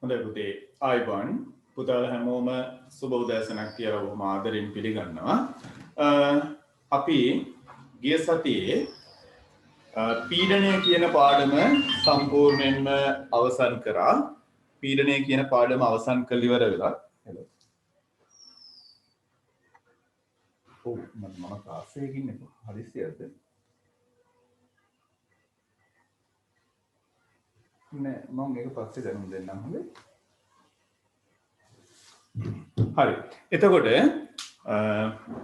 හොඳයි පුතේ ආයිබන් පුතාලා හැමෝම සුබ උදෑසනක් කියලා බොහොම ආදරෙන් පිළිගන්නවා. අපි ගිය සතියේ පීඩනය කියන පාඩම සම්පූර්ණයෙන්ම අවසන් කරා. පීඩනය කියන පාඩම අවසන් කළ ඉවර වෙලා හෙලෝ. ඔව් මම ක්ලාස් එකේ ඉන්නේ. හදිස්සියක්ද? නෑ මම මේක පස්සේ දැනුම් දෙන්නම් හොඳේ. හරි. එතකොට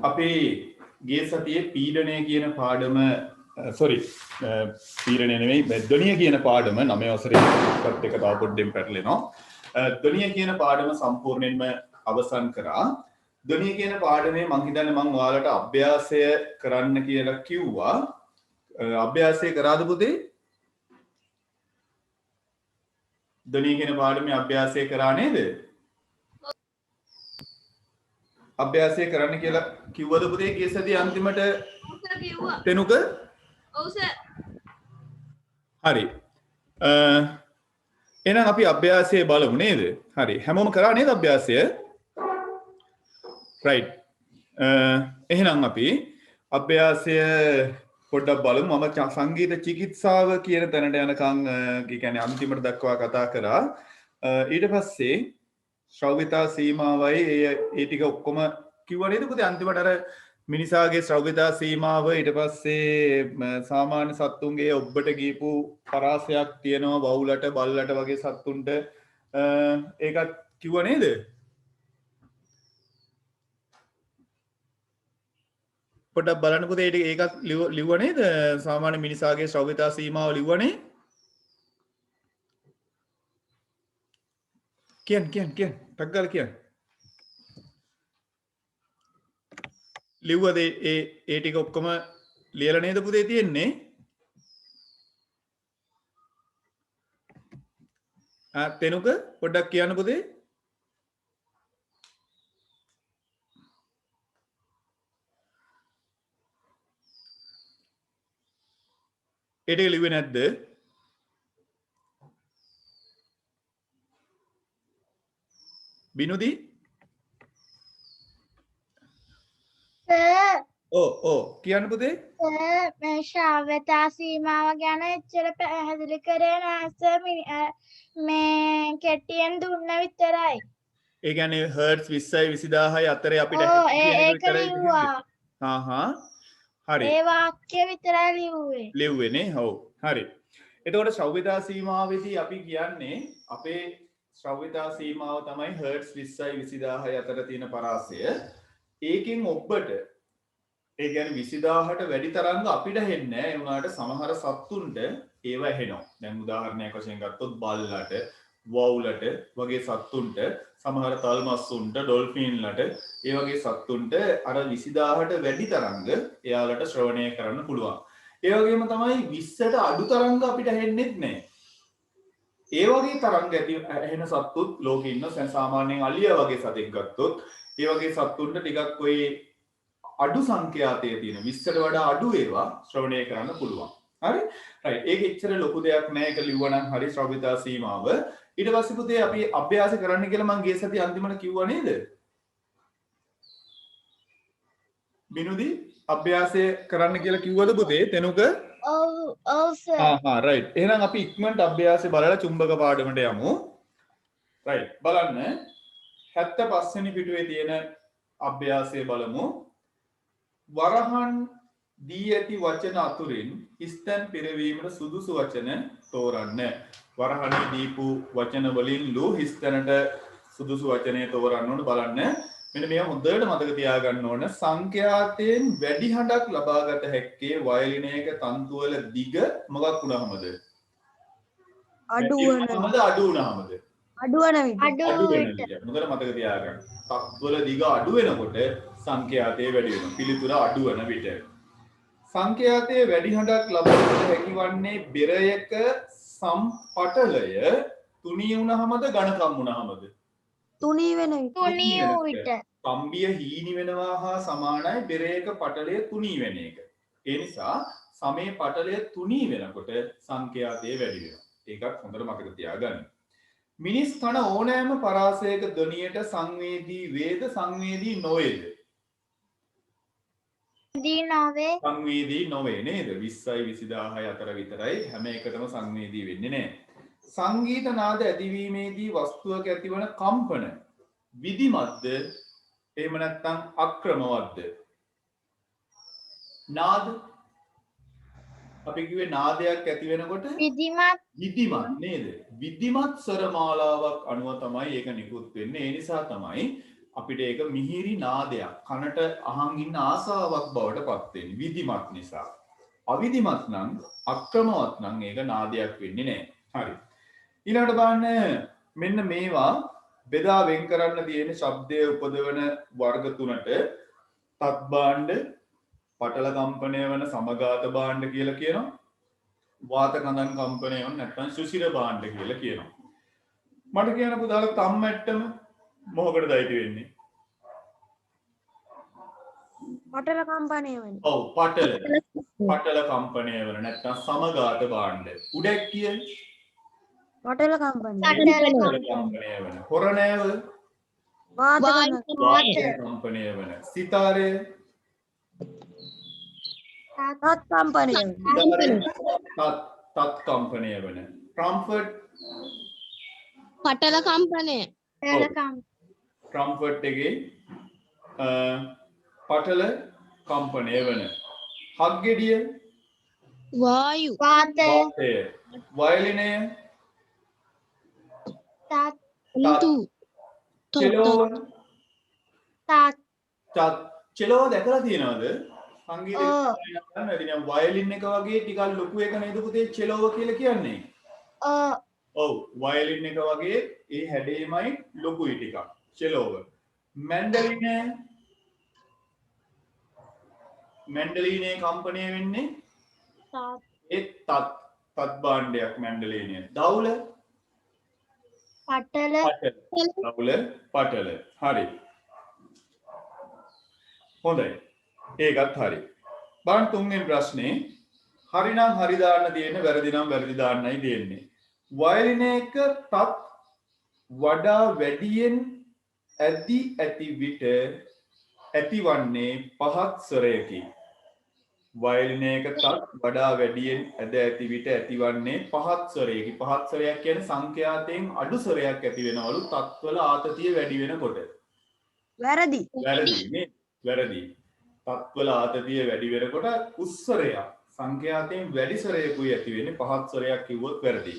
අපි ගිය සතියේ පීඩනය කියන පාඩම පීඩනය නෙමෙයි ධ්වනිය කියන පාඩම 9 වසරේ ඉස්සත් එක තව පොඩ්ඩෙන් පැටලෙනවා. ධ්වනිය කියන පාඩම සම්පූර්ණයෙන්ම අවසන් කරා. ධ්වනිය කියන පාඩමේ මම හිතන්නේ මම ඔයාලට අභ්‍යාසය කරන්න කියලා කිව්වා. අභ්‍යාසය කරාද පුතේ? ධ්වනිය කියන පාඩමේ අභ්‍යාසය කරා නේද? අභ්‍යාසය කරන්න කියලා කිව්වද පුතේ ගිය සතියේ අන්තිමට? ඔව් සර් කිව්වා. තෙනුක? ඔව් සර්. හරි. එහෙනම් අපි අභ්‍යාසය බලමු නේද? හරි. හැමෝම කරා නේද අභ්‍යාසය? right. එහෙනම් අපි අභ්‍යාසය පොඩ්ඩක් බලමු. මම සංගීත චිකිත්සාව කියන තැනට යනකම් කියන්නේ අන්තිමට දක්වා කතා කරා. ඊට පස්සේ ශ්‍රව්‍යතා සීමාවයි ඒ ටික ඔක්කොම කිව්වා නේද පුතේ? අන්තිමට අර මිනිසාගේ ශ්‍රව්‍යතා සීමාව ඊට පස්සේ සාමාන්‍ය සත්තුන්ගේ ඔබ්බට ගියපු පරාසයක් තියෙනවා වවුලට බල්ලට වගේ සත්තුන්ට ඒකත් කිව්වා නේද? පොඩ්ඩක් බලන්න පුතේ ඒකත් ලිව්වා නේද? සාමාන්‍ය මිනිසාගේ ශ්‍රව්‍යතා සීමාව ලිව්වනේ. කියන්න ටක් ගාලා කියන්න. ලිව්වද ඒ ටික ඔක්කොම ලියලා නේද පුතේ තියෙන්නේ? තෙනුක පොඩ්ඩක් කියන්න පුතේ. ඒ ටික ලිව්වේ නැද්ද? බිනුදී? කියන්න පුතේ. මේ ශ්‍රව්‍යතා සීමාව ගැන එච්චර පැහැදිලි කරේ නැහැ සර්. මේ කෙටියෙන් දුන්න විතරයි. ඒ කියන්නේ හර්ට්ස් 20යි 20000යි අතරේ අපිට ඒක ලිව්වා. හරි. ඒ වාක්‍ය විතරයි ලිව්වේ. ලිව්වේනේ. ඔව්. හරි. එතකොට ශ්‍රව්‍යතා සීමාවෙදී අපි කියන්නේ අපේ ශ්‍රව්‍යතා සීමාව තමයි හර්ට්ස් 20යි 20000යි අතර තියෙන පරාසය. ඒකෙන් ඔබට ඒ කියන්නේ 20000ට වැඩි තරංග අපිට හෙන්නේ නැහැ. ඒ වුණාට සමහර සත්තුන්ට ඒව ඇහෙනවා. දැන් උදාහරණයක් වශයෙන් ගත්තොත් බල්ලට, වවුලට වගේ සත්තුන්ට, සමහර තල්මස්සුන්ට, ඩොල්ෆින්ලට ඒ වගේ සත්තුන්ට අර 20000ට වැඩි තරංග එයාලට ශ්‍රවණය කරන්න පුළුවන්. ඒ වගේම තමයි 20ට අඩු තරංග අපිට ඇහෙන්නේත් නැහැ. ඒ වගේ තරංග ඇති ඇහෙන සත්තුත් ලෝකේ ඉන්න සාමාන්‍යයෙන් අලියා වගේ සතෙක් ගත්තොත් ඒ වගේ සත්තුන්ට ටිකක් ඔය අඩු සංඛ්‍යාතයේ තියෙන 20ට වඩා අඩු ඒවා ශ්‍රවණය කරන්න පුළුවන්. හරි? රයිට්. ඒක එච්චර ලොකු දෙයක් නෑ. ඒක ලිව්වනම් හරි ශ්‍රව්‍යතා සීමාව. ඊට පස්සේ පුතේ අපි අභ්‍යාස කරන්න කියලා මම ගිය සතියේ අන්තිමට කිව්වා නේද? බිනුදී අභ්‍යාසය කරන්න කියලා කිව්වද පුතේ? තෙනුක? ඔව් සර්. රයිට්. එහෙනම් අපි ඉක්මනට අභ්‍යාසය බලලා චුම්බක පාඩමට යමු. රයිට්. බලන්න 75 වෙනි පිටුවේ තියෙන අභ්‍යාසය බලමු. වරහන් දී ඇති වචන අතුරින් ස්තන් පිරවීමට සුදුසු වචන තෝරන්න. වරහනේ දීපු වචන වලින් ලු ස්තනට සුදුසු වචනය තෝරන්න ඕන. බලන්න. මෙන්න මේවා හොඳට මතක තියාගන්න ඕන. සංඛ්‍යාතයෙන් වැඩි හඬක් ලබාගත හැක්කේ වයලිනයක තන්තු වල දිග මොකක් වුණාමද? අඩු වුණාමද? අඩු වෙන විදිහ. හොඳට මතක තියාගන්න. තන්තු වල දිග අඩු වෙනකොට සංඛ්‍යාතයේ වැඩි වෙනවා. පිළිතුර අඩු වෙන විට. සංඛ්‍යාතයේ වැඩි හඬක් ලබාගත හැකි වන්නේ බෙරයක සම්පටලය තුනී වුණාමද ඝනකම් වුණාමද? තුනී වෙන විට. කම්බිය හීනි වෙනවා හා සමානයි බෙරයක පටලය තුනී වෙන එක. ඒ නිසා සමේ පටලය තුනී වෙනකොට සංඛ්‍යාතයේ වැඩි වෙනවා. ඒකත් හොඳට මතක තියාගන්න. මිනිස් කන ඕනෑම පරාසයක ධ්වනියට සංවේදී වේද සංවේදී නොවේද? දී නොවේ. සංවේදී නොවේ නේද? 20යි 20000යි අතර විතරයි හැම එකටම සංවේදී වෙන්නේ නැහැ. සංගීත නාද ඇතිවීමේදී වස්තුවක ඇතිවන කම්පන විධිමත්ද එහෙම නැත්නම් අක්‍රමවත්ද? නාද අපි කිව්වේ නාදයක් ඇති වෙනකොට විධිමත්. විධිමත් නේද? විධිමත් ස්වර මාලාවක් අනුව තමයි ඒක නිකුත් වෙන්නේ. ඒ නිසා තමයි අපිට ඒක මිහිරි නාදයක් කනට අහන් ඉන්න ආසාවක් බවට පත් වෙන්නේ. විධිමත් නිසා. අවිධිමත් නම් අක්‍රමවත් නම් ඒක නාදයක් වෙන්නේ නැහැ. හරි. ඊළඟට බලන්න මෙන්න මේවා බෙදා වෙන් කරන්න තියෙන ශබ්දයේ උපදවන වර්ග තුනට තත් භාණ්ඩ, පටල කම්පණය වන සමගාත භාණ්ඩ කියලා කියනවා. වාත කඳන් කම්පණය වන නැත්නම් සුසිර භාණ්ඩ කියලා කියනවා. මට කියන්න පුතාලා තම්මැට්ටම මොකකටද අයිති වෙන්නේ? පටල කම්පණය වෙන. ඔව් පටල කම්පණය වන නැත්නම් සමගාත භාණ්ඩ. උඩැක්කිය පටල කම්පණය. පටල කම්පණය වන. හොරණෑව වාත කම්පණය වන. සිතාරය තත් කම්පණය වෙන. තත් කම්පණය වන. ට්‍රම්පට් පටල කම්පනය. ට්‍රම්පට් එකේ පටල කම්පණය වන. හක්ගෙඩිය වායු. වාතය. වාතය. වයලිනය තත්. තු. චෙලෝව තත්. චෙලෝව දැකලා තියෙනවද? සංගීතය ඔව්. ගන්න වැඩි නම් වයලින් එක වගේ ටිකක් ලොකු එක නේද පුතේ චෙලෝව කියලා කියන්නේ? ඔව් වයලින් එක වගේ ඒ හැඩේමයි ලොකුයි ටිකක් චෙලෝව. මැන්ඩලිනේ කම්පණය වෙන්නේ ඒ තත් භාණ්ඩයක් මැන්ඩලිනේ. දවුල පටල. දවුල පටල. හරි. හොඳයි. ඒකත් හරි. බලන්න තුන්වෙනි ප්‍රශ්නේ හරි නම් හරි දාන්න තියෙන්නේ වැරදි නම් වැරදි දාන්නයි තියෙන්නේ. වයලින් එක තත් වඩා වැඩියෙන් ඇති විට ඇතිවන්නේ පහත් ස්වරයකි. වයලින් එක තත් වඩා වැඩියෙන් ඇති විට ඇතිවන්නේ පහත් ස්වරයකි. පහත් ස්වරයක් කියන්නේ සංඛ්‍යාතයෙන් අඩු ස්වරයක් ඇති වෙනවලු තත්වල ආතතිය වැඩි වෙනකොට. වැරදි. වැරදි නේ? වැරදි. තත්වල ආතතිය වැඩි වෙනකොට උස්සරයක් සංඛ්‍යාතයෙන් වැඩි ස්වරයකුයි ඇති වෙන්නේ. පහත් ස්වරයක් කිව්වොත් වැරදි.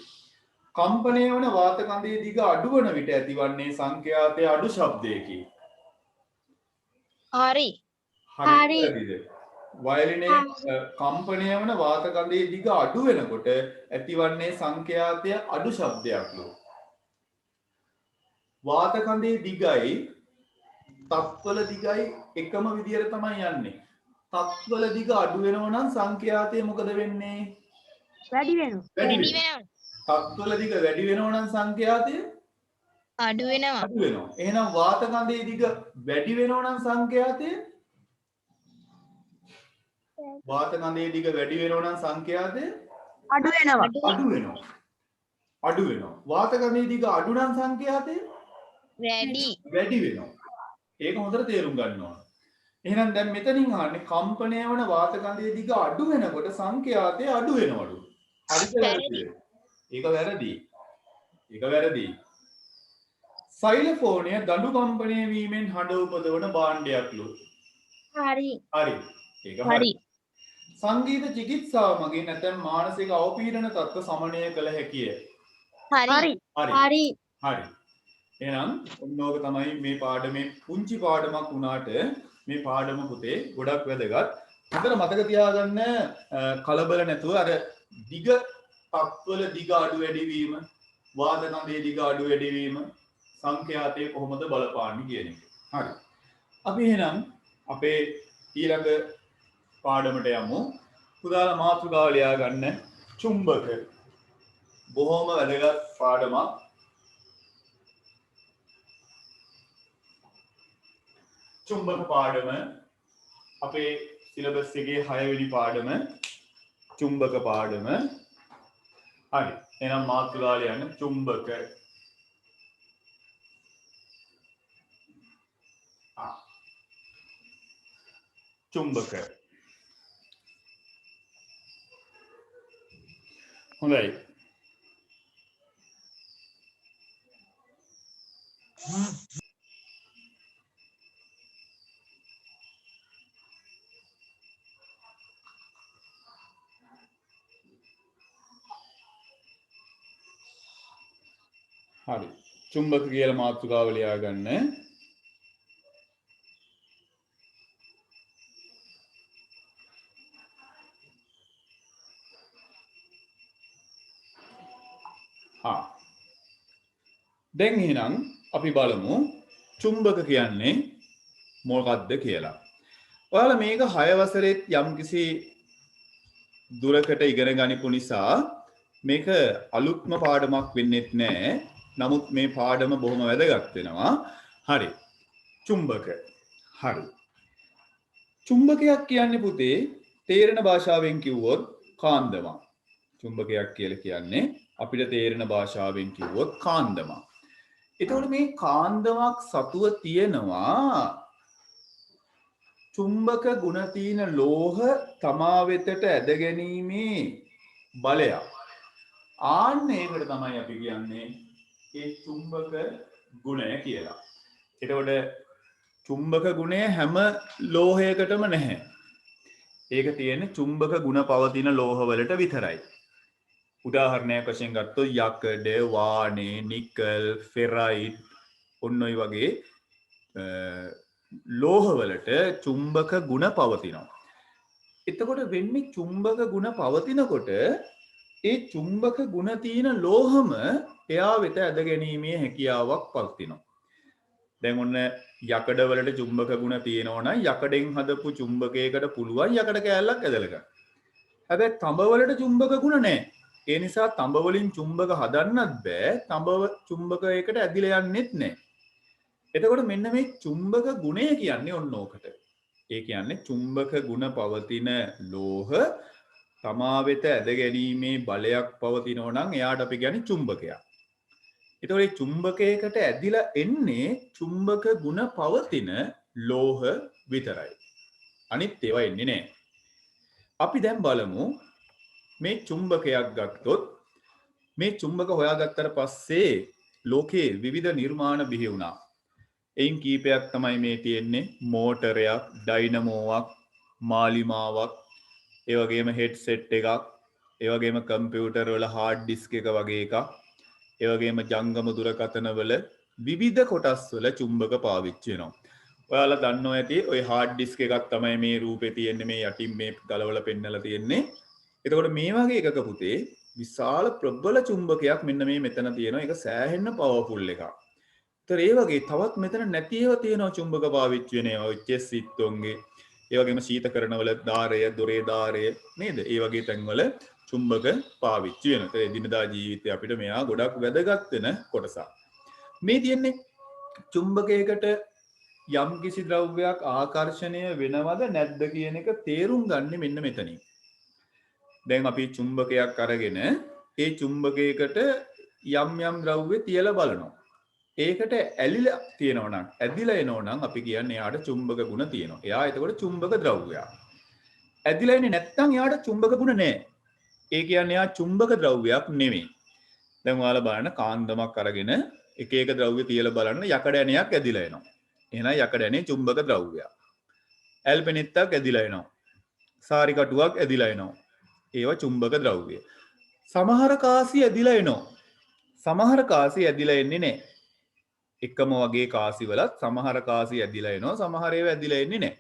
කම්පණය වන වාත කඳේ දිග අඩු වන විට ඇතිවන්නේ සංඛ්‍යාතයේ අඩු ශබ්දයකි. හරි. හරි. වයලිනේ කම්පණය වන වාත කඳේ දිග අඩු වෙනකොට ඇතිවන්නේ සංඛ්‍යාතය අඩු ශබ්දයක්ලු. වාත කඳේ දිගයි තත්වල දිගයි එකම විදියට තමයි යන්නේ. තත්වල දිග අඩු වෙනවා නම් සංඛ්‍යාතය මොකද වෙන්නේ? වැඩි වෙනවා. වැඩි වැඩි වෙනවා. වෙනවා. තත්වල දිග වැඩි වෙනවා නම් සංඛ්‍යාතය අඩු වෙනවා. අඩු වෙනවා. එහෙනම් වාත කඳේ දිග වැඩි වෙනවා නම් සංඛ්‍යාතය වාත කඳේ දිග වැඩි වෙනවා නම් සංඛ්‍යාතය අඩු වෙනවා. අඩු වෙනවා. අඩු වෙනවා. වාත කඳේ දිග අඩු නම් සංඛ්‍යාතය වැඩි. වැඩි වෙනවා. ඒක හොඳට තේරුම් ගන්න ඕන. එහෙනම් දැන් මෙතනින් අහන්නේ කම්පණය වන වාත කඳේ දිග අඩු වෙනකොට සංඛ්‍යාතය අඩු වෙනවලු. හරිද වැරදිද? ඒක වැරදි. ඒක වැරදි. සයිලෆෝනය දඬු කම්පණය වීමෙන් හඬ උපදවන භාණ්ඩයක්ලු. හරි. හරි. ඒක හරි. හරි. සංගීත චිකිත්සාව මගින් නැත්නම් මානසික අවපීඩන තත්ත්ව සමනය කළ හැකිය. හරි. හරි. හරි. හරි. එහෙනම් ඔන්නෝක තමයි මේ පාඩමේ පුංචි පාඩමක් වුණාට මේ පාඩම පුතේ ගොඩක් වැදගත්. හතර මතක තියාගන්න කලබල නැතුව අර දිග තත්වල දිග අඩු වැඩි වීම, වාද කඳේ දිග අඩු වැඩි වීම සංඛ්‍යාතයේ කොහොමද බලපාන්නේ කියන එක. හරි. අපි එහෙනම් අපේ ඊළඟ පාඩමට යමු. පුතාලා මාතෘකාව ලියා ගන්න. චුම්බක. බොහොම වැදගත් පාඩමක්. චුම්බක පාඩම අපේ සිලබස් එකේ 6 වෙනි පාඩම චුම්බක පාඩම. හරි. එහෙනම් මාතෘකාව ලියන්න චුම්බක. චුම්බක. හොඳයි. හරි. චුම්බක කියලා මාතෘකාව ලියා ගන්න. දැන් එහෙනම් අපි බලමු චුම්බක කියන්නේ මොකක්ද කියලා. ඔයාලා මේක 6 වසරේත් යම්කිසි දුරකට ඉගෙන ගනිපු නිසා මේක අලුත්ම පාඩමක් වෙන්නෙත් නෑ. නමුත් මේ පාඩම බොහොම වැදගත් වෙනවා. හරි. චුම්බක. හරි. චුම්බකයක් කියන්නේ පුතේ තේරෙන භාෂාවෙන් කිව්වොත් කාන්දමක්. චුම්බකයක් කියලා කියන්නේ අපිට තේරෙන භාෂාවෙන් කිව්වොත් කාන්දමක්. එතකොට මේ කාන්දමක් සතුව තියෙනවා චුම්බක ගුණ තියෙන ලෝහ තමා වෙතට ඇද ගැනීමේ බලයක්. ආන්න ඒකට තමයි අපි කියන්නේ ඒ චුම්බක ගුණය කියලා. එතකොට චුම්බක ගුණය හැම ලෝහයකටම නැහැ. ඒක තියෙන්නේ චුම්බක ගුණ පවතින ලෝහවලට විතරයි. උදාහරණයක් වශයෙන් ගත්තොත් යකඩ, වානේ, නිකල්, ෆෙරයිට් ඔන්න ඔය වගේ ලෝහවලට චුම්බක ගුණ පවතිනවා. එතකොට වෙන්නේ චුම්බක ගුණ පවතිනකොට ඒ චුම්බක ගුණ තියෙන ලෝහම එයා වෙත ඇද ගැනීමේ හැකියාවක් පවතිනවා. දැන් ඔන්න යකඩ වලට චුම්බක ගුණ තියෙනවා නම් යකඩෙන් හදපු චුම්බකයකට පුළුවන් යකඩ කෑල්ලක් ඇදලා ගන්න. හැබැයි තඹ වලට චුම්බක ගුණ නැහැ. ඒ නිසා තඹ වලින් චුම්බක හදන්නත් බෑ. තඹ චුම්බකයකට ඇදිලා යන්නෙත් නැහැ. එතකොට මෙන්න මේ චුම්බක ගුණය කියන්නේ ඔන්න ඕකට. ඒ කියන්නේ චුම්බක ගුණ පවතින ලෝහ තමා වෙත ඇද ගැනීමේ බලයක් පවතිනවා නම් එයාට අපි කියන්නේ චුම්බකයක්. එතකොට මේ චුම්බකයකට ඇදිලා එන්නේ චුම්බක ගුණ පවතින ලෝහ විතරයි. අනිත් ඒවා එන්නේ නැහැ. අපි දැන් බලමු මේ චුම්බකයක් ගත්තොත් මේ චුම්බක හොයාගත්තට පස්සේ ලෝකේ විවිධ නිර්මාණ බිහි වුණා. එයින් කීපයක් තමයි මේ තියෙන්නේ මෝටරයක්, ඩයිනමෝවක්, මාලිමාවක්, ඒ වගේම හෙඩ්සෙට් එකක්, ඒ වගේම කම්පියුටර් වල හાર્ඩ් ඩිස්ක් එක වගේ එකක්, ඒ වගේම ජංගම දුරකථන වල විවිධ කොටස් වල චුම්බක පාවිච්චි වෙනවා. ඔයාලා දන්නවා ඇති ওই හાર્ඩ් ඩිස්ක් එකක් තමයි මේ රූපේ තියෙන්නේ මේ යටින් මේ ගලවලා පෙන්නලා තියෙන්නේ. එතකොට මේ වගේ එකක පුතේ විශාල ප්‍රබල චුම්බකයක් මෙන්න මේ මෙතන තියෙනවා. ඒක සෑහෙන්න පවර්ෆුල් එකක්. ඒතර ඒ වගේ තවත් මෙතන නැති ඒවා තියෙනවා චුම්බක පාවිච්චි වෙන ඒවා. චෙස් සිත්තොන්ගේ ඒ වගේම ශීතකරණවල ධාරය, දොරේ ධාරය නේද? ඒ වගේ තැන්වල චුම්බක පාවිච්චි වෙනවා. ඒ දිනදා ජීවිතේ අපිට මෙයා ගොඩක් වැදගත් වෙන කොටසක්. මේ තියෙන්නේ චුම්බකයකට යම් කිසි ද්‍රව්‍යයක් ආකර්ෂණය වෙනවද නැද්ද කියන එක තේරුම් ගන්න මෙන්න මෙතනින්. දැන් අපි චුම්බකයක් අරගෙන ඒ චුම්බකයකට යම් යම් ද්‍රව්‍ය තියලා බලනවා. ඒකට ඇලිලා තියෙනවා නම් ඇදිලා එනවා නම් අපි කියන්නේ එයාට චුම්බක ගුණ තියෙනවා. එයා එතකොට චුම්බක ද්‍රව්‍යයක්. ඇදිලා එන්නේ නැත්නම් එයාට චුම්බක ගුණ නැහැ. ඒ කියන්නේ එයා චුම්බක ද්‍රව්‍යයක් නෙමෙයි. දැන් ඔයාලා බලන්න කාන්දමක් අරගෙන එක එක ද්‍රව්‍ය තියලා බලන්න යකඩ ඇණයක් ඇදිලා එනවා. එහෙනම් යකඩ ඇණේ චුම්බක ද්‍රව්‍යයක්. ඇල්පෙනිත්තක් ඇදිලා එනවා. සාරි කටුවක් ඇදිලා එනවා. ඒවා චුම්බක ද්‍රව්‍ය. සමහර කාසි ඇදිලා එනවා. සමහර කාසි ඇදිලා එන්නේ නැහැ. එකම වගේ කාසි වලත් සමහර කාසි ඇදිලා එනවා. සමහර ඒවා ඇදිලා එන්නේ නැහැ.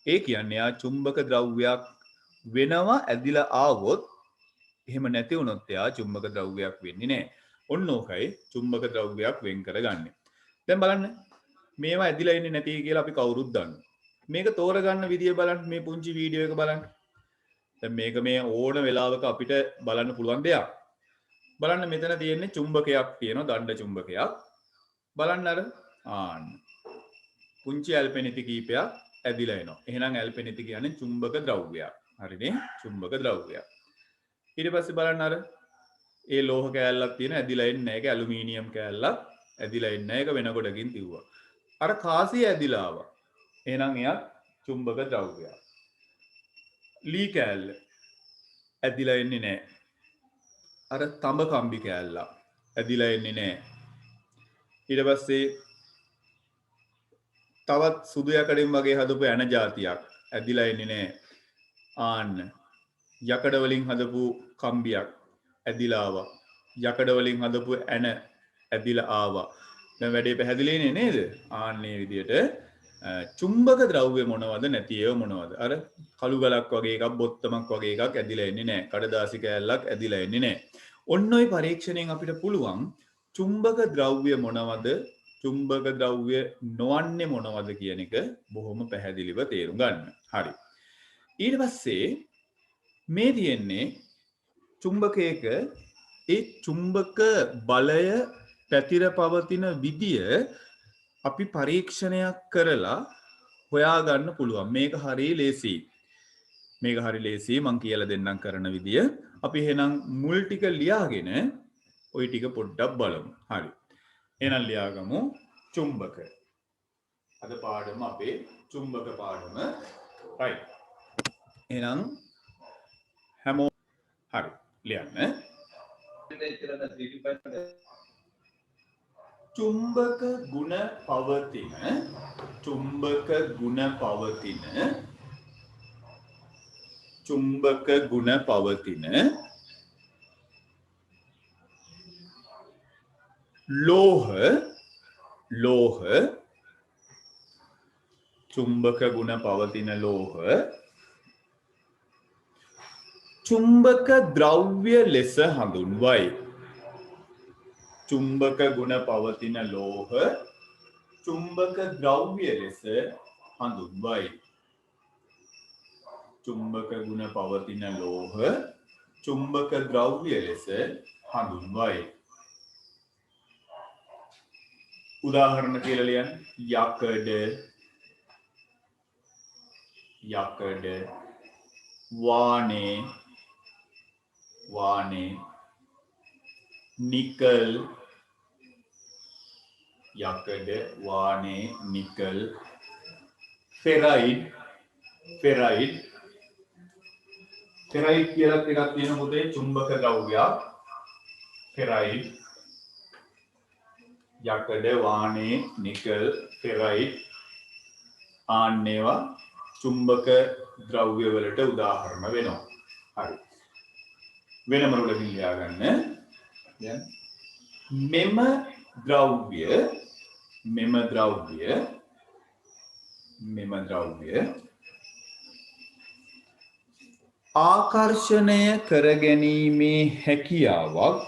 ඒ කියන්නේ ආ චුම්බක ද්‍රව්‍යයක් වෙනවා ඇදිලා ආවොත් එහෙම නැති වුණොත් එයා චුම්බක ද්‍රව්‍යයක් වෙන්නේ නැහැ. ඔන්න ඕකයි චුම්බක ද්‍රව්‍යයක් වෙන් කරගන්නේ. දැන් බලන්න මේවා ඇදිලා එන්නේ නැති කියලා අපි කවුරුත් දන්නවා. මේක තෝරගන්න විදිය බලන්න මේ පුංචි වීඩියෝ එක බලන්න. දැන් මේක මේ ඕන වෙලාවක අපිට බලන්න පුළුවන් දෙයක්. බලන්න මෙතන තියෙන්නේ චුම්බකයක් තියෙනවා දණ්ඩ චුම්බකයක්. බලන්න අර ආන්න. පුංචි ඇල්පෙනිති කීපයක් ඇදිලා එනවා. එහෙනම් ඇල්පෙනිති කියන්නේ චුම්බක ද්‍රව්‍යයක්. හරිනේ? චුම්බක ද්‍රව්‍යයක්. ඊට පස්සේ බලන්න අර ඒ ලෝහ කෑල්ලක් තියෙන ඇදිලා එන්නේ නැහැ. ඒක ඇලුමිනියම් කෑල්ලක් ඇදිලා එන්නේ නැහැ. ඒක වෙන කොටකින් තියුවා. අර කාසිය ඇදිලා ආවා. එහෙනම් එයා චුම්බක ද්‍රව්‍යයක්. ලී කෑල්ල ඇදිලා එන්නේ නැහැ. අර තඹ කම්බි කෑල්ල ඇදිලා එන්නේ නැහැ. ඊට පස්සේ තවත් සුදු යකඩෙන් වගේ හදපු ඇන જાතියක් ඇදිලා එන්නේ නැහැ. ආන්න යකඩ වලින් හදපු කම්බියක් ඇදිලා ආවා. යකඩ වලින් හදපු ඇන ඇදිලා ආවා. දැන් වැඩේ පැහැදිලිනේ නේද? ආන්නේ විදියට චුම්බක ද්‍රව්‍ය මොනවද නැති ඒව මොනවද? අර කළු ගලක් වගේ එකක් බොත්තමක් වගේ එකක් ඇදිලා එන්නේ නැහැ. කඩදාසි කෑල්ලක් ඇදිලා එන්නේ නැහැ. ඔන්න ඔය පරීක්ෂණයෙන් අපිට පුළුවන් චුම්බක ද්‍රව්‍ය මොනවද? චුම්බක ද්‍රව්‍ය නොවන්නේ මොනවද කියන එක බොහොම පැහැදිලිව තේරුම් ගන්න. හරි. ඊට පස්සේ මේ තියෙන්නේ චුම්බකයක ඒ චුම්බක බලය පැතිර පවතින විදිය අපි පරීක්ෂණයක් කරලා හොයාගන්න පුළුවන්. මේක හරිය ලේසියි. මේක හරිය ලේසියි මම කියලා දෙන්නම් කරන විදිය. අපි එහෙනම් මුල් ටික ලියාගෙන ওই ටික පොඩ්ඩක් බලමු. හරි. එහෙනම් ලියාගමු චුම්බක. අද පාඩම අපේ චුම්බක පාඩම. right. එහෙනම් හැමෝම හරි ලියන්න. චුම්බක ගුණ පවතින චුම්බක ගුණ පවතින චුම්බක ගුණ පවතින ලෝහ චුම්බක ගුණ පවතින ලෝහ චුම්බක ද්‍රව්‍ය ලෙස හඳුන්වයි. චුම්බක ගුණ පවතින ලෝහ චුම්බක ද්‍රව්‍ය ලෙස හඳුන්වයි. චුම්බක ගුණ පවතින ලෝහ චුම්බක ද්‍රව්‍ය ලෙස හඳුන්වයි. උදාහරණ කියලා ලියන්න. යකඩ වානේ නිකල් යකඩ වානේ නිකල් ෆෙරයිඩ් කියලා එකක් තියෙන පොතේ චුම්බක ද්‍රව්‍යයක්. ෆෙරයිඩ් යකඩ වානේ නිකල් ෆෙරයිඩ් ආන්නේවා චුම්බක ද්‍රව්‍ය වලට උදාහරණ වෙනවා. හරි. වෙනම රොලකින් ලියාගන්න. දැන් මෙම ද්‍රව්‍ය ආකර්ෂණය කරගැනීමේ හැකියාවක්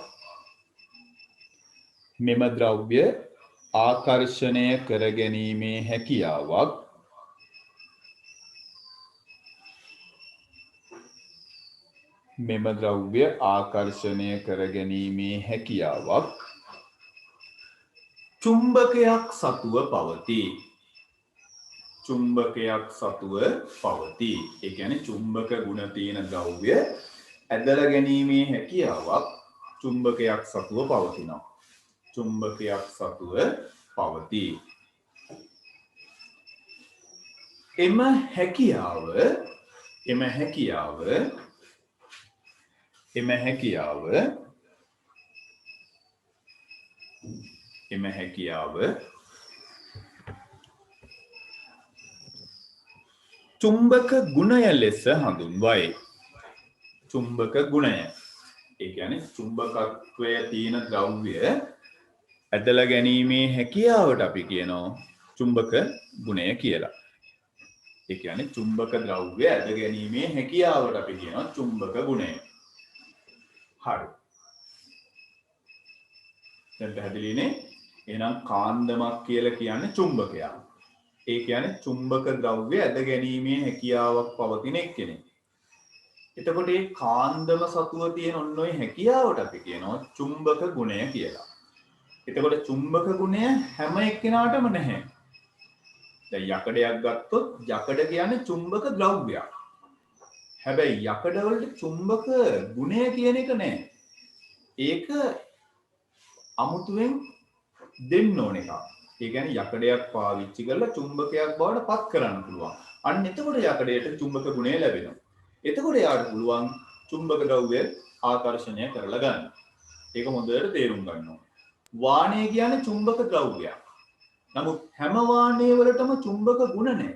මෙම ද්‍රව්‍ය ආකර්ෂණය කරගැනීමේ හැකියාවක් මෙම ද්‍රව්‍ය ආකර්ෂණය කරගැනීමේ හැකියාවක් චුම්බකයක් සතුව පවතී. චුම්බකයක් සතුව පවතී. ඒ කියන්නේ චුම්බක ගුණ තියෙන ද්‍රව්‍ය ඇදලා ගැනීමේ හැකියාවක් චුම්බකයක් සතුව පවතිනවා. චුම්බකයක් සතුව පවතී. එම හැකියාව චුම්බක ගුණය ලෙස හඳුන්වයි. චුම්බක ගුණය. ඒ කියන්නේ චුම්බකත්වය තියෙන ද්‍රව්‍ය ඇදලා ගැනීමේ හැකියාවට අපි කියනවා චුම්බක ගුණය කියලා. ඒ කියන්නේ චුම්බක ද්‍රව්‍ය ඇද ගැනීමේ හැකියාවට අපි කියනවා චුම්බක ගුණය. හරි. දැන් පැහැදිලිනේ? එහෙනම් කාන්දමක් කියලා කියන්නේ චුම්බකයක්. ඒ කියන්නේ චුම්බක ද්‍රව්‍ය ඇද ගැනීමේ හැකියාවක් පවතින එක්කෙනෙක්. එතකොට මේ කාන්දම සතුව තියෙන ඔන්න ඔය හැකියාවට අපි කියනවා චුම්බක ගුණය කියලා. එතකොට චුම්බක ගුණය හැම එක්කෙනාටම නැහැ. දැන් යකඩයක් ගත්තොත් යකඩ කියන්නේ චුම්බක ද්‍රව්‍යයක්. හැබැයි යකඩ වලට චුම්බක ගුණය කියන එක නැහැ. ඒක අමුතුවෙන් දෙන්න ඕන එකක්. ඒ කියන්නේ යකඩයක් පාවිච්චි කරලා චුම්බකයක් බවට පත් කරන්න පුළුවන්. අන්න එතකොට යකඩයට චුම්බක ගුණය ලැබෙනවා. එතකොට යාට පුළුවන් චුම්බක ද්‍රව්‍ය ආකර්ෂණය කරලා ගන්න. ඒක හොඳට තේරුම් ගන්න ඕනේ. වාණය කියන්නේ චුම්බක ද්‍රව්‍යයක්. නමුත් හැම වාණය වලටම චුම්බක ගුණ නැහැ.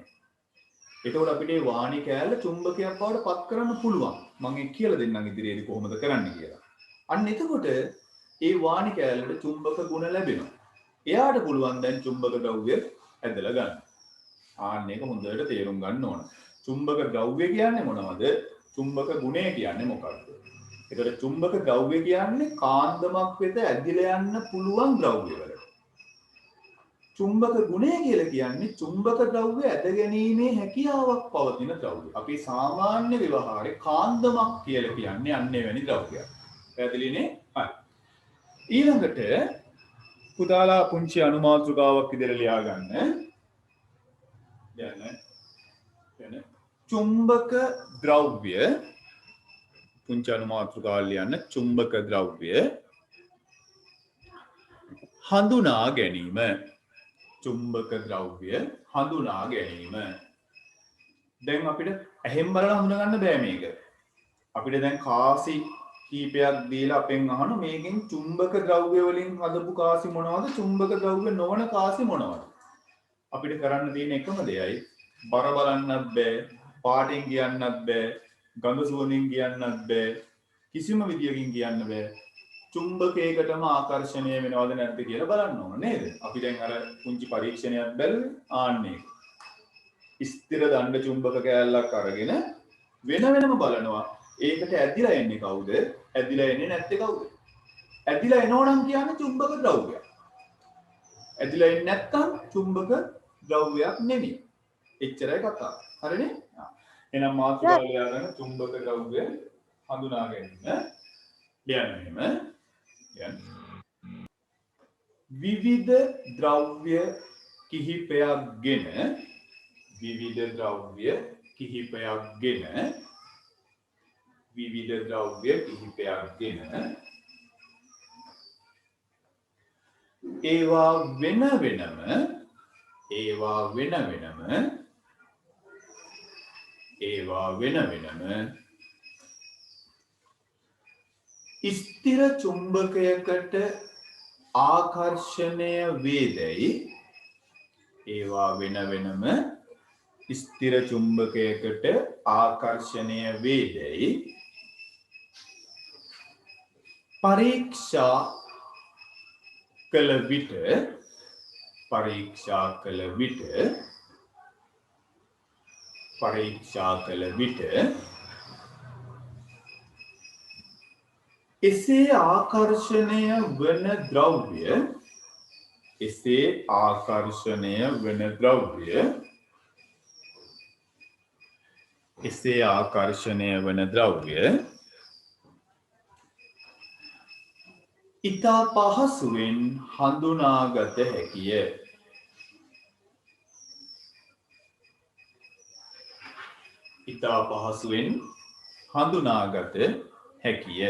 එතකොට අපිට මේ වාණි කෑල්ල චුම්බකයක් බවට පත් කරන්න පුළුවන්. මම ඒක කියලා දෙන්නම් ඉදිරියේදී කොහොමද කරන්නේ කියලා. අන්න එතකොට ඒ වාණි කෑල්ලට චුම්බක ගුණ ලැබෙනවා. එයාට පුළුවන් දැන් චුම්බක ද්‍රව්‍ය ඇදලා ගන්න. ආන්න ඒක හොඳට තේරුම් ගන්න ඕන. චුම්බක ද්‍රව්‍ය කියන්නේ මොනවද? චුම්බක ගුණය කියන්නේ මොකක්ද? ඒතර චුම්බක ද්‍රව්‍ය කියන්නේ කාන්දමක් වෙත ඇදිලා යන්න පුළුවන් ද්‍රව්‍යවල. චුම්බක ගුණය කියලා කියන්නේ චුම්බක ද්‍රව්‍ය ඇද ගැනීමේ හැකියාවක් පවතින ද්‍රව්‍ය. අපි සාමාන්‍ය ව්‍යවහාරේ කාන්දමක් කියලා කියන්නේ අන්නේ වැනි ද්‍රව්‍යයක්. පැහැදිලිනේ? හරි. ඊළඟට පුතාලා පුංචි අනුමාත්‍රකාවක් විදිහට ලියා ගන්න. දැන් චුම්බක ද්‍රව්‍ය පුංචි අනුමාත්‍රකාව ලියන්න. චුම්බක ද්‍රව්‍ය හඳුනා ගැනීම. චුම්බක ද්‍රව්‍ය හඳුනා ගැනීම. දැන් අපිට ඇහෙන් බලලා හඳුනා ගන්න බෑ මේක. අපිට දැන් කාසි කීපයක් දීලා අපෙන් අහන මේකෙන් චුම්බක ද්‍රව්‍ය වලින් හදපු කාසි මොනවද? චුම්බක ද්‍රව්‍ය නොවන කාසි මොනවද? අපිට කරන්න තියෙන එකම දෙයයි බර බලන්නත් බෑ, පාටින් කියන්නත් බෑ, ගඳ සුවඳින් කියන්නත් බෑ, කිසිම විදියකින් කියන්න බෑ. චුම්බකයකටම ආකර්ෂණය වෙනවද නැද්ද කියලා බලන්න ඕන නේද? අපි දැන් අර පුංචි පරීක්ෂණයක් බැලුවේ ආන්නේ. ස්ථිර දණ්ඩ චුම්බක කෑල්ලක් අරගෙන වෙන වෙනම බලනවා. ඒකට ඇදිලා එන්නේ කවුද? ඇදිලා එන්නේ නැත්තේ කවුද? ඇදිලා එනවනම් කියන්නේ චුම්බක ද්‍රව්‍යයක්. ඇදිලා එන්නේ නැත්තම් චුම්බක ද්‍රව්‍යයක් නෙමෙයි. එච්චරයි කතාව. හරිනේ? එහෙනම් මාතෘකාව ලියා ගන්න චුම්බක ද්‍රව්‍ය හඳුනා ගැනීම. ලියන්න එහෙම. විවිධ ද්‍රව්‍ය කිහිපයක්ගෙන විවිධ ද්‍රව්‍ය කිහිපයක්ගෙන ඒවා වෙන වෙනම ස්ථිර චුම්බකයකට ආකර්ෂණය වේදැයි ඒවා වෙන වෙනම ස්ථිර චුම්බකයකට ආකර්ෂණය වේදැයි පරීක්ෂා කළ විට එසේ ආකර්ෂණය වන ද්‍රව්‍ය ඉතා පහසුවෙන් හඳුනාගත හැකිය.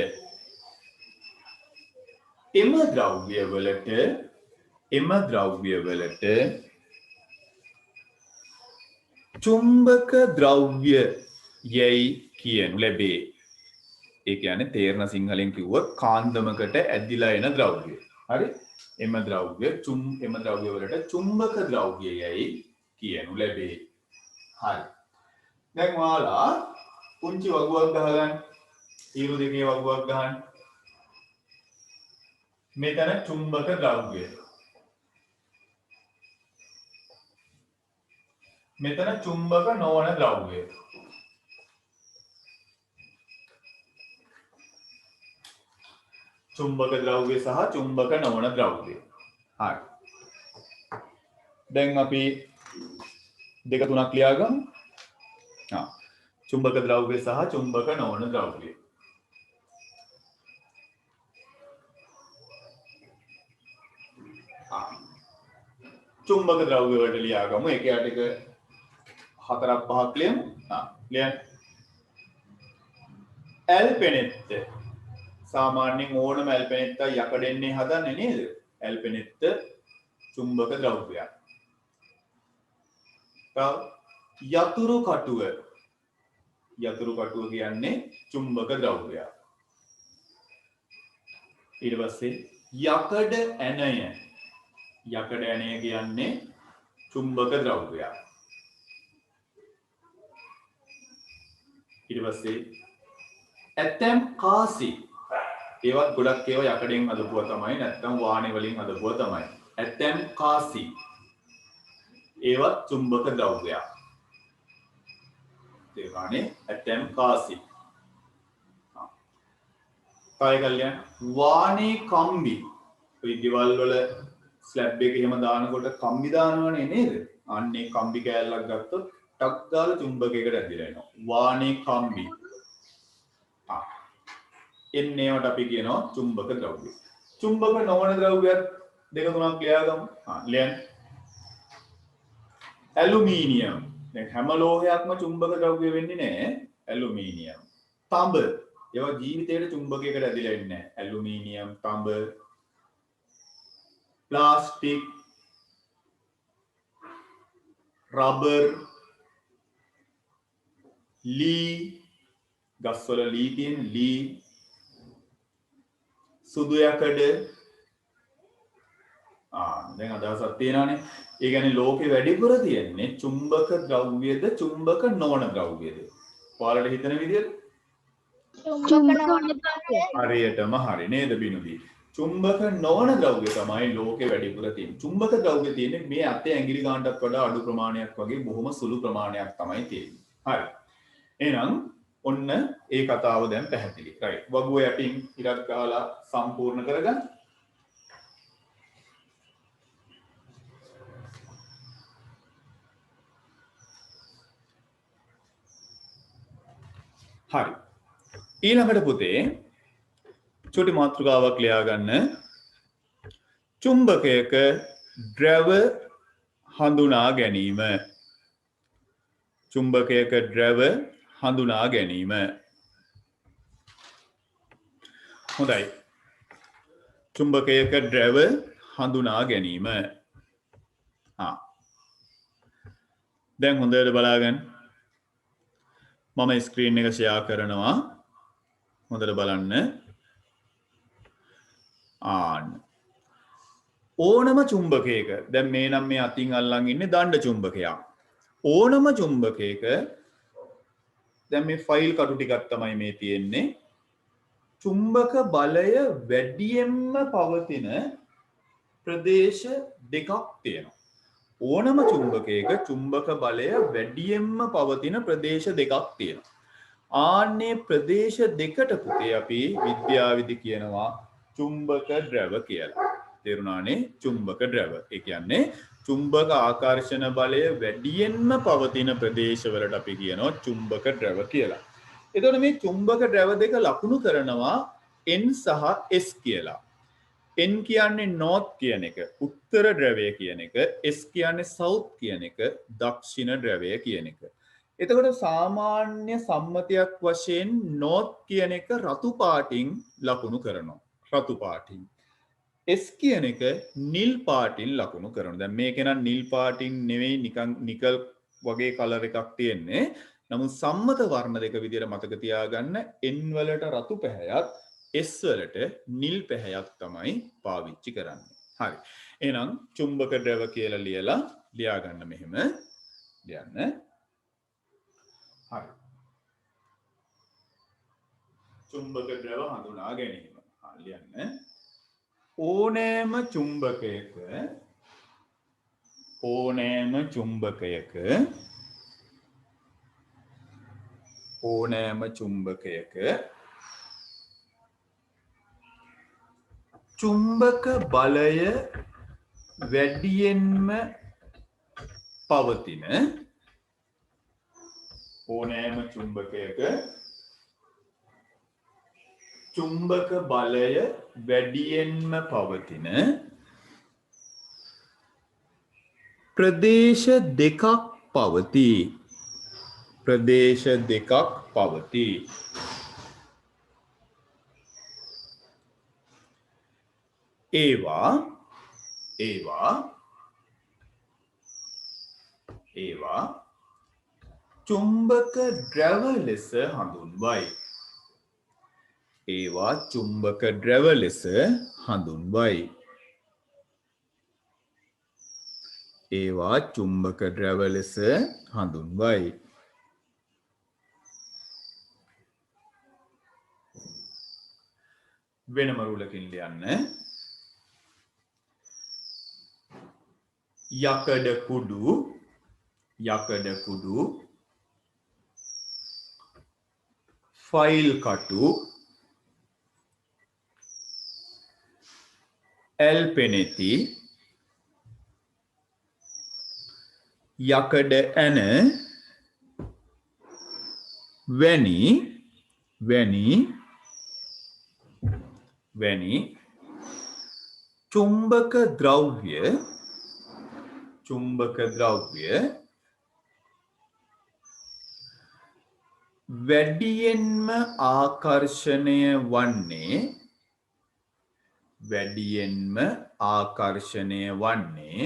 එම ද්‍රව්‍යවලට චුම්බක ද්‍රව්‍ය යයි කියනු ලැබේ. ඒ කියන්නේ තේරණ සිංහලෙන් කිව්වොත් කාන්දමකට ඇදිලා එන ද්‍රව්‍ය. හරි? එම ද්‍රව්‍ය වලට චුම්බක ද්‍රව්‍ය යයි කියනු ලැබේ. හරි. දැන් ඔයාලා පුංචි වගුවක් ගහගන්න. ඊරු දෙකේ වගුවක් ගහන්න. මෙතන චුම්බක ද්‍රව්‍ය. මෙතන චුම්බක නොවන ද්‍රව්‍ය. චුම්බක ද්‍රව්‍ය සහ චුම්බක නොවන ද්‍රව්‍ය. හරි. දැන් අපි දෙක තුනක් ලියාගමු. චුම්බක ද්‍රව්‍ය සහ චුම්බක නොවන ද්‍රව්‍ය. චුම්බක ද්‍රව්‍ය වලට ලියාගමු. එක යට එක හතරක් පහක් ලියමු. ලියන්න. ඇල්පෙනෙත්ත. සාමාන්‍යයෙන් ඕනම ඇල්පෙනෙත්ත යකඩෙන්නේ හදන්නේ නේද? ඇල්පෙනෙත්ත චුම්බක ද්‍රව්‍යයක්. තව යතුරු කටුව. යතුරු කටුව කියන්නේ චුම්බක ද්‍රව්‍යයක්. ඊට පස්සේ යකඩ ඇණය. යකඩ ඇණය කියන්නේ චුම්බක ද්‍රව්‍යයක්. ඊට පස්සේ ඇතැම් කාසි. ඒවත් ගොඩක් ඒවා යකඩෙන් හදපුවා තමයි නැත්නම් වාහනේ වලින් හදපුවා තමයි. ඇතැම් කාසි. ඒවත් චුම්බක ද්‍රව්‍යයක්. ඒ කියන්නේ ඇතැම් කාසි. කාය කල්යන වාහනේ කම්බි. ඔය ගෙවල් වල ස්ලැබ් එක එහෙම දානකොට කම්බි දානවනේ නේද? අන්නේ කම්බි කෑල්ලක් ගත්තොත් ටක් ගාලා චුම්බකයකට ඇදලා එනවා. වාහනේ කම්බි. එන්නේවට අපි කියනවා චුම්බක ද්‍රව්‍ය. චුම්බක නොවන ද්‍රව්‍යත් දෙක තුනක් ලියාගමු. ලියන්න. ඇලුමිනියම්. දැන් හැම ලෝහයක්ම චුම්බක ද්‍රව්‍ය වෙන්නේ නැහැ. ඇලුමිනියම්. තඹ. ඒවා ජීවිතේට චුම්බකයකට ඇදලා ඉන්නේ නැහැ. ඇලුමිනියම්, තඹ, ප්ලාස්ටික්, රබර්, ලී, ගස්වල ලී තියෙන ලී, සුදු යකඩ. දැන් අදහසක් තියෙනවානේ. ඒ කියන්නේ ලෝකේ වැඩිපුර තියෙන්නේ චුම්බක ද්‍රව්‍යද චුම්බක නොවන ද්‍රව්‍යද? ඔයාලට හිතන විදිහට හරියටම හරි නේද බිනුදී? චුම්බක නොවන ද්‍රව්‍ය තමයි ලෝකේ වැඩිපුර තියෙන්නේ. චුම්බක ද්‍රව්‍ය තියෙන්නේ මේ අතේ ඇඟිලි ගානටත් වඩා අඩු ප්‍රමාණයක් වගේ බොහොම සුළු ප්‍රමාණයක් තමයි තියෙන්නේ. හරි. එහෙනම් ඔන්න ඒ කතාව දැන් පැහැදිලි. රයිට්. වගුව යටින් ඉරක් ගහලා සම්පූර්ණ කරගන්න. හරි. ඊළඟට පුතේ චුටි මාතෘකාවක් ලියා ගන්න. චුම්බකයක ද්‍රව හඳුනා ගැනීම. චුම්බකයක ද්‍රව හඳුනා ගැනීම. හොඳයි. චුම්බකයක ද්‍රව හඳුනා ගැනීම. දැන් හොඳට බලාගන්න. මම ස්ක්‍රීන් එක ෂෙයා කරනවා. හොඳට බලන්න. ඕනම චුම්බකයක දැන් මේ නම් මේ අතින් අල්ලන් ඉන්නේ දණ්ඩ චුම්බකයක්. ඕනම චුම්බකයක දැන් මේ ෆයිල් කටු ටිකක් තමයි මේ තියෙන්නේ. චුම්බක බලය වැඩියෙන්ම පවතින ප්‍රදේශ දෙකක් තියෙනවා. ඕනම චුම්බකයක චුම්බක බලය වැඩියෙන්ම පවතින ප්‍රදේශ දෙකක් තියෙනවා. ආන්නේ ප්‍රදේශ දෙකට පුතේ අපි විද්‍යාවිදි කියනවා චුම්බක ද්‍රව කියලා. තේරුණානේ? චුම්බක ද්‍රව. ඒ කියන්නේ චුම්බක ආකර්ෂණ බලය වැඩියෙන්ම පවතින ප්‍රදේශවලට අපි කියනවා චුම්බක ද්‍රව කියලා. එතකොට මේ චුම්බක ද්‍රව දෙක ලකුණු කරනවා N සහ S කියලා. N කියන්නේ north කියන එක, උත්තර ද්‍රවය කියන එක, S කියන්නේ south කියන එක, දක්ෂිණ ද්‍රවය කියන එක. එතකොට සාමාන්‍ය සම්මතයක් වශයෙන් north කියන එක රතු පාටින් ලකුණු කරනවා. රතු පාටින්. S කියන එක නිල් පාටින් ලකුණු කරනවා. දැන් මේක නම් නිල් පාටින් නෙවෙයි නිකන් නිකල් වගේ කලර් එකක් තියෙන්නේ. නමුත් සම්මත වර්ණ දෙක විදිහට මතක තියාගන්න N වලට රතු පැහැයක් S වලට නිල් පැහැයක් තමයි පාවිච්චි කරන්නේ. හරි. එහෙනම් චුම්බක ද්‍රව කියලා ලියා ගන්න මෙහෙම. ලියන්න. හරි. චුම්බක ද්‍රව හඳුනා ගැනීම. ලියන්න. ඕනෑම චුම්බකයක චුම්බක බලය වැඩියෙන්ම පවතින ඕනෑම චුම්බකයක චුම්බක බලය වැඩියෙන්ම පවතින ප්‍රදේශ දෙකක් පවතී. ප්‍රදේශ දෙකක් පවතී. ඒවා චුම්බක ද්‍රව ලෙස හඳුන්වයි. ඒවා චුම්බක ද්‍රව ලෙස හඳුන්වයි. ඒවා චුම්බක ද්‍රව ලෙස හඳුන්වයි. වෙනම රුලකින් ලියන්න. යකඩ කුඩු ෆයිල් කටු ඇල් පෙනෙති යකඩ ඇන වැනි චුම්බක ද්‍රව්‍ය වැඩියෙන්ම ආකර්ෂණය වන්නේ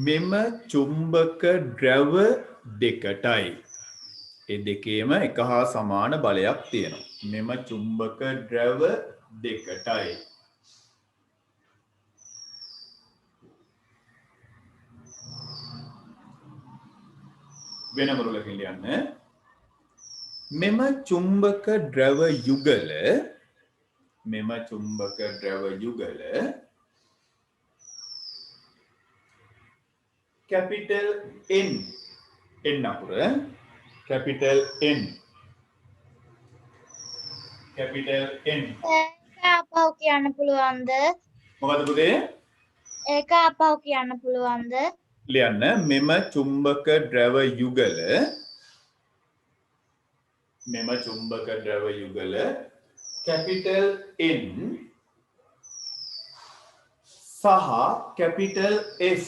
මෙම චුම්බක ද්‍රව දෙකටයි. ඒ දෙකේම එක හා සමාන බලයක් තියෙනවා. මෙම චුම්බක ද්‍රව දෙකටයි. වෙනම රුලකින් ලියන්න. මෙම චුම්බක ද්‍රව යුගල capital N අකුර capital N ඒක අපහු කියන්න පුළුවන්ද? මොකද පුතේ? ඒක අපහු කියන්න පුළුවන්ද? ලියන්න. මෙම චුම්බක ද්‍රව යුගල capital N සහ capital S.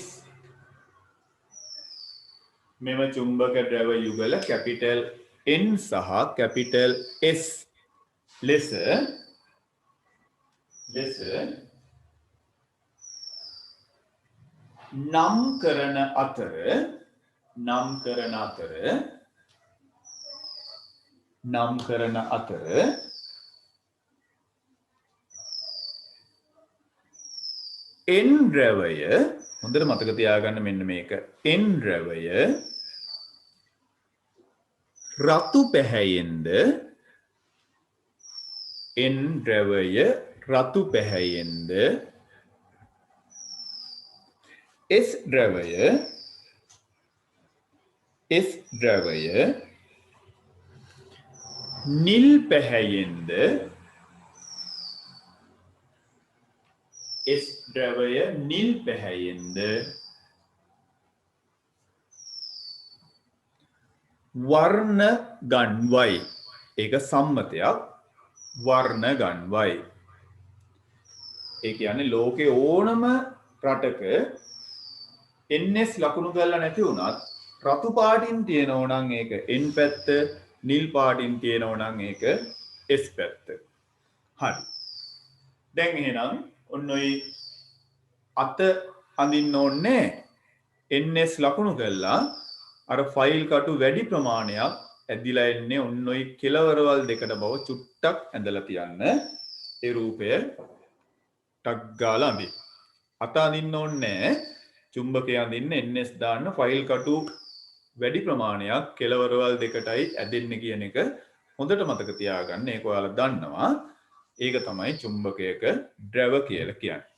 මෙම චුම්බක ද්‍රව යුගල capital N සහ capital S ලෙස නම් කරන අතර N ද්‍රවය හොඳට මතක තියාගන්න මෙන්න මේක. N ද්‍රවය රතු පැහැයෙන්ද S ද්‍රවය නිල් පැහැයෙන්ද වර්ණ ගන්වයි. ඒක සම්මතයක්. වර්ණ ගන්වයි. ඒ කියන්නේ ලෝකේ ඕනම රටක NS ලකුණු කරලා නැති වුණත් රතු පාටින් තියෙනවා නම් ඒක N පැත්ත, නිල් පාටින් තියෙනවා නම් ඒක S පැත්ත. හරි. දැන් එහෙනම් ඔන්න ඔය අත අඳින්න ඕනේ NS ලකුණු කරලා අර ෆයිල් කටු වැඩි ප්‍රමාණයක් ඇදිලා එන්නේ ඔන්න ඔය කෙලවරවල් දෙකට බව චුට්ටක් ඇඳලා තියන්න. ඒ රූපය ටක් ගාලා අඳින්න. අත අඳින්න ඕනේ චුම්බකය අඳින්න NS දාන්න ෆයිල් කටු වැඩි ප්‍රමාණයක් කෙලවරවල් දෙකටයි ඇදෙන්නේ කියන එක හොඳට මතක තියාගන්න. ඒක ඔයාලා දන්නවා. ඒක තමයි චුම්බකයක ද්‍රව කියලා කියන්නේ.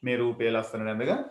මේ රූපය ලස්සන නැන්ද ගන්න.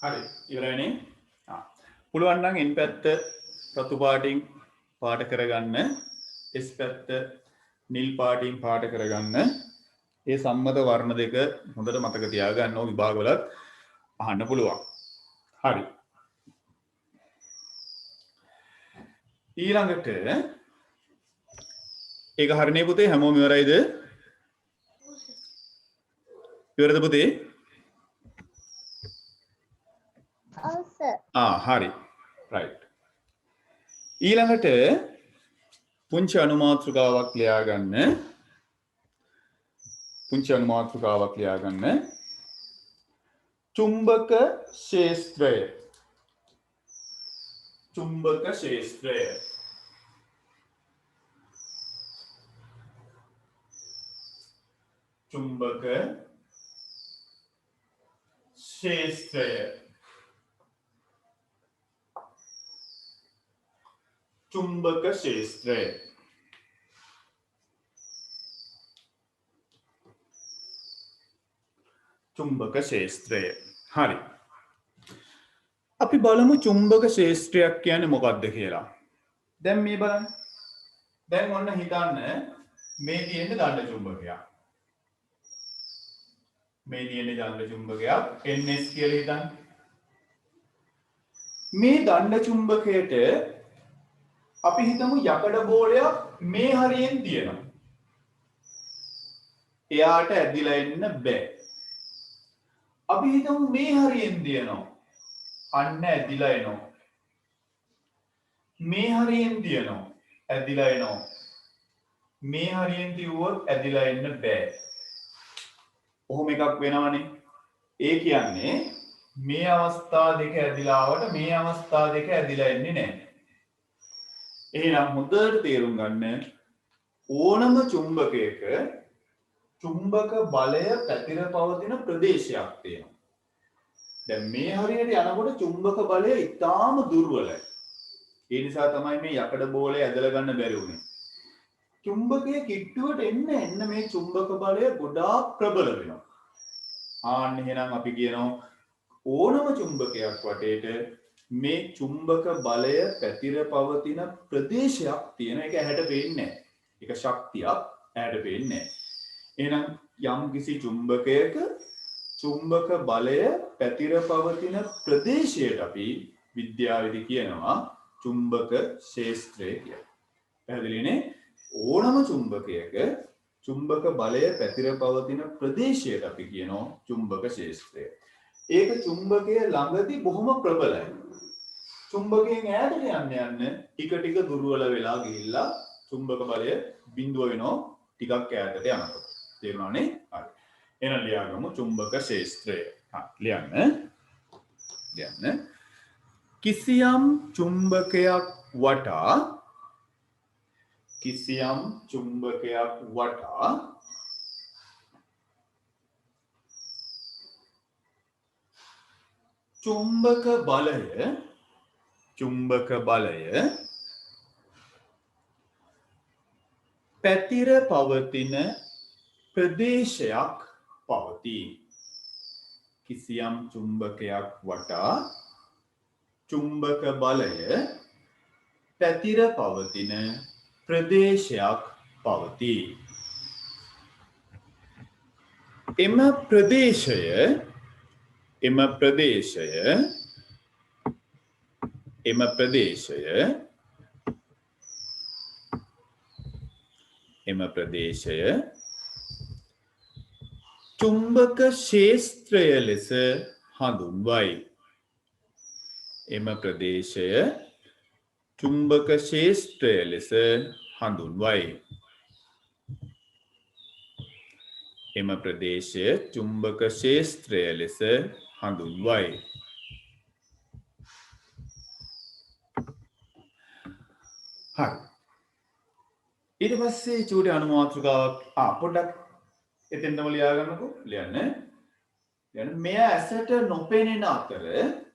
හරි ඉවරයිනේ. පුළුවන් නම් එන් පැත්ත රතු පාටින් පාට කරගන්න, එස් පැත්ත නිල් පාටින් පාට කරගන්න. ඒ සම්මත වර්ණ දෙක හොඳට මතක තියාගන්න ඕන, විභාගවලත් අහන්න පුළුවන්. හරි. ඊළඟට ඒක හරිනේ පුතේ, හැමෝම ඉවරයිද? ඉවරද පුතේ? ඔව් සර්. හරි. රයිට්. ඊළඟට පුංචි අනුමාතෘකාවක් ලියාගන්න. පුංචි අනුමාතෘකාවක් ලියාගන්න. චුම්බක ක්ෂේත්‍රය. චුම්බක ක්ෂේත්‍රය. චුම්බක ක්ෂේත්‍රය. චුම්බක ක්ෂේත්‍රය. චුම්බක ක්ෂේත්‍රය. හරි. අපි බලමු චුම්බක ක්ෂේත්‍රයක් කියන්නේ මොකක්ද කියලා. දැන් මේ බලන්න. දැන් ඔන්න හිතන්න මේ තියෙන දණ්ඩ චුම්බකයක්. මේ තියෙන දණ්ඩ චුම්බකයක් NS කියලා හිතන්න. මේ දණ්ඩ චුම්බකයට අපි හිතමු යකඩ බෝලයක් මේ හරියෙන් තියෙනවා. එයාට ඇදිලා එන්න බෑ. අපි හිතමු මේ හරියෙන් තියෙනවා. අන්න ඇදිලා එනවා. මේ හරියෙන් තියෙනවා. ඇදිලා එනවා. මේ හරියෙන් තියුවොත් ඇදිලා එන්න බෑ. ඔහොම එකක් වෙනවනේ. ඒ කියන්නේ මේ අවස්ථා දෙක ඇදිලා ආවට මේ අවස්ථා දෙක ඇදිලා එන්නේ නැහැ. එහෙනම් හොඳට තේරුම් ගන්න, ඕනම චුම්බකයක චුම්බක බලය පැතිර පවතින ප්‍රදේශයක් තියෙනවා. දැන් මේ හරියට යනකොට චුම්බක බලය ඉතාම දුර්වලයි. ඒ නිසා තමයි මේ යකඩ බෝලය ඇදලා ගන්න බැරි වුනේ. චුම්බකයේ කිට්ටුවට එන්න මේ චුම්බක බලය ගොඩාක් ප්‍රබල වෙනවා. එහෙනම් අපි කියනවා ඕනම චුම්බකයක් වටේට මේ චුම්බක බලය පැතිර පවතින ප්‍රදේශයක් තියෙන. එක ඇහැට පේන්නේ නැහැ. ඒක ශක්තියක්, ඇහැට පේන්නේ නැහැ. එහෙනම් යම් කිසි චුම්බකයක චුම්බක බලය පැතිර පවතින ප්‍රදේශයට අපි විද්‍යාවේදී කියනවා චුම්බක ක්ෂේත්‍රය කියලා. පැහැදිලිනේ? ඕනම චුම්බකයක චුම්බක බලය පැතිර පවතින ප්‍රදේශයට අපි කියනවා චුම්බක ක්ෂේත්‍රය. ඒක චුම්බකයේ ළඟදී බොහොම ප්‍රබලයි. චුම්බකයෙන් ඈතට යන්න ටික දුර්වල වෙලා ගිහිල්ලා චුම්බක බලය බිඳුව වෙනවා ටිකක් ඈතට යනකොට. තේරුණානේ? හරි. එහෙනම් ලියාගමු චුම්බක ක්ෂේත්‍රය. ලියන්න. කිසියම් චුම්බකයක් වටා චුම්බක බලය පැතිර පවතින ප්‍රදේශයක් පවතී. කිසියම් චුම්බකයක් වටා චුම්බක බලය පැතිර පවතින ප්‍රදේශයක් පවතී. එම ප්‍රදේශය චුම්බක ක්ෂේත්‍රය ලෙස හඳුන්වයි. එම ප්‍රදේශය චුම්බක ක්ෂේත්‍රය ලෙස හඳුන්වයි. එම ප්‍රදේශය චුම්බක ක්ෂේත්‍රය ලෙස හඳුන්වයි. හරි. ඊට පස්සේ චූටි අනුමාතෘකාවක් පොඩ්ඩක් එතෙන්ටම ලියා ගන්නකෝ. ලියන්න. මෙය ඇසට නොපෙනෙන අතර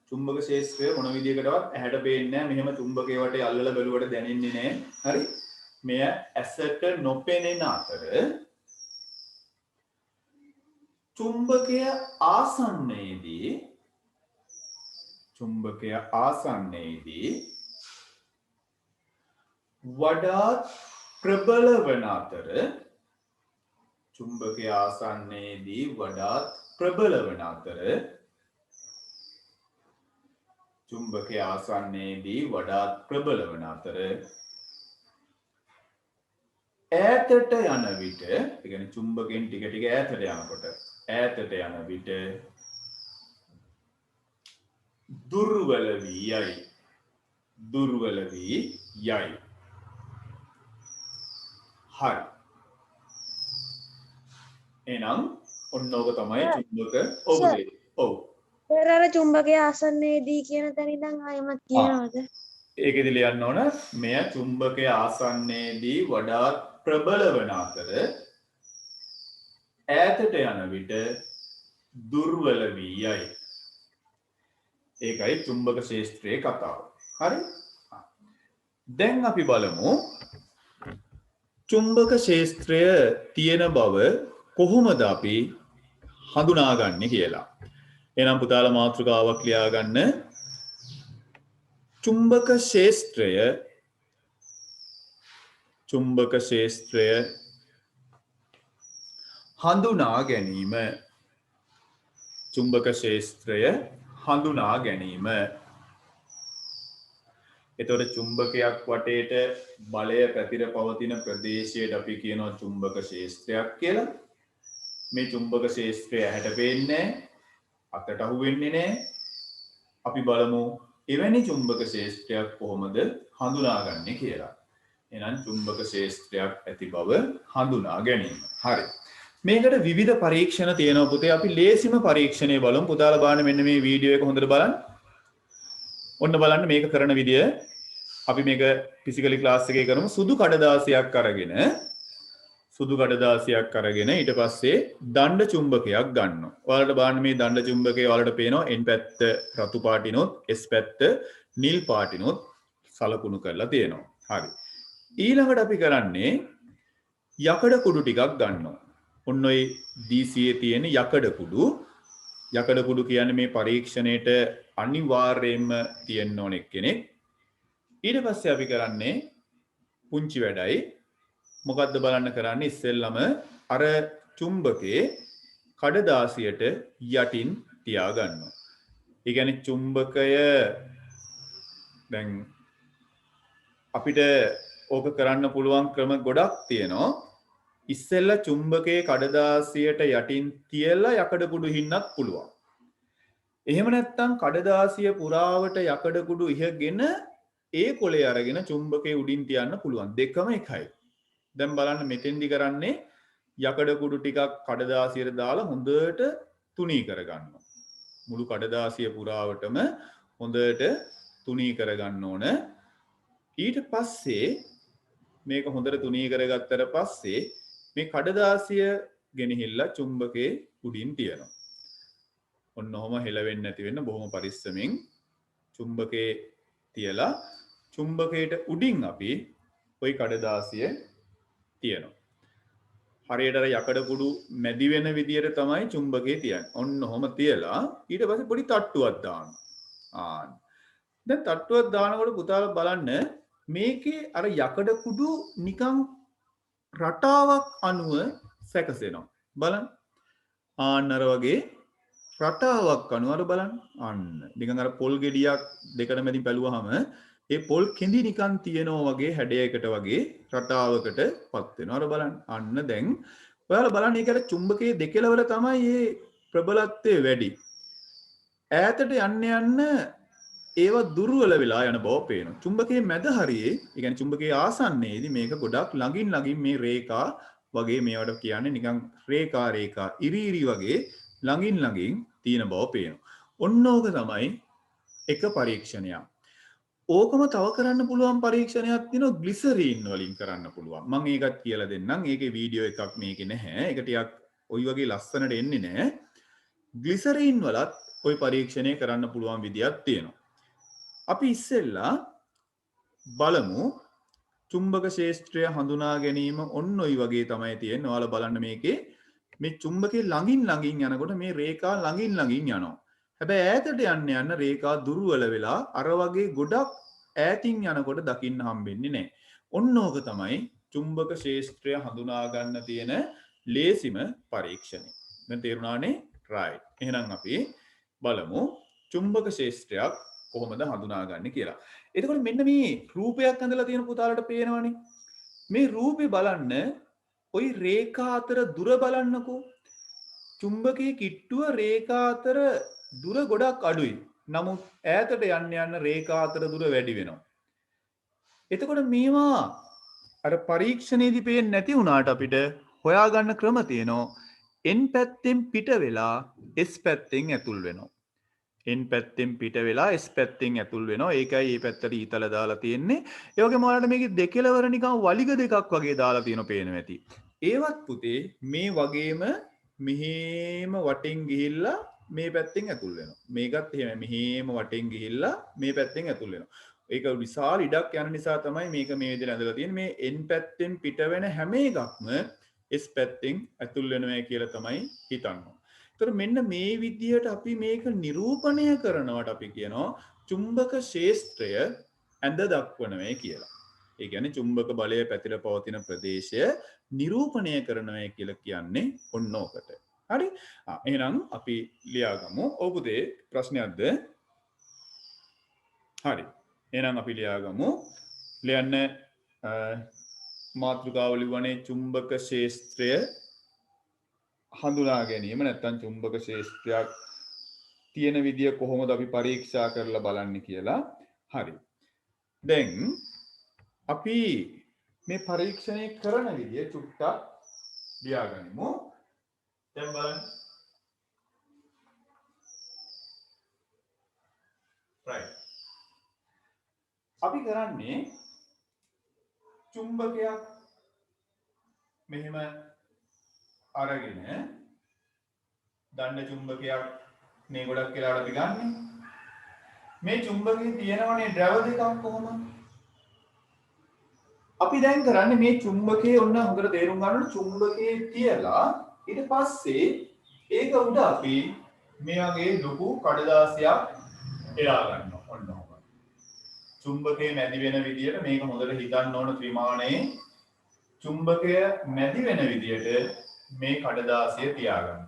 චුම්බක ක්ෂේත්‍රය මොන විදිහකටවත් ඇහැට පේන්නේ නැහැ. මෙහෙම චුම්බකයේ වටේ අල්ලලා බැලුවට දැනෙන්නේ නැහැ. හරි. මෙය ඇසට නොපෙනෙන අතර චුම්බකය ආසන්නයේදී චුම්බකය ආසන්නයේදී වඩාත් ප්‍රබල වන අතර චුම්බකය ආසන්නයේදී වඩාත් ප්‍රබල වන අතර චුම්බකය ආසන්නයේදී වඩාත් ප්‍රබල වන අතර ඈතට යන විට ඒ කියන්නේ චුම්බකෙන් ටික ටික ඈතට යනකොට ඈතට යන විට දුර්වල වී යයි දුර්වල වී යයි හරි එහෙනම් ඔන්නෝක තමයි චුම්බක ඔබේ ඔව් පෙරර චුම්බකයේ ආසන්නයේදී කියන තැන ඉඳන් ආයෙමත් කියනවද? ඒකෙදි ලියන්න ඕන මෙය චුම්බකයේ ආසන්නයේදී වඩාත් ප්‍රබල වන අතර ඈතට යන විට දුර්වල වී යයි. ඒකයි චුම්බක ශේෂ්ත්‍රයේ කතාව. හරි? දැන් අපි බලමු චුම්බක ශේෂ්ත්‍රය තියෙන බව කොහොමද අපි හඳුනාගන්නේ කියලා. එහෙනම් පුතාලා මාතෘකාවක් ලියා ගන්න. චුම්බක ශේෂ්ත්‍රය හඳුනා ගැනීම චුම්බක ශේෂ්ත්‍රය හඳුනා ගැනීම. එතකොට චුම්බකයක් වටේට බලය පැතිර පවතින ප්‍රදේශයට අපි කියනවා චුම්බක ශේෂ්ත්‍රයක් කියලා. මේ චුම්බක ශේෂ්ත්‍රය ඇහැට පේන්නේ නැහැ, අතට අහු වෙන්නේ නැහැ. අපි බලමු එවැනි චුම්බක ශේෂ්ත්‍රයක් කොහොමද හඳුනාගන්නේ කියලා. එහෙනම් චුම්බක ශේෂ්ත්‍රයක් ඇති බව හඳුනා ගැනීම. හරි. මේකට විවිධ පරීක්ෂණ තියෙනවා පුතේ. අපි ලේසිම පරීක්ෂණය බලමු. පුතාලා බලන්න මෙන්න මේ වීඩියෝ එක හොඳට බලන්න. ඔන්න බලන්න මේක කරන විදිය. අපි මේක ෆිසිකලි ක්ලාස් එකේ කරමු. සුදු කඩදාසියක් අරගෙන ඊට පස්සේ දණ්ඩ චුම්බකයක් ගන්නවා. ඔයාලට බලන්න මේ දණ්ඩ චුම්බකය ඔයාලට පේනවා N පැත්ත රතු පාටිනොත් S පැත්ත නිල් පාටිනොත් සලකුණු කරලා තියෙනවා. හරි. ඊළඟට අපි කරන්නේ යකඩ කුඩු ටිකක් ගන්නවා. ඔන්න ඔය DC තියෙන යකඩ කුඩු කියන්නේ මේ පරීක්ෂණයට අනිවාර්යයෙන්ම තියෙන්න ඕන කෙනෙක්. ඊට පස්සේ අපි කරන්නේ පුංචි වැඩයි. මොකද්ද බලන්න කරන්නේ ඉස්සෙල්ලම අර චුම්බකේ කඩදාසියට යටින් තියා ගන්නවා. ඒ කියන්නේ චුම්බකය දැන් අපිට ඕක කරන්න පුළුවන් ක්‍රම ගොඩක් තියෙනවා. ඉස්සෙල්ලා චුම්බකයේ කඩදාසියට යටින් තියලා යකඩ කුඩු හින්නත් පුළුවන්. එහෙම නැත්නම් කඩදාසිය පුරාවට යකඩ කුඩු ඉහගෙන ඒ කොලේ අරගෙන චුම්බකයේ උඩින් තියන්න පුළුවන්. දෙකම එකයි. දැන් බලන්න මෙතෙන්දි කරන්නේ යකඩ කුඩු ටිකක් කඩදාසියට දාලා හොඳට තුනී කරගන්නවා. මුළු කඩදාසිය පුරාවටම හොඳට තුනී කරගන්න ඕන. ඊට පස්සේ මේක හොඳට තුනී කරගත්තට පස්සේ මේ කඩදාසිය ගෙනහිල්ලා චුම්බකයේ උඩින් තියනවා. ඔන්න ඔහම හෙලවෙන්නේ නැති වෙන්න බොහොම පරිස්සමෙන් චුම්බකයේ තියලා චුම්බකයට උඩින් අපි ওই කඩදාසිය තියනවා. හරියට අර යකඩ කුඩු මැදි වෙන විදියට තමයි චුම්බකයේ තියන්නේ. ඔන්න ඔහම තියලා ඊට පස්සේ පොඩි තට්ටුවක් දානවා. දැන් තට්ටුවක් දානකොට පුතාලා බලන්න මේකේ අර යකඩ කුඩු නිකන් රටාවක් අනුව සැකසෙනවා. බලන්න. අර වගේ රටාවක් අනුව අර බලන්න. නිකන් අර පොල් ගෙඩියක් දෙකට මැදින් බැලුවාම ඒ පොල් කෙඳි නිකන් තියෙනවා වගේ හැඩයකට වගේ රටාවකට පත් වෙනවා. අර බලන්න. දැන් ඔයාලා බලන්න ඒකට චුම්බකයේ දෙකලවල තමයි මේ ප්‍රබලත්වය වැඩි. ඈතට යන්න ඒවා දුර්වල වෙලා යන බව පේනවා. චුම්බකයේ මැද හරියේ, ඒ කියන්නේ චුම්බකයේ ආසන්නයේදී මේක ගොඩක් ළඟින් මේ රේඛා වගේ මේවට කියන්නේ නිකන් රේඛා ඉරිරි වගේ ළඟින් තියෙන බව පේනවා. ඔන්න ඕක තමයි එක පරීක්ෂණයක්. ඕකම තව කරන්න පුළුවන් පරීක්ෂණයක් තියෙනවා ග්ලිසරීන් වලින් කරන්න පුළුවන්. මම ඒකත් කියලා දෙන්නම්. ඒකේ වීඩියෝ එකක් මේකේ නැහැ. ඒක ටිකක් ওই වගේ ලස්සනට එන්නේ නැහැ. ග්ලිසරීන් වලත් ওই පරීක්ෂණය කරන්න පුළුවන් විදියක් තියෙනවා. අපි ඉස්සෙල්ලා බලමු චුම්බක ශේෂ්ත්‍රය හඳුනා ගැනීම ඔන්න ඔය වගේ තමයි තියෙන්නේ. ඔයාලා බලන්න මේකේ මේ චුම්බකේ ළඟින් යනකොට මේ රේඛා ළඟින් යනවා. හැබැයි ඈතට යන්න රේඛා දුර්වල වෙලා අර වගේ ගොඩක් ඈතින් යනකොට දකින්න හම්බෙන්නේ නැහැ. ඔන්න ඕක තමයි චුම්බක ක්ෂේත්‍රය හඳුනා ගන්න තියෙන ලේසිම පරීක්ෂණය. දැන් තේරුණානේ? right. එහෙනම් අපි බලමු චුම්බක ක්ෂේත්‍රයක් කොහොමද හඳුනාගන්නේ කියලා. එතකොට මෙන්න මේ රූපයක් ඇඳලා තියෙන පුතාලට පේනවනේ. මේ රූපේ බලන්න ওই රේඛා අතර දුර බලන්නකෝ. චුම්බකයේ කිට්ටුව රේඛා අතර දුර ගොඩක් අඩුයි. නමුත් ඈතට යන්න රේඛා අතර දුර වැඩි වෙනවා. එතකොට මේවා අර පරීක්ෂණයේදී පේන්නේ නැති වුණාට අපිට හොයාගන්න ක්‍රම තියෙනවා. N පැත්තෙන් පිට වෙලා S පැත්තෙන් ඇතුල් වෙනවා. N පැත්තෙන් පිට වෙලා S පැත්තෙන් ඇතුල් වෙනවා. ඒකයි මේ පැත්තට ඊතල දාලා තියෙන්නේ. ඒ වගේම ඔයාලට මේකේ දෙකලවර නිකන් වලිග දෙකක් වගේ දාලා තියෙන පේනවා ඇති. ඒවත් පුතේ මේ වගේම මෙහෙම වටෙන් ගිහිල්ලා මේ පැත්තෙන් ඇතුල් වෙනවා. මේකත් එහෙම මෙහෙම වටෙන් ගිහිල්ලා මේ පැත්තෙන් ඇතුල් වෙනවා. ඒක විශාල ඉඩක් යන නිසා තමයි මේක මේ විදිහට ඇඳලා තියෙන්නේ. මේ N පැත්තෙන් පිට වෙන හැම එකක්ම S පැත්තෙන් ඇතුල් වෙනවා කියලා තමයි හිතන්නේ. ඒතර මෙන්න මේ විදිහට අපි මේක නිරූපණය කරනවට අපි කියනවා චුම්බක ක්ෂේත්‍රය ඇඳ දක්වනවා කියලා. ඒ කියන්නේ චුම්බක බලය පැතිර පවතින ප්‍රදේශය නිරූපණය කරනවා කියලා කියන්නේ ඔන්න ඕකට. හරි? එහෙනම් අපි ලියාගමු. ඔව් පුතේ ප්‍රශ්නයක්ද? හරි. එහෙනම් අපි ලියාගමු. ලියන්න මාතෘකාව ලිව්වනේ චුම්බක ක්ෂේත්‍රය හඳුනා ගැනීම නැත්නම් චුම්බක ක්ෂේත්‍රයක් තියෙන විදිය කොහොමද අපි පරීක්ෂා කරලා බලන්නේ කියලා. හරි. දැන් අපි මේ පරීක්ෂණය කරන විදිය චුට්ටක් ලියාගනිමු. දැන් බලන්න. right. අපි කරන්නේ චුම්බකයක් මෙහෙම අරගෙන දණ්ඩ චුම්බකයක් මේ ගොඩක් වෙලාවට අපි ගන්නෙ. මේ චුම්බකයේ තියෙනවනේ ද්‍රව දෙකක් කොහොමද? අපි දැන් කරන්නේ මේ චුම්බකයේ ඔන්න හොඳට තේරුම් ගන්න ඕනේ චුම්බකයේ තියලා ඊට පස්සේ ඒක උඩ අපි මේ වගේ ලොකු කඩදාසියක් එලා ගන්නවා. ඔන්න ඔහොම. චුම්බකයේ මැදි වෙන විදියට මේක හොඳට හිතන්න ඕන ත්‍රිමාණයේ චුම්බකය මැදි වෙන විදියට මේ කඩදාසිය තියාගන්න.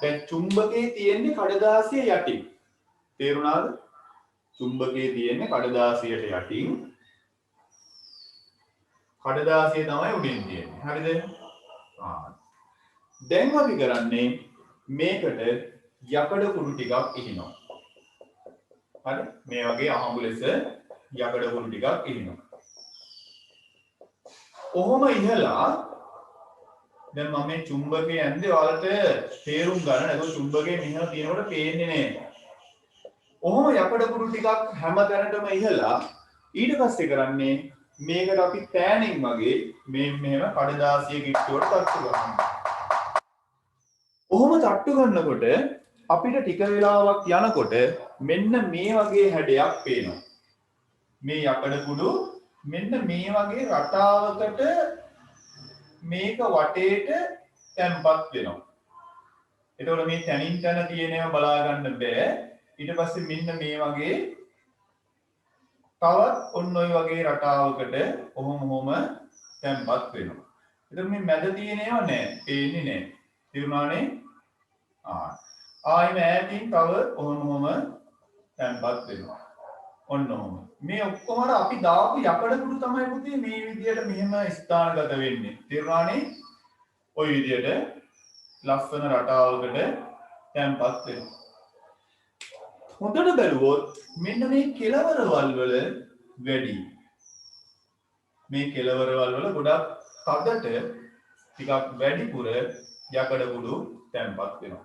දැන් චුම්බකයේ තියෙන්නේ කඩදාසිය යටින්. තේරුණාද? චුම්බකයේ තියෙන්නේ කඩදාසියට යටින්. කඩදාසිය තමයි උඩින් තියෙන්නේ. හරිද? දැන් අපි කරන්නේ මේකට යකඩ කුඩු ටිකක් ඉහිනවා. හරි? මේ වගේ අහඹු ලෙස යකඩ කුඩු ටිකක් ඉහිනවා. කොහොම ඉහලා දැන් මම මේ චුම්බකයේ ඇන්දේ ඔයාලට තේරුම් ගන්න. ඒක චුම්බකයේ මෙහෙම තියෙනකොට පේන්නේ නැහැ. කොහොම යකඩ කුඩු ටිකක් හැම තැනටම ඉහලා ඊට පස්සේ කරන්නේ මේකට අපි පෑනින් වගේ මේ මෙහෙම කඩදාසිය කිට්ටුවට තට්ටු කරනවා. කොහොම තට්ටු කරනකොට අපිට ටික වෙලාවක් යනකොට මෙන්න මේ වගේ හැඩයක් පේනවා. මේ යකඩ කුඩු මෙන්න මේ වගේ රටාවකට මේක වටේට තැම්පත් වෙනවා. එතකොට මේ තනින් තන තියෙනව බලා ගන්න බෑ. ඊට පස්සේ මෙන්න මේ වගේ තවත් ඔන්න ඔය වගේ රටාවකට ඔහොම තැම්පත් වෙනවා. එතකොට මේ මැද තියෙනව නෑ. පේන්නේ නෑ. තේරුණානේ? ආයෙම ඈතින් තව ඔහොම තැම්පත් වෙනවා. ඔන්න ඔහොම. මේ ඔක්කොම අපි දාපු යකඩ කුඩු තමයි පුතේ මේ විදියට මෙහෙම ස්ථානගත වෙන්නේ. තේරුණානේ? ওই විදියට ලස්සන රටාවකට තැම්පත් වෙනවා. හොඳට බැලුවොත් මෙන්න මේ කෙළවරවල් වල වැඩි. මේ කෙළවරවල් වල ගොඩක් තදට ටිකක් වැඩිපුර යකඩ කුඩු තැම්පත් වෙනවා.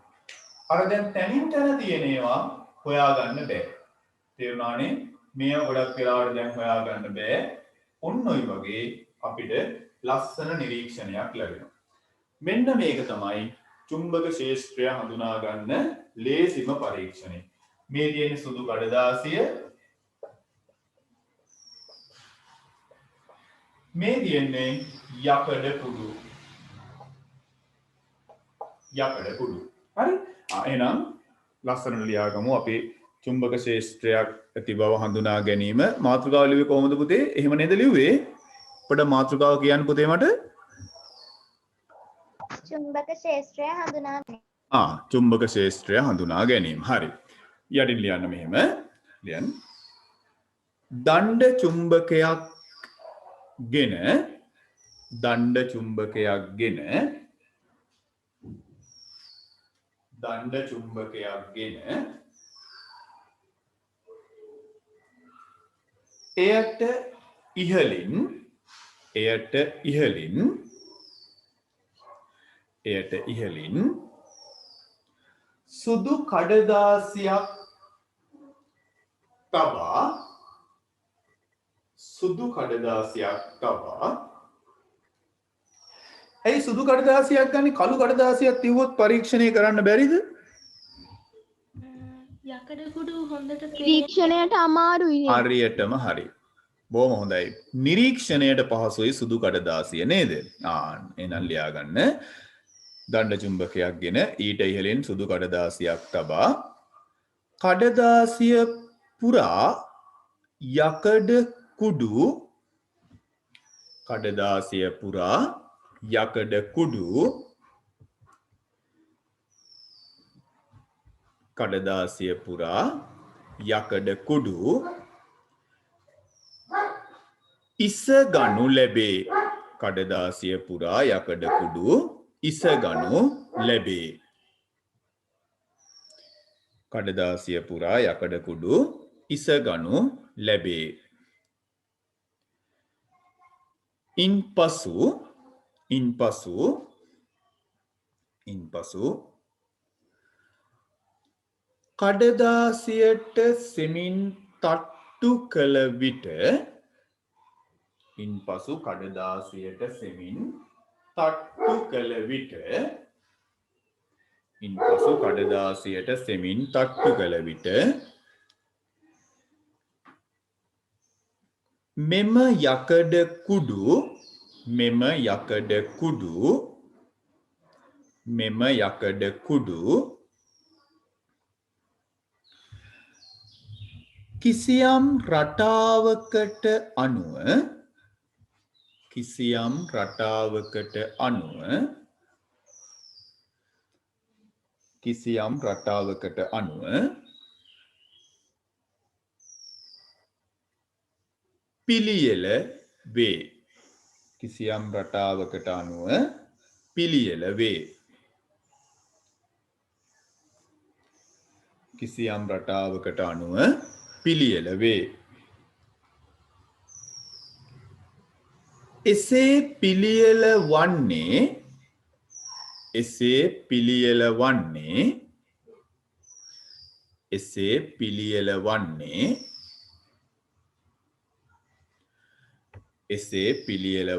අර දැන් තනින් තන තියෙන ඒවා හොයාගන්න බෑ. තේරුණානේ? මේවා ගොඩක් වෙලාවට දැන් හොයාගන්න බෑ. ඔන්න ඔය වගේ අපිට ලස්සන නිරීක්ෂණයක් ලැබෙනවා. මෙන්න මේක තමයි චුම්බක ක්ෂේත්‍රය හඳුනා ගන්න ලේසිම පරීක්ෂණය. මේ තියෙන සුදු කඩදාසිය මේ තියෙන්නේ යකඩ කුඩු. යකඩ කුඩු. හරි? එහෙනම් ලස්සනට ලියාගමු අපි චුම්බක ශේෂ්ත්‍රයක් ඇති බව හඳුනා ගැනීම මාතෘකාව ලිව්වේ කොහොමද පුතේ? එහෙම නේද ලිව්වේ? අපිට මාතෘකාව කියන්න පුතේ මට? චුම්බක ක්ෂේත්‍රය හඳුනා ගැනීම. චුම්බක ශේෂ්ත්‍රය හඳුනා ගැනීම. හරි. යටින් ලියන්න මෙහෙම. ලියන්න. දණ්ඩ චුම්බකයක් ගෙන දණ්ඩ චුම්බකයක් ගෙන දණ්ඩ චුම්බකයක් ගෙන එයට ඉහලින් සුදු කඩදාසියක් තබා ඇයි සුදු කඩදාසියක් ගන්නේ? කළු කඩදාසියක් තියුවොත් පරීක්ෂණය කරන්න බැරිද? යකඩකුඩු හොඳට නිරීක්ෂණයට අමාරුයි නේද? හරියටම හරි. බොහොම හොඳයි. නිරීක්ෂණයට පහසුයි සුදු කඩදාසිය නේද? එහෙනම් ලියාගන්න. දණ්ඩ චුම්බකයක් ගෙන ඊට ඉහළින් සුදු කඩදාසියක් තබා කඩදාසිය පුරා යකඩ කුඩු ඉසගනු ලැබේ. ඉන්පසු කඩදාසියට සෙමින් තට්ටු කළ විට මෙම යකඩ කුඩු කිසියම් රටාවකට අනුව පිළියෙල වේ. එසේ පිළියෙල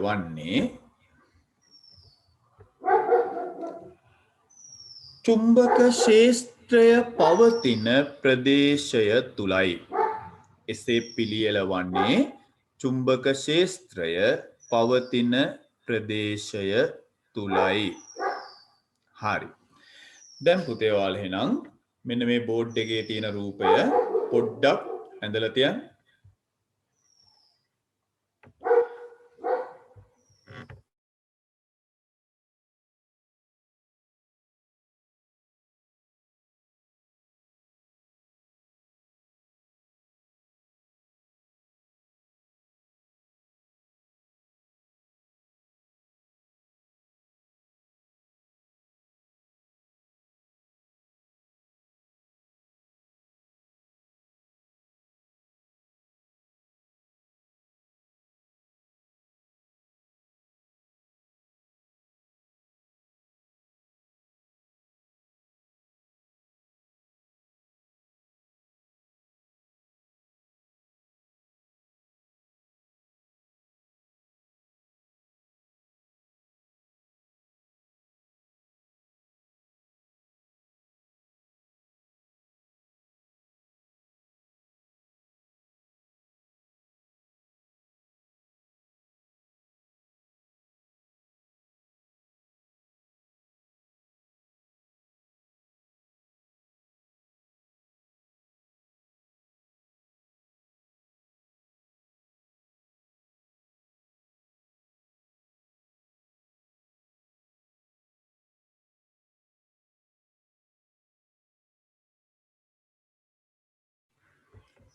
වන්නේ චුම්බක ක්ෂේත්‍රය පවතින ප්‍රදේශය තුලයි. හරි. දැන් පුතේ ඔයාලා එහෙනම් මෙන්න මේ බෝඩ් එකේ තියෙන රූපය පොඩ්ඩක් ඇඳලා තියන්න.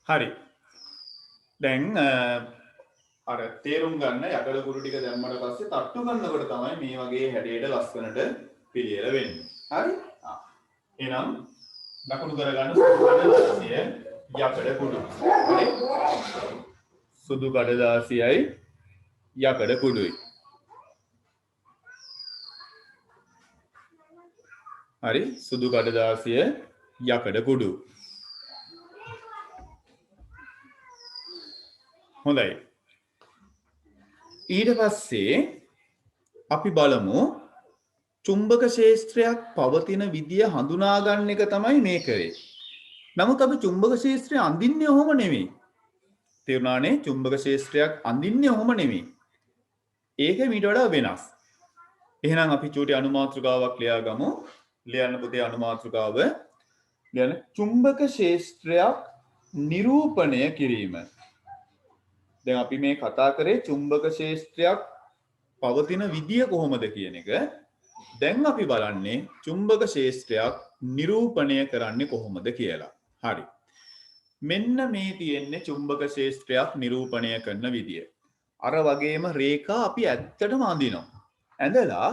හරි. දැන් අර තේරුම් ගන්න යකඩ කුඩු ටික දැම්මට පස්සේ තට්ටු කරනකොට තමයි මේ වගේ හැඩයට ලස්සනට පිළියෙල වෙන්නේ. හරි? එහෙනම් ලකුණු කරගන්න යකඩ කුඩු. හරි? සුදු කඩදාසියයි යකඩ කුඩුයි. හරි? සුදු කඩදාසිය යකඩ කුඩු. හොඳයි. ඊට පස්සේ අපි බලමු චුම්බක ක්ෂේත්‍රයක් පවතින විදිය හඳුනා ගන්න එක තමයි මේ කරේ. නමුත් අපි චුම්බක ක්ෂේත්‍රය අඳින්නේ ඔහොම නෙමෙයි. තේරුණානේ? චුම්බක ක්ෂේත්‍රයක් අඳින්නේ ඔහොම නෙමෙයි. ඒක මීට වඩා වෙනස්. එහෙනම් අපි චූටි අනුමාත්‍රකාවක් ලියාගමු. ලියන්න පුතේ අනුමාත්‍රකාව. ගැන චුම්බක ක්ෂේත්‍රයක් නිරූපණය කිරීම. දැන් අපි මේ කතා කරේ චුම්බක ක්ෂේත්‍රයක් පවතින විදිය කොහොමද කියන එක. දැන් අපි බලන්නේ චුම්බක ක්ෂේත්‍රයක් නිරූපණය කරන්නේ කොහොමද කියලා. හරි. මෙන්න මේ තියෙන්නේ චුම්බක ක්ෂේත්‍රයක් නිරූපණය කරන විදිය. අර වගේම රේඛා අපි ඇත්තටම අඳිනවා. ඇඳලා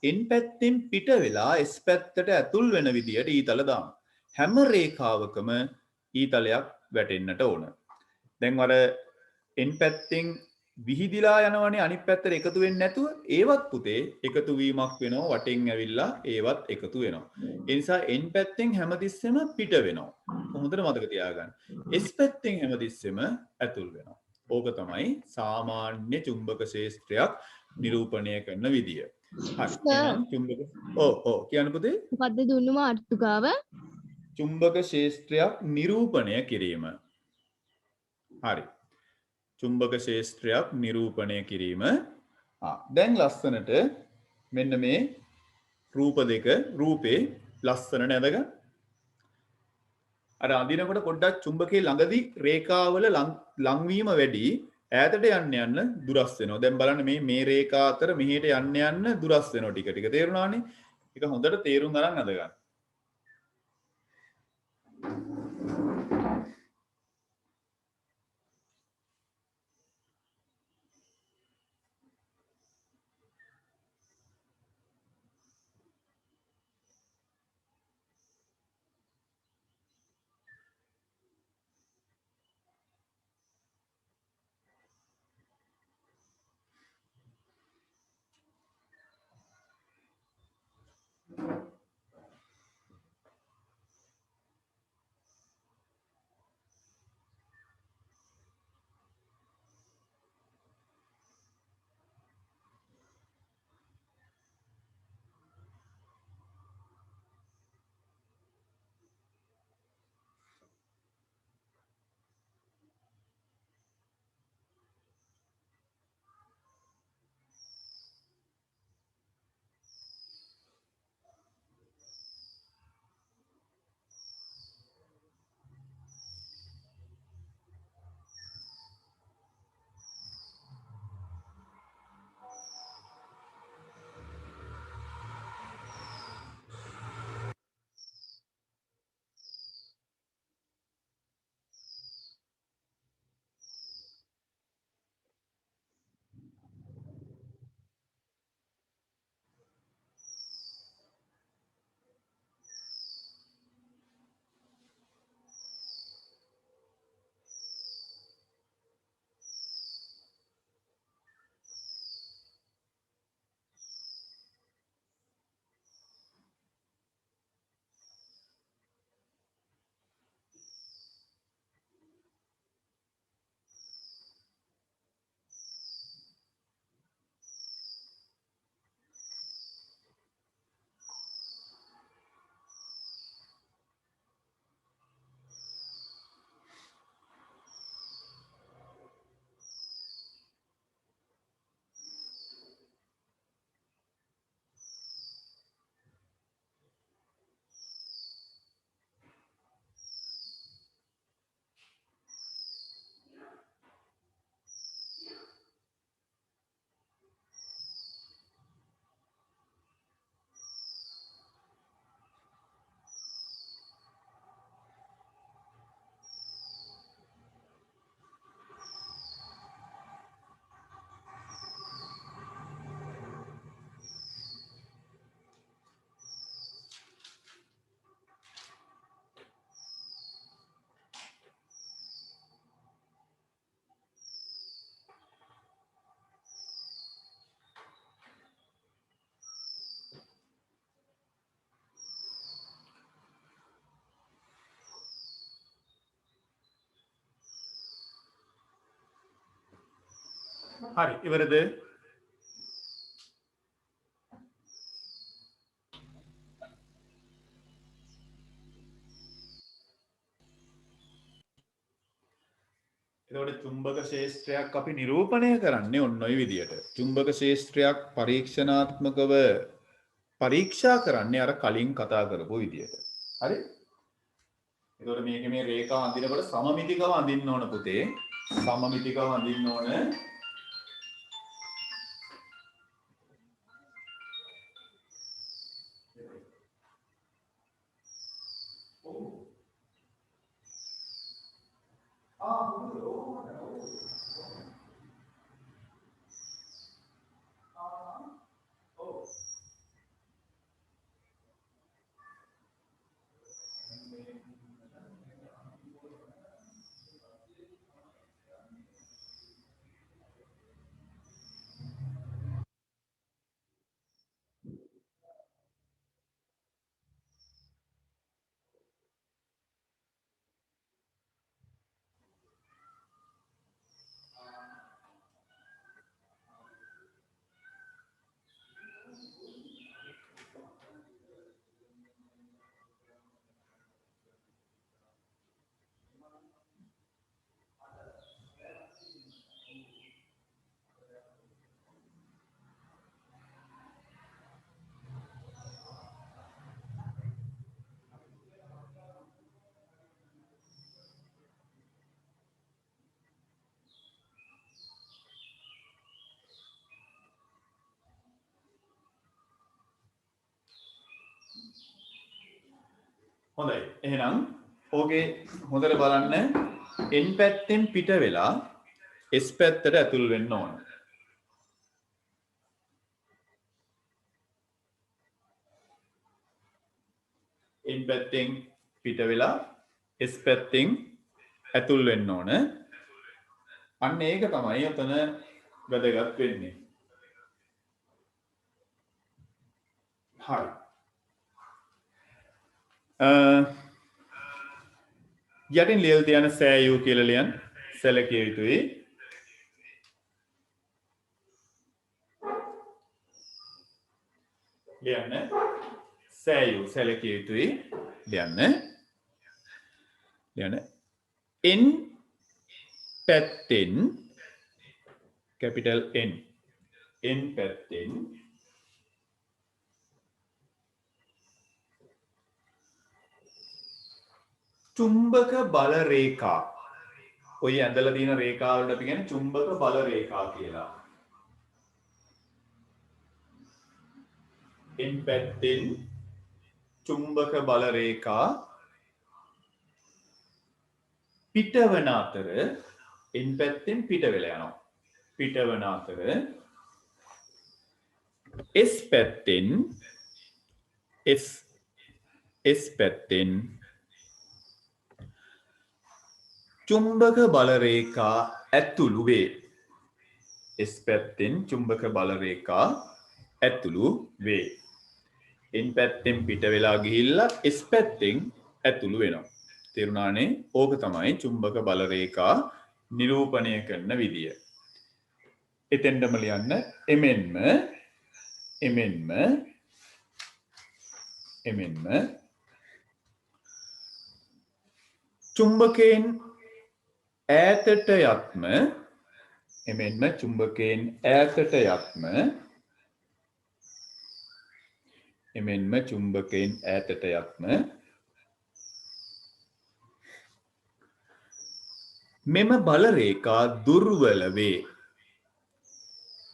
එන් පැත්තෙන් පිට වෙලා එස් පැත්තට ඇතුල් වෙන විදියට ඊතල දාමු. හැම රේඛාවකම ඊතලයක් වැටෙන්නට ඕන. දැන් අර එන් පැත්තෙන් විහිදිලා යනවනේ අනිත් පැත්තට එකතු වෙන්නේ නැතුව ඒවත් පුතේ එකතු වීමක් වෙනවා වටෙන් ඇවිල්ලා ඒවත් එකතු වෙනවා. ඒ නිසා එන් පැත්තෙන් හැමතිස්සෙම පිට වෙනවා. හොඳට මතක තියාගන්න. එස් පැත්තෙන් හැමතිස්සෙම ඇතුල් වෙනවා. ඕක තමයි සාමාන්‍ය චුම්බක ක්ෂේත්‍රයක් නිරූපණය කරන විදිය. හරි. එහෙනම් චුම්බක ඔව් කියන්න පුතේ. මොකද්ද දුන්නු මාතෘකාව? චුම්බක ක්ෂේත්‍රයක් නිරූපණය කිරීම. හරි. චුම්බක ක්ෂේත්‍රයක් නිරූපණය කිරීම. දැන් ලස්සනට මෙන්න මේ රූප දෙක රූපේ ලස්සන නැදගන්න. අර අඳිනකොට පොඩ්ඩක් චුම්බකයේ ළඟදී රේඛාවල ලංවීම වැඩි. ඈතට යන්න යන්න දුරස් වෙනවා. දැන් බලන්න මේ රේඛා අතර මෙහෙට යන්න යන්න දුරස් වෙනවා ටික ටික. තේරුණානේ? ඒක හොඳට තේරුම් ගන්න අඳගන්න. හරි ඉවරද? එතකොට චුම්බක ශේෂ්ත්‍රයක් අපි නිරූපණය කරන්නේ ඔන්න ඔය විදියට. චුම්බක ශේෂ්ත්‍රයක් පරීක්ෂණාත්මකව පරීක්ෂා කරන්නේ අර කලින් කතා කරපු විදියට. හරි? එතකොට මේකේ මේ රේඛා අඳිනකොට සමමිතිකව අඳින්න ඕන පුතේ. සමමිතිකව අඳින්න ඕන. හොඳයි. එහෙනම් ඕකේ හොඳට බලන්න n පැත්තෙන් පිට වෙලා s පැත්තට ඇතුල් වෙන්න ඕන. n පැත්තෙන් පිට වෙලා s පැත්තෙන් ඇතුල් වෙන්න ඕන. අන්න ඒක තමයි ඔතන වැදගත් වෙන්නේ. හරි. යටින් ලියලා තියන සෑයු කියලා ලියන්න සැලකිය යුතුයි. ලියන්න සෑයු සැලකිය යුතුයි ලියන්න. ලියන්න n පැත්තෙන් capital n පැත්තෙන් චුම්බක බල රේඛා ඔය ඇඳලා තියෙන රේඛා වලට අපි කියන්නේ චුම්බක බල රේඛා කියලා. n පැත්තෙන් චුම්බක බල රේඛා පිටවන අතර n පැත්තෙන් පිට වෙලා යනවා. පිටවන අතර s පැත්තෙන් s පැත්තෙන් චුම්බක බල රේඛා ඇතුළු වේ. s පැත්තෙන් චුම්බක බල රේඛා ඇතුළු වේ. n පැත්තෙන් පිට වෙලා ගිහිල්ලා s පැත්තෙන් ඇතුළු වෙනවා. තේරුණානේ? ඕක තමයි චුම්බක බල රේඛා නිරූපණය කරන විදිය. එතෙන්ටම ලියන්න එමෙන්ම චුම්බකයෙන් ඈතට යත්ම එමෙන්ම චුම්බකයෙන් ඈතට යත්ම එමෙන්ම චුම්බකයෙන් ඈතට යත්ම මෙම බල රේඛා දුර්වල වේ.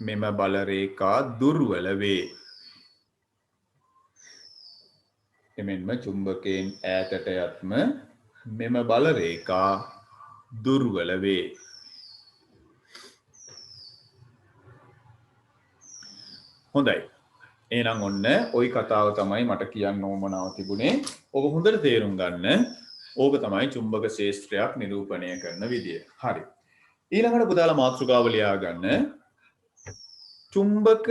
මෙම බල රේඛා දුර්වල වේ. එමෙන්ම චුම්බකයෙන් ඈතට යත්ම මෙම බල රේඛා දුර්වල වේ. හොඳයි. එහෙනම් ඔන්න ওই කතාව තමයි මට කියන්න ඕමනාව තිබුණේ. ඔබ හොඳට තේරුම් ගන්න. ඕක තමයි චුම්බක ශේෂ්ත්‍රයක් නිරූපණය කරන විදිය. හරි. ඊළඟට පුතාලා මාතෘකාව ලියා ගන්න. චුම්බක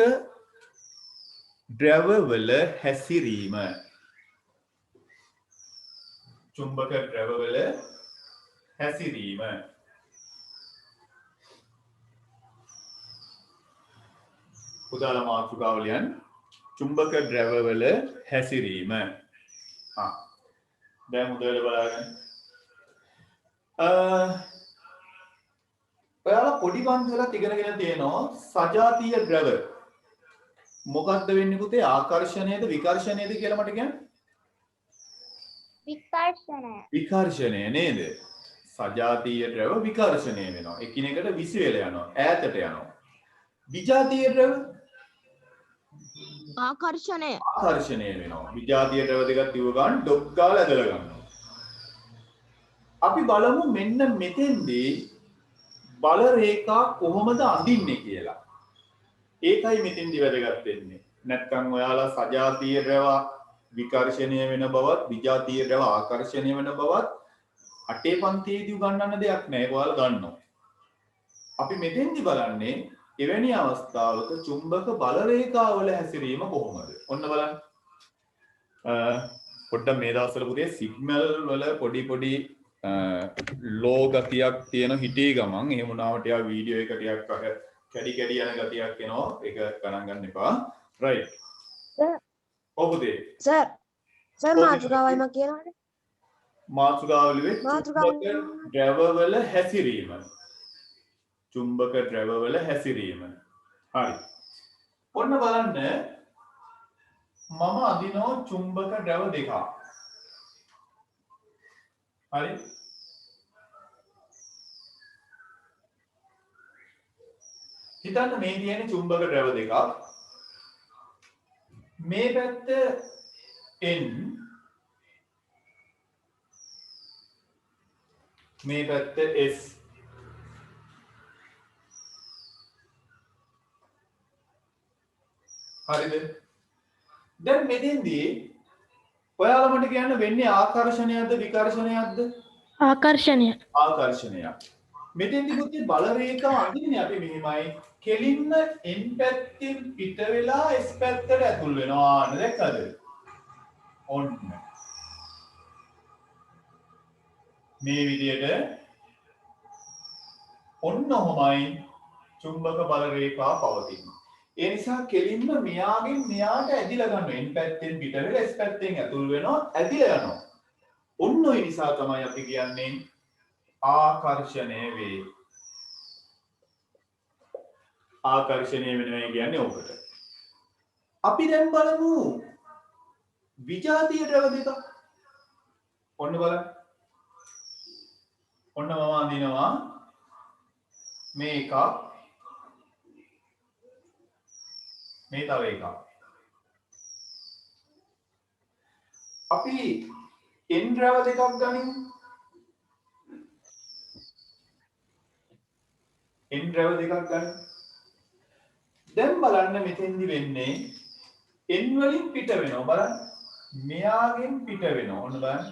ද්‍රවවල හැසිරීම. චුම්බක ද්‍රවවල හැසිරීම. පුතාලා මාතෘකාව ලියන්න. චුම්බක ද්‍රවවල හැසිරීම. දැන් හොඳට බලන්න. ඔයාලා පොඩි පන්තිවලත් ඉගෙනගෙන තියෙනවා සජාතීය ද්‍රව. මොකක්ද වෙන්නේ පුතේ? ආකර්ෂණයද විකර්ෂණයද කියලා මට කියන්න. විකර්ෂණය. විකර්ෂණය නේද? සජාතීය ද්‍රව විකර්ෂණය වෙනවා. එකිනෙකට විසිරෙල යනවා. ඈතට යනවා. විජාතීය ද්‍රව ආකර්ෂණය ආකර්ෂණය වෙනවා. විජාතීය ද්‍රව දෙකක් තියව ගන්න ඩොක් ගාලා ඇදලා ගන්නවා. අපි බලමු මෙන්න මෙතෙන්දී බල රේඛා කොහොමද අඳින්නේ කියලා. ඒකයි මෙතෙන්දී වැදගත් වෙන්නේ. නැත්නම් ඔයාලා සජාතීය ද්‍රව විකර්ෂණය වෙන බවත් විජාතීය ද්‍රව ආකර්ෂණය වෙන බවත් අටේ පන්තියේදී උගන්වන්න දෙයක් නෑ. ඒක ඔයාලා දන්නවා. අපි මෙතෙන්දී බලන්නේ එවැනි අවස්ථාවක චුම්බක බල රේඛාවල හැසිරීම කොහොමද? ඔන්න බලන්න. පොඩ්ඩක් මේ දවස්වල පුතේ සිග්නල් වල පොඩි ලෝ ගතියක් තියෙන හිටී ගමන් එහෙම වුණාම ටික වීඩියෝ එක ටිකක් කැඩි කැඩි යන ගතියක් එනවා. ඒක ගණන් ගන්න එපා. රයිට්. සර්. ඔව් පුතේ. සර් මාතෘකාවයි මම කියනවානේ. මාතෘකාවලුවේ මාතෘකාව චුම්බක ද්‍රවවල හැසිරීම. චුම්බක ද්‍රවවල හැසිරීම. හරි. ඔන්න බලන්න මම අදිනවා චුම්බක ද්‍රව දෙකක්. හරි. හිතන්න මේ තියෙන චුම්බක ද්‍රව දෙකක්. මේ පැත්ත N මේ පැත්ත S. හරිද? දැන් මෙතෙන්දී ඔයාලා මට කියන්න වෙන්නේ ආකර්ෂණයක්ද විකර්ෂණයක්ද? ආකර්ෂණය. ආකර්ෂණයක්. මෙතෙන්දී පුතේ බල රේඛා අඳින්නේ අපි මෙහිමයි. කෙලින්ම N පැත්තෙන් පිට වෙලා S පැත්තට ඇතුල් වෙනවා. නේද? දැක්කද? ඔන්න. මේ විදියට ඔන්න ඔහොමයි චුම්බක බල රේඛා පවතින්නේ. ඒ නිසා කෙලින්ම මෙයාගෙන් මෙයාට ඇදිලා ගන්නවා. N පැත්තෙන් පිට වෙලා S පැත්තෙන් ඇතුල් වෙනවා, ඇදිලා යනවා. ඔන්න ඔය නිසා තමයි අපි කියන්නේ ආකර්ෂණය වේ. ආකර්ෂණය වෙනවා කියන්නේ ඕකට. අපි දැන් බලමු විජාතීය ද්‍රව දෙක. ඔන්න බලන්න. ඔන්න මම අඳිනවා මේ එකක් මේ තව එකක්. අපි N ද්‍රව දෙකක් ගනිමු. N ද්‍රව දෙකක් ගන්න. දැන් බලන්න මෙතෙන්දි වෙන්නේ N වලින් පිට වෙනවා. බලන්න. මෙයාගෙන් පිට වෙනවා. ඔන්න බලන්න.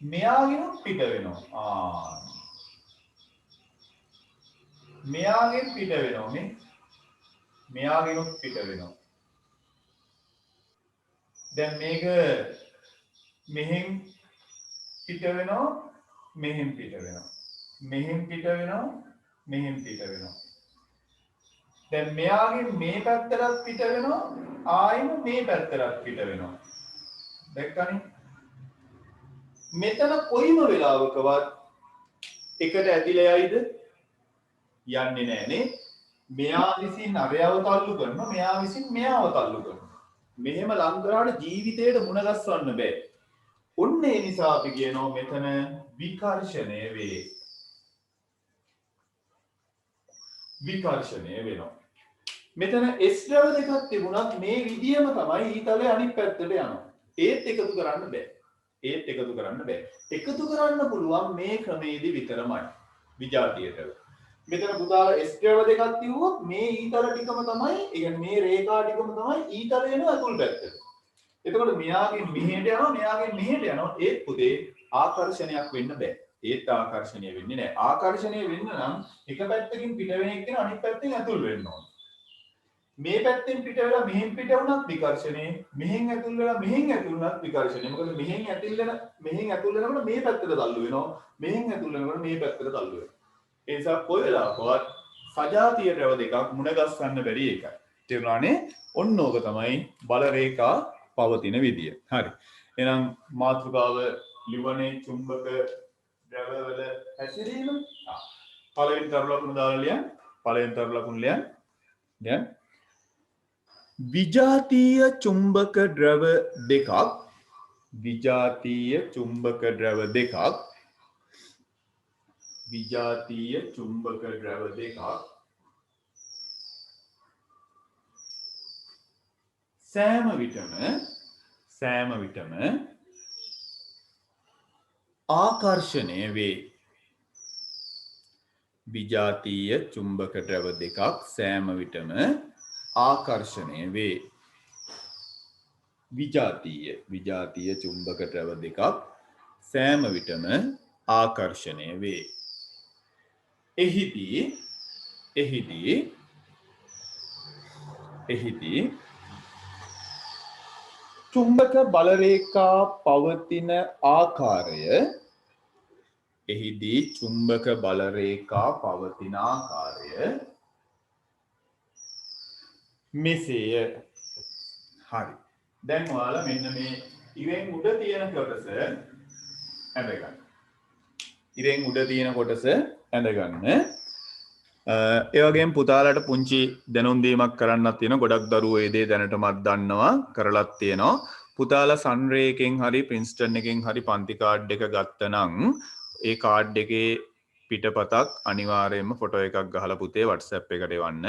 මෙයාගෙන් පිට වෙනවා. මෙයාගෙන් පිට වෙනවා මේ. මෙයාගෙන් පිට වෙනවා. දැන් මේක මෙහෙන් පිට වෙනවා, මෙහෙන් පිට වෙනවා. මෙහෙන් පිට වෙනවා, මෙහෙන් පිට වෙනවා. දැන් මෙයාගෙන් මේ පැත්තට පිට වෙනවා, ආයෙම මේ පැත්තට පිට වෙනවා. දැක්කනේ? මෙතන කොයිම වෙලාවකවත් එකට ඇදිලා යයිද? යන්නේ නැහැ නේ. මෙයා විසින් අරයව තල්ලු කරනවා, මෙයා විසින් මෙයාව තල්ලු කරනවා. මෙහෙම ලං කරාට ජීවිතේට මුණ ගස්සවන්න බෑ. ඔන්න ඒ නිසා අපි කියනවා මෙතන විකර්ෂණය වේ. විකර්ෂණය වෙනවා. මෙතන S ද්‍රව දෙකක් තිබුණත් මේ විදියම තමයි ඊතලේ අනිත් පැත්තට යනවා. ඒත් එකතු කරන්න බෑ. එකතු කරන්න පුළුවන් මේ ක්‍රමයේදී විතරමයි. විජාතීය ද්‍රව. මෙතන පුතාලා S ද්‍රව දෙකක් තියුවොත් මේ ඊතල ටිකම තමයි, ඒ කියන්නේ මේ රේඛා ටිකම තමයි ඊතලේ යන අතුල් පැත්තට. එතකොට මෙයාගෙන් මෙහෙට යනවා, මෙයාගෙන් මෙහෙට යනවා. ඒත් පුතේ ආකර්ෂණයක් වෙන්න බෑ. ඒත් ආකර්ෂණීය වෙන්නේ නැහැ. ආකර්ෂණීය වෙන්න නම් එක පැත්තකින් පිට වෙන එක්කෙනා අනිත් පැත්තෙන් ඇතුල් වෙන්න ඕන. මේ පැත්තෙන් පිට වෙලා මෙහෙන් පිට වුණත් විකර්ෂණේ, මෙහෙන් ඇතුල් වෙලා මෙහෙන් ඇතුල් වුණත් විකර්ෂණේ. මොකද මෙහෙන් ඇතුල් වෙනකොට මේ පැත්තට තල්ලු වෙනවා, මෙහෙන් ඇතුල් වෙනකොට මේ පැත්තට තල්ලු වෙනවා. ඒ නිසා කොයි වෙලාවකවත් සජාතීය ද්‍රව දෙකක් මුණ ගස්සන්න බැරි එකයි. තේරුණානේ? ඔන්න ඕක තමයි බල රේඛා පවතින විදිය. හරි. එහෙනම් මාතෘකාව ලිවනේ චුම්බක ද්‍රවවල හැසිරීම. පළවෙනි තරු ලකුණ දාලා ලියන්න. පළවෙනි තරු ලකුණ ලියන්න. දැන් විජාතීය චුම්බක ද්‍රව දෙකක් විජාතීය චුම්බක ද්‍රව දෙකක් විජාතීය චුම්බක ද්‍රව දෙකක් සෑම විටම ආකර්ෂණය වේ. විජාතීය චුම්බක ද්‍රව දෙකක් සෑම විටම ආකර්ෂණය වේ. විජාතීය චුම්බක ද්‍රව දෙකක් සෑම විටම ආකර්ෂණය වේ. එහිදී චුම්බක බලරේඛා පවතින ආකාරය මෙසේය. හරි. දැන් ඔයාලා මෙන්න මේ ඉරෙන් උඩ තියෙන කොටස ඇඳගන්න. ඒ වගේම පුතාලට පුංචි දැනුම් දීමක් කරන්නත් තියෙනවා. ගොඩක් දරුවෝ ඒ දේ දැනටමත් දන්නවා, කරලත් තියෙනවා. පුතාලා සන්රේකෙන් හරි ප්‍රින්ස්ටන් එකෙන් හරි පන්ති කාඩ් එක ගත්තනම් ඒ කාඩ් එකේ පිටපතක් අනිවාර්යයෙන්ම ෆොටෝ එකක් ගහලා පුතේ WhatsApp එකට එවන්න.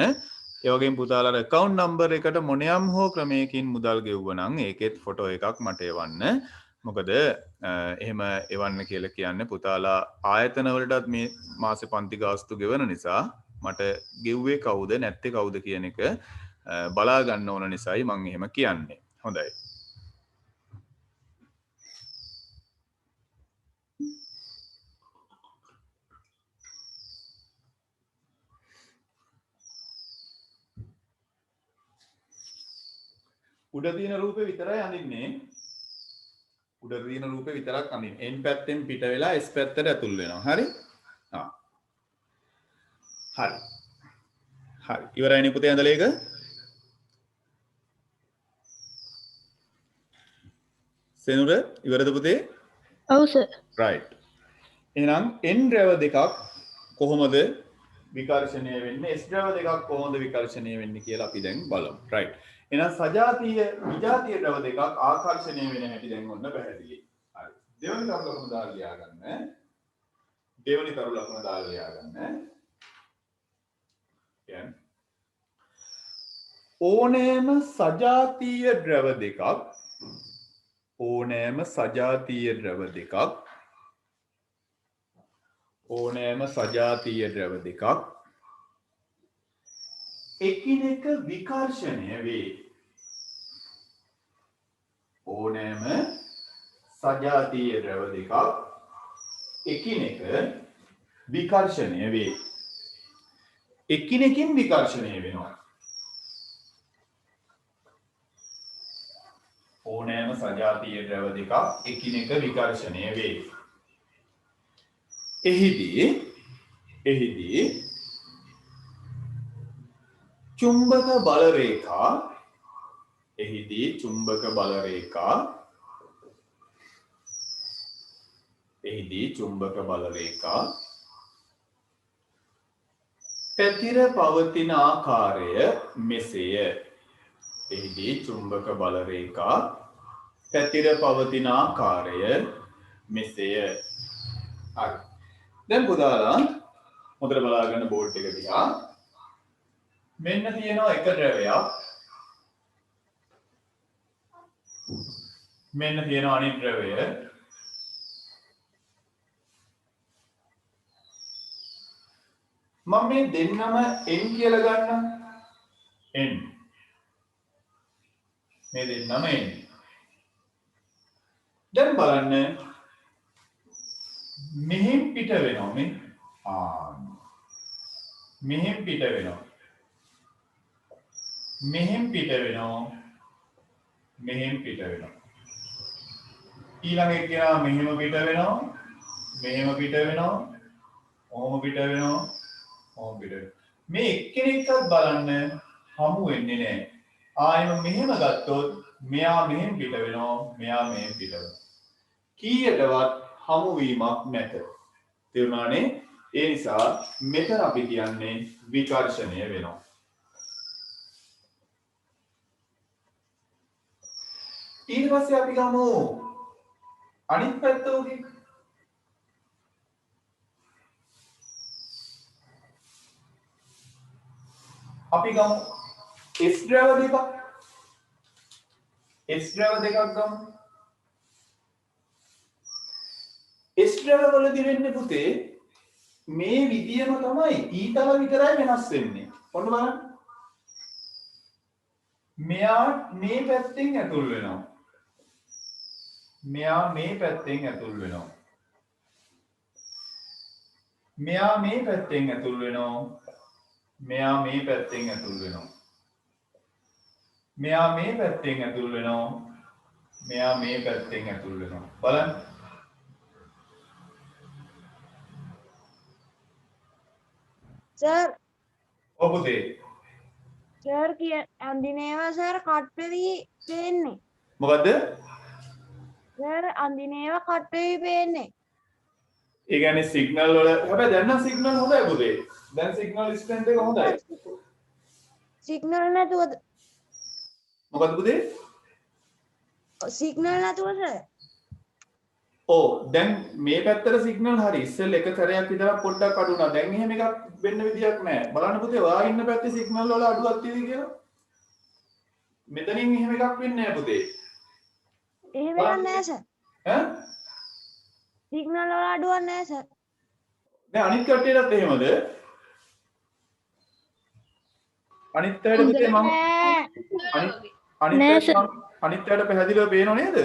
ඒ වගේම පුතාලාට account number එකට මොනියම් හෝ ක්‍රමයකින් මුදල් ගෙවුවනම් ඒකෙත් ෆොටෝ එකක් මට එවන්න. මොකද එහෙම එවන්න කියලා කියන්නේ පුතාලා ආයතන වලටත් මේ මාසේ පන්ති ගාස්තු ගෙවන නිසා මට ගෙව්වේ කවුද නැත්තේ කවුද කියන එක බලා ගන්න ඕන නිසායි මම එහෙම කියන්නේ. හොඳයි. උඩ තියෙන රූපේ විතරයි අඳින්නේ. උඩ තියෙන රූපේ විතරක් අඳින්න. n පැත්තෙන් පිට වෙලා s පැත්තට ඇතුල් වෙනවා. හරි? හරි. ඉවරයිනේ පුතේ ඇඳලා ඒක? සෙනුර ඉවරද පුතේ? ඔව් සර්. right. එහෙනම් n ද්‍රව දෙකක් කොහොමද විකර්ෂණය වෙන්නේ? s ද්‍රව දෙකක් කොහොමද විකර්ෂණය වෙන්නේ කියලා අපි දැන් බලමු. right. එහෙනම් සජාතීය විජාතීය ද්‍රව දෙකක් ආකර්ෂණය වෙන හැටි දැන් ඔන්න පැහැදිලි. හරි. දෙවෙනි තරු ලකුණ දාලා ලියාගන්න. ඕනෑම සජාතීය ද්‍රව දෙකක් එකිනෙක විකර්ෂණය වේ. ඕනෑම සජාතීය ද්‍රව දෙකක් එකිනෙක විකර්ෂණය වේ. එකිනෙකින් විකර්ෂණය වෙනවා. ඕනෑම සජාතීය ද්‍රව දෙකක් එකිනෙක විකර්ෂණය වේ. එහිදී චුම්බක බලරේඛා පැතිර පවතින ආකාරය මෙසේය. හරි. දැන් පුතාලා හොඳට බලාගන්න බෝඩ් එක දිහා. මෙන්න තියෙනවා එක ද්‍රවයක්. මෙන්න තියෙනවා අනිත් ද්‍රවය. මම මේ දෙන්නම n කියලා ගන්නම්. n. මේ දෙන්නම n. දැන් බලන්න මෙහෙන් පිට වෙනවා මේ. මෙහෙන් පිට වෙනවා. ඊළඟ එක කියනවා මෙහෙම පිට වෙනවා. ඔහොම පිට වෙනවා. මේ එක්කෙනෙක්වත් බලන්න හමු වෙන්නේ නැහැ. ආයෙම මෙහෙම ගත්තොත් මෙයා මෙහෙම පිට වෙනවා, මෙයා මෙහෙම පිට වෙනවා. කීයටවත් හමු වීමක් නැත. තේරුණානේ? ඒ නිසා මෙතන අපි කියන්නේ විකර්ෂණය වෙනවා. ඊට පස්සේ අපි ගමු අනිත් පැත්ත උගේ. අපි ගමු S ද්‍රව දෙකක්. S ද්‍රව දෙකක් ගමු. S ද්‍රව වලදී වෙන්නේ පුතේ මේ විදියම තමයි ඊතල විතරයි වෙනස් වෙන්නේ. ඔන්න බලන්න. මෙයා මේ පැත්තෙන් ඇතුල් වෙනවා. මෙයා මේ පැත්තෙන් ඇතුල් වෙනවා. මෙයා මේ පැත්තෙන් ඇතුල් වෙනවා. මෙයා මේ පැත්තෙන් ඇතුල් වෙනවා. මෙයා මේ පැත්තෙන් ඇතුල් වෙනවා. මෙයා මේ පැත්තෙන් ඇතුල් වෙනවා. බලන්න. සර් ඔව් පුතේ. සර් අඳිනේවා සර් කට් වෙවි පේන්නේ. මොකද්ද? සර් අඳිනේවා කට් වෙවි පේන්නේ. ඒ කියන්නේ සිග්නල් වල හැබැයි දැන් නම් සිග්නල් හොඳයි පුතේ. දැන් සිග්නල් ස්ට්‍රෙන්ත් එක හොඳයි. සිග්නල් නැතුවද? මොකද්ද පුතේ? සිග්නල් නැතුව සර්. ඔව් දැන් මේ පැත්තට සිග්නල් හරි. ඉස්සෙල් එක සැරයක් විතර පොඩ්ඩක් අඩු වුණා. දැන් එහෙම එකක් වෙන්න විදියක් නැහැ. බලන්න පුතේ ඔයා ඉන්න පැත්තේ සිග්නල් වල අඩුවක් තියෙද කියලා. මෙතනින් එහෙම එකක් වෙන්නේ නැහැ පුතේ. එහෙම එකක් නැහැ සර්. ඈ? සිග්නල් වල අඩුවක් නැහැ සර්. දැන් අනිත් කට්ටියටත් එහෙමද? අනිත් අයට පුතේ මම අනිත් අයට පැහැදිලිව පේනව නේද?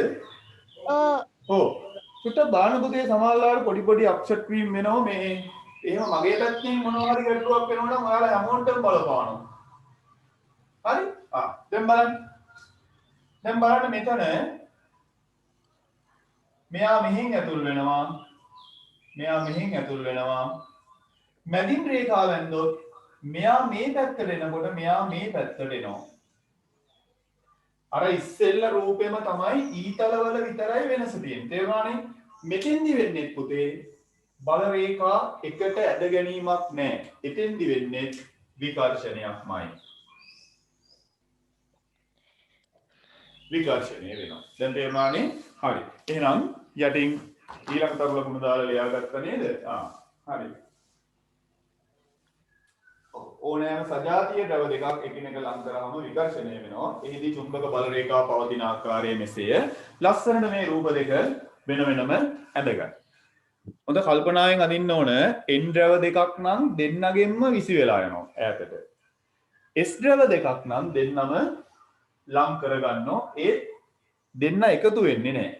ඔව්. චුට්ටක් බලන්න පුතේ සමහරවල්ලාට පොඩි පොඩි අප්සෙට් වීම වෙනවා මේ එහෙම මගේ පැත්තෙන් මොනවා හරි ගැටලුවක් වෙනවා නම් ඔයාලා හැමෝටම බලපානවා. හරි? දැන් බලන්න. දැන් බලන්න මෙතන මෙයා මෙහෙන් ඇතුල් වෙනවා. මෙයා මෙහෙන් ඇතුල් වෙනවා. මැදින් රේඛාව ඇන්දොත් මෙයා මේ පැත්තට එනකොට මෙයා මේ පැත්තට එනවා. අර ඉස්සෙල්ල රූපෙම තමයි ඊතලවල විතරයි වෙනස තියෙන්නේ. තේරුණානේ? මෙතෙන්දි වෙන්නේ පුතේ බල රේඛා එකට ඇද ගැනීමක් නැහැ. එතෙන්දි වෙන්නේ විකර්ෂණයක්මයි. විකර්ෂණය වෙනවා. දැන් තේරුණානේ? හරි. එහෙනම් යටින් ඊළඟ තරු ලකුණු දාලා ලියාගත්තා නේද? හරි. ඕනෑම සජාතිය ද්‍රව දෙකක් එකිනෙක ලං කරාම විකර්ෂණය වෙනවා. එහිදී චුම්බක බල රේඛාව පවතින ආකාරය මෙසේය. ලස්සනට මේ රූප දෙක වෙන වෙනම ඇඳගන්න. හොඳ කල්පනාවෙන් අදින්න ඕන N ද්‍රව දෙකක් නම් දෙන්නගෙන්ම විසි වෙලා යනවා ඈතට. S ද්‍රව දෙකක් නම් දෙන්නම ලං කරගන්නවා. ඒ දෙන්න එකතු වෙන්නේ නැහැ.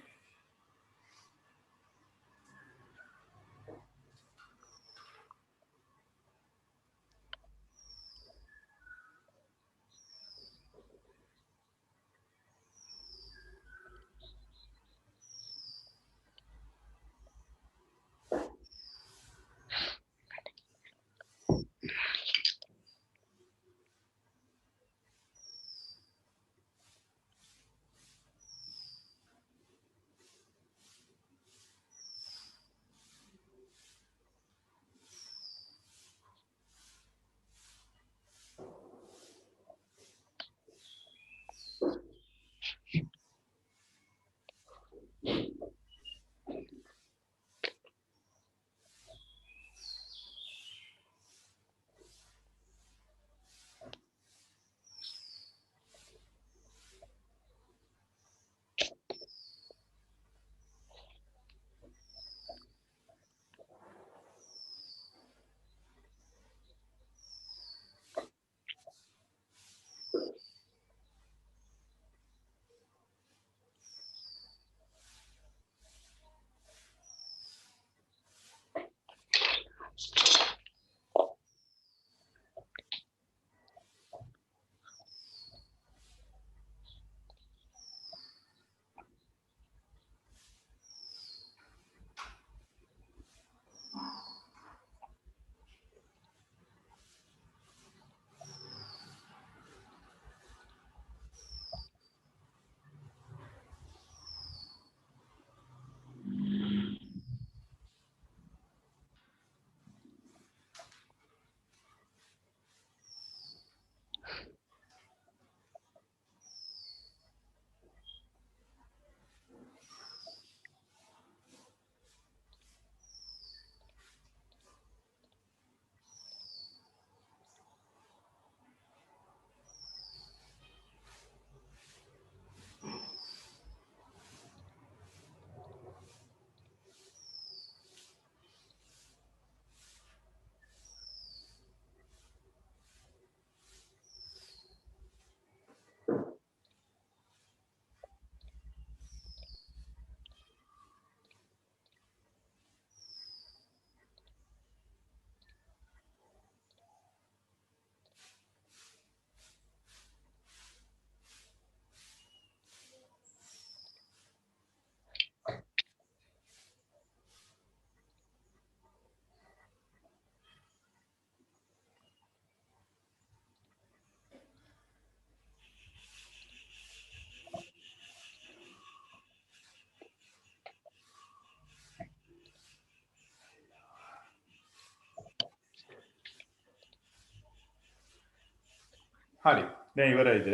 හරි. දැන් ඉවරයිද?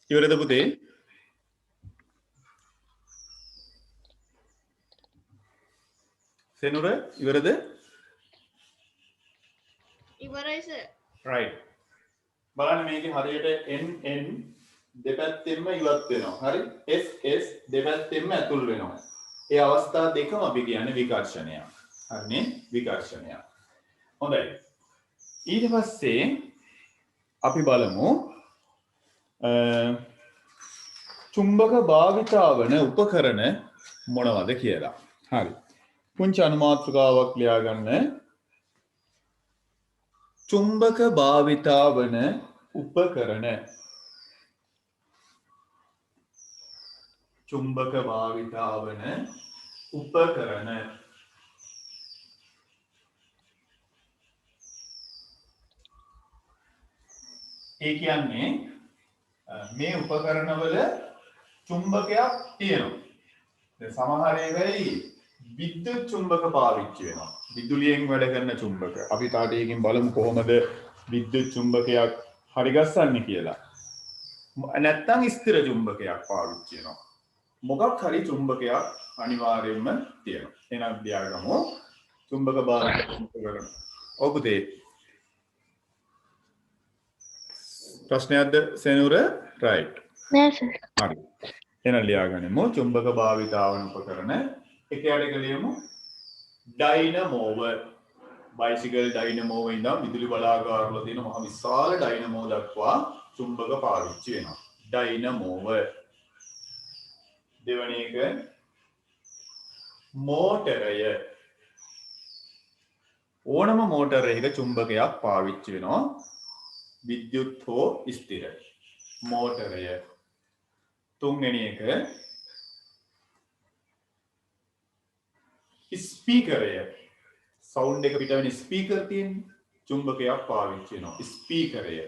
ඉවරද පුතේ? සෙනුර ඉවරද? ඉවරයි සර්. right. බලන්න මේකේ හරියට n දෙපැත්තෙන්ම ඉවත් වෙනවා. හරි? s දෙපැත්තෙන්ම ඇතුල් වෙනවා. ඒ අවස්ථා දෙකම අපි කියන්නේ විකර්ෂණය. හරිනේ? විකර්ෂණය. හොඳයි. ඊට පස්සේ අපි බලමු චුම්බක භාවිතා වන උපකරණ මොනවද කියලා. හරි. පුංචි අනුමාත්‍රකාවක් ලියා ගන්න. චුම්බක භාවිතා වන උපකරණ. චුම්බක භාවිතා වන උපකරණ. ඒ කියන්නේ මේ උපකරණවල චුම්බකයක් තියෙනවා. දැන් සමහර ඒවායි විද්‍යුත් චුම්බක පාවිච්චි වෙනවා. විදුලියෙන් වැඩ කරන චුම්බක. අපි තාට එකකින් බලමු කොහොමද විද්‍යුත් චුම්බකයක් හරි ගස්සන්නේ කියලා. නැත්තම් ස්ථිර චුම්බකයක් පාවිච්චි වෙනවා. මොකක් හරි චුම්බකයක් අනිවාර්යයෙන්ම තියෙනවා. එහෙනම් දියාගමු චුම්බක භාවිත උපකරණ. ඔව් පුතේ. ප්‍රශ්නයක්ද සෙනුර? right. නෑ සර්. හරි. එහෙනම් ලියාගනිමු චුම්බක භාවිතාවන උපකරණ. එකයට ලියමු ඩයිනමෝව. බයිසිකල් ඩයිනමෝව ඉඳන් විදුලි බලාගාරවල තියෙන මහ විශාල ඩයිනමෝ දක්වා චුම්බක පාවිච්චි වෙනවා. ඩයිනමෝව. දෙවැනි එක මෝටරය. ඕනම මෝටරයක චුම්බකයක් පාවිච්චි වෙනවා. විද්‍යුත් හෝ ස්ථිර. මෝටරය. තුන්වෙනි එක ස්පීකරය. සවුන්ඩ් එක පිට වෙන ස්පීකර් තියෙන චුම්බකයක් පාවිච්චි වෙනවා. ස්පීකරය.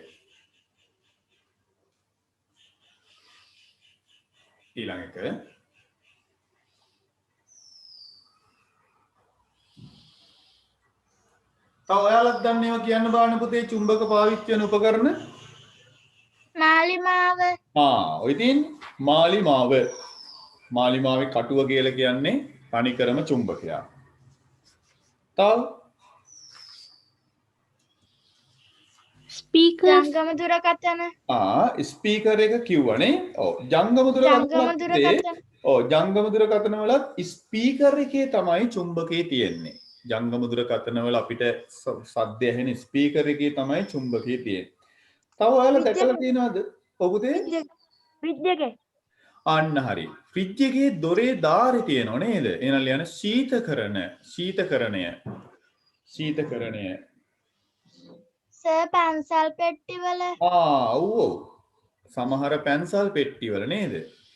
ඊළඟ එක තව ඔයාලත් දන්නේව කියන්න බාන්න පුතේ චුම්බක පාවිච්චි වෙන උපකරණ? මාලිමාව. ඔය තියෙන්නේ මාලිමාව. මාලිමාවේ කටුව කියලා කියන්නේ තනිකරම චුම්බකයක්. තව ස්පීකර් ජංගම දුරකථන. ස්පීකර් එක කිව්වනේ. ඔව් ජංගම ජංගම දුරකථන. දුරකථන. ජංගම දුරකථන වලත් ස්පීකර් එකේ තමයි චුම්බකේ තියෙන්නේ. ජංගම දුරකථන වල අපිට සද්ද ඇහෙන ස්පීකර් එකේ තමයි චුම්බකේ තියෙන්නේ. තව ඔයාලා දැකලා තියෙනවද? ඔව් පුතේ. ෆ්‍රිජ් එකේ. අන්න හරි. ෆ්‍රිජ් එකේ දොරේ ධාරේ තියෙනව නේද? එහෙනම් ලියන්න ශීතකරණ. ශීතකරණය. Sir pencil පෙට්ටිවල. ඔව්. සමහර පැන්සල් පෙට්ටි වල නේද?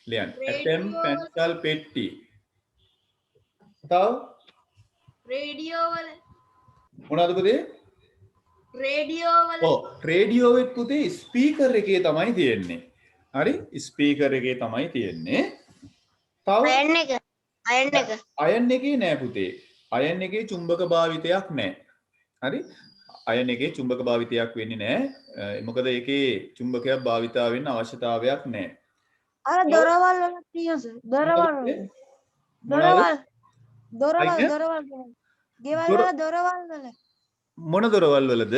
ලියන්න. ඇටම් පැන්සල් පෙට්ටි. තව රේඩියෝ වල. මොනවද පුතේ? රේඩියෝ වල. රේඩියෝ එකේ පුතේ ස්පීකර් එකේ තමයි තියෙන්නේ. හරි? ස්පීකර් එකේ තමයි තියෙන්නේ. තව අයන් එකේ නෑ පුතේ. අයන් එකේ චුම්බක භාවිතයක් නෑ. හරි? අයන් එකේ චුම්බක භාවිතයක් වෙන්නේ නෑ. මොකද ඒකේ චුම්බකයක් භාවිතා වෙන්න අවශ්‍යතාවයක් නෑ. අර දොරවල් වල තියෙන සර්. දොරවල්. ගෙවල් වල දොරවල් වල. මොන දොරවල් වලද?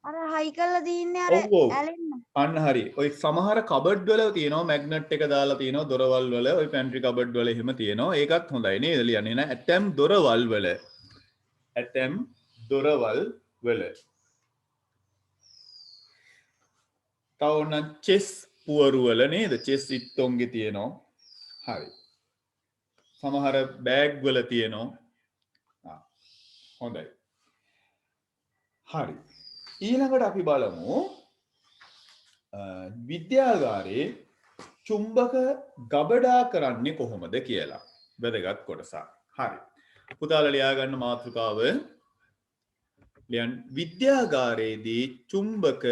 අර හයි කරලා තියන්නේ අර ඇලෙන්න. අන්න හරි. ඔය සමහර කබඩ් වල තියෙනවා මැග්නට් එක දාලා තියෙනවා දොරවල් වල. ඔය පැන්ට්‍රි කබඩ් වල එහෙම තියෙනවා. ඒකත් හොඳයි නේද ලියන්නේ නෑ. ඇටම් දොරවල් වල. තව ඔන්න චෙස් පුවරු වල නේද? චෙස් ඉත්තොන්ගේ තියෙනවා. හරි. සමහර බෑග් වල තියෙනවා. හොඳයි. හරි. ඊළඟට අපි බලමු විද්‍යාගාරයේ චුම්බක ගබඩා කරන්නේ කොහොමද කියලා. වැදගත් කොටසක්. හරි. පුතාලා ලියා ගන්න මාතෘකාව ලියන්න විද්‍යාගාරයේදී චුම්බක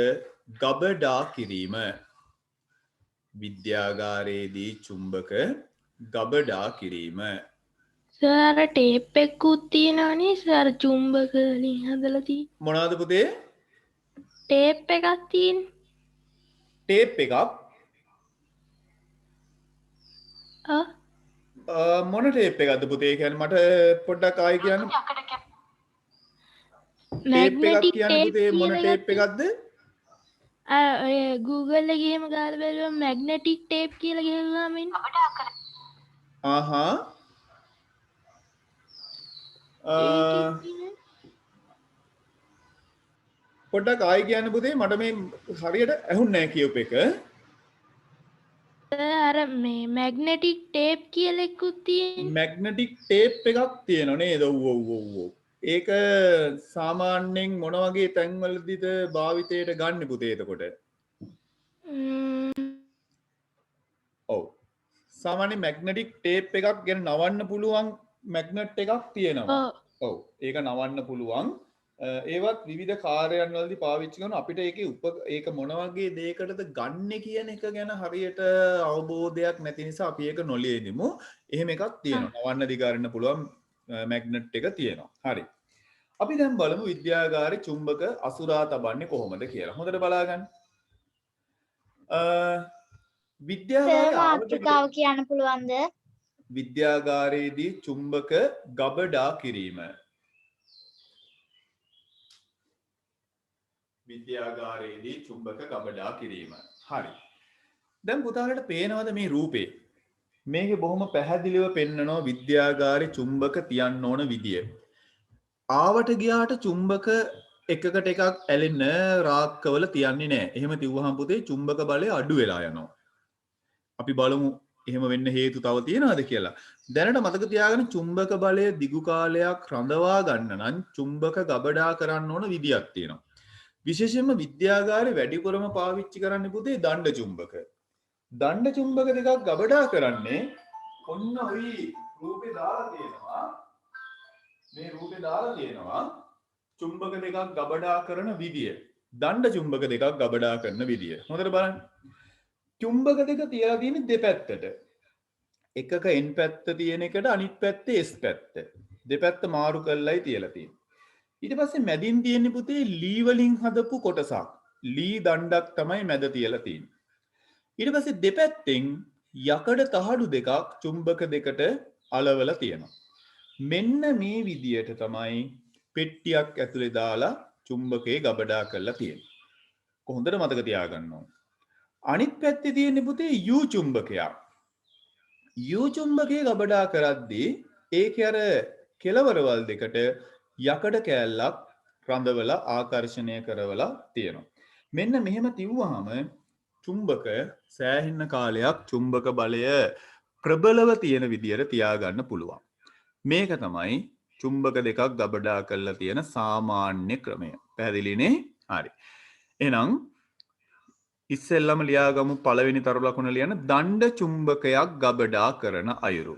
ගබඩා කිරීම. විද්‍යාගාරයේදී චුම්බක ගබඩා කිරීම. සර් ටේප් එකකුත් තියෙනවනේ සර් චුම්බක වලින් හදලා තියෙන. මොනවද පුතේ? ටේප් එකක් තියෙන. ටේප් එකක්. මොන ටේප් එකක්ද පුතේ? කියන්නේ මට පොඩ්ඩක් ආයි කියන්න. ටේප් එකක් මැග්නටික් කියන්නේ ටේප් පුතේ මොන කියලා ටේප් එකක්ද? ඔය Google එකේ එහෙම ගාලා බලුවම මැග්නටික් ටේප් කියලා ගහුවාම එන්නේ. ආහා. ඒකේ තියෙන පොඩ්ඩක් ආයි කියන්න පුතේ මට මේ හරියට ඇහුන්නේ නැහැ කියූප එක. අර මේ මැග්නටික් ටේප් කියලා එකකුත් තියෙන. මැග්නටික් ටේප් එකක් තියෙනවා නේද? ඔව් ඔව් ඔව් ඔව්. ඒක සාමාන්‍යයෙන් මොන වගේ තැන්වලදීද භාවිතයට ගන්න පුතේ එතකොට? ඔව්. සාමාන්‍ය මැග්නටික් ටේප් එකක් ගැන නවන්න පුළුවන් මැග්නට් එකක් තියෙනවා. ඔව්. ඒක නවන්න පුළුවන්. ඒවත් විවිධ කාර්යයන් වලදී පාවිච්චි කරන අපිට ඒක මොන වගේ දෙයකටද ගන්නෙ කියන එක ගැන හරියට අවබෝධයක් නැති නිසා අපි ඒක නොලියෙදිමු. එහෙම එකක් තියෙනවා. නවන්න දිගාරින්න පුළුවන් මැග්නට් එක තියෙනවා. හරි. අපි දැන් බලමු විද්‍යාගාරේ චුම්බක අසුරා තබන්නේ කොහොමද කියලා. හොඳට බලාගන්න. විද්‍යාගාරයේ මාතෘකාව කියන්න පුළුවන්ද? විද්‍යාගාරයේදී චුම්බක ගබඩා කිරීම. විද්‍යාගාරයේදී චුම්බක ගබඩා කිරීම. හරි. දැන් පුතාලට පේනවද මේ රූපේ? මේකේ බොහොම පැහැදිලිව පෙන්නනවා විද්‍යාගාරේ චුම්බක තියන්න ඕන විදිය. ආවට ගියාට චුම්බක එකකට එකක් ඇලෙන්න රාක්කවල තියන්නේ නැහැ. එහෙම තියුවහම පුතේ චුම්බක බලය අඩු වෙලා යනවා. අපි බලමු එහෙම වෙන්න හේතු තව තියෙනවද කියලා. දැනට මතක තියාගන්න චුම්බක බලය දිගු කාලයක් රඳවා ගන්න නම් චුම්බක ගබඩා කරන්න ඕන විදියක් තියෙනවා. විශේෂයෙන්ම විද්‍යාගාරේ වැඩිපුරම පාවිච්චි කරන්නේ පුතේ දණ්ඩ චුම්බක. දණ්ඩ චුම්බක දෙකක් ගබඩා කරන්නේ ඔන්න ඔයි රූපේ දාලා තියෙනවා. මේ රූපේ දාලා තියෙනවා චුම්බක දෙකක් ගබඩා කරන විදිය. දණ්ඩ චුම්බක දෙකක් ගබඩා කරන විදිය. හොඳට බලන්න. චුම්බක දෙක තියලා තියෙන්නේ දෙපැත්තට. එකක N පැත්ත තියෙන එකට අනිත් පැත්තේ S පැත්ත. දෙපැත්ත මාරු කරලායි තියලා තියෙන්නේ. ඊට පස්සේ මැදින් තියෙන්නේ පුතේ ලී වලින් හදපු කොටසක්. ලී දණ්ඩක් තමයි මැද තියලා තියෙන්නේ. ඊට පස්සේ දෙපැත්තෙන් යකඩ තහඩු දෙකක් චුම්බක දෙකට අලවලා තියෙනවා. මෙන්න මේ විදියට තමයි පෙට්ටියක් ඇතුලේ දාලා චුම්බකේ ගබඩා කරලා තියෙන්නේ. කොහොඳට මතක තියාගන්න ඕන. අනිත් පැත්තේ තියෙන්නේ පුතේ U චුම්බකයක්. U චුම්බකේ ගබඩා කරද්දී ඒකේ අර කෙලවරවල් දෙකට යකඩ කෑල්ලක් රඳවලා ආකර්ෂණය කරවලා තියෙනවා. මෙන්න මෙහෙම තියුවාම චුම්බක සෑහෙන කාලයක් චුම්බක බලය ප්‍රබලව තියෙන විදියට තියාගන්න පුළුවන්. මේක තමයි චුම්බක දෙකක් ගබඩා කරලා තියෙන සාමාන්‍ය ක්‍රමය. පැහැදිලිනේ? හරි. එහෙනම් ඉස්සෙල්ලම ලියාගමු පළවෙනි තරු ලකුණ ලියන්න දණ්ඩ චුම්බකයක් ගබඩා කරන අයුරු.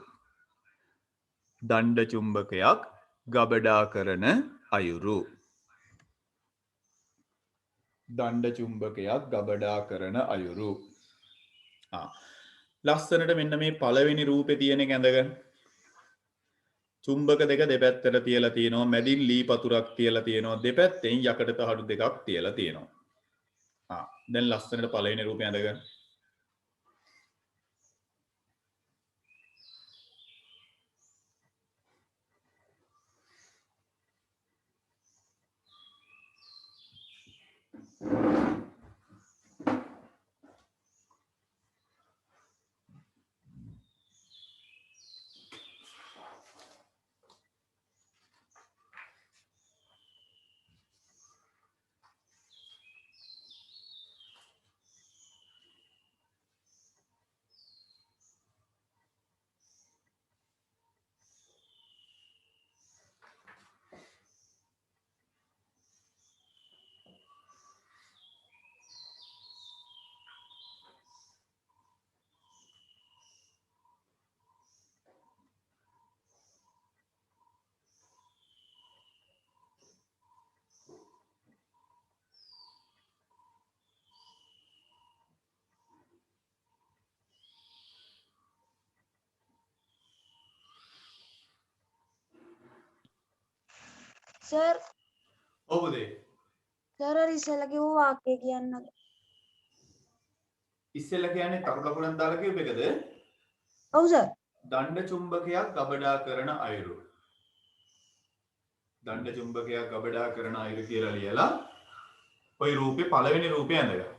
දණ්ඩ චුම්බකයක් ගබඩා කරන අයුරු. දණ්ඩ චුම්බකයක් ගබඩා කරන අයුරු. ලස්සනට මෙන්න මේ පළවෙනි රූපේ තියෙන එක ඇඳගන්න. චුම්බක දෙක දෙපැත්තට තියලා තියෙනවා. මැදින් ලී පතුරක් තියලා තියෙනවා. දෙපැත්තෙන් යකඩ තහඩු දෙකක් තියලා තියෙනවා. දැන් ලස්සනට පළවෙනි රූපය ඇඳගන්න. සර් ඔව් පුතේ. සර් අර ඉස්සෙල්ලා කිව්ව වාක්‍යය කියන්න. ඉස්සෙල්ලා කියන්නේ තරු ලකුණක් දාලා කියප එකද? ඔව් සර්. දණ්ඩ චුම්බකයක් ගබඩා කරන අයුරු. දණ්ඩ චුම්බකයක් ගබඩා කරන අයුරු කියලා ලියලා ওই රූපේ පළවෙනි රූපය ඇඳගන්න.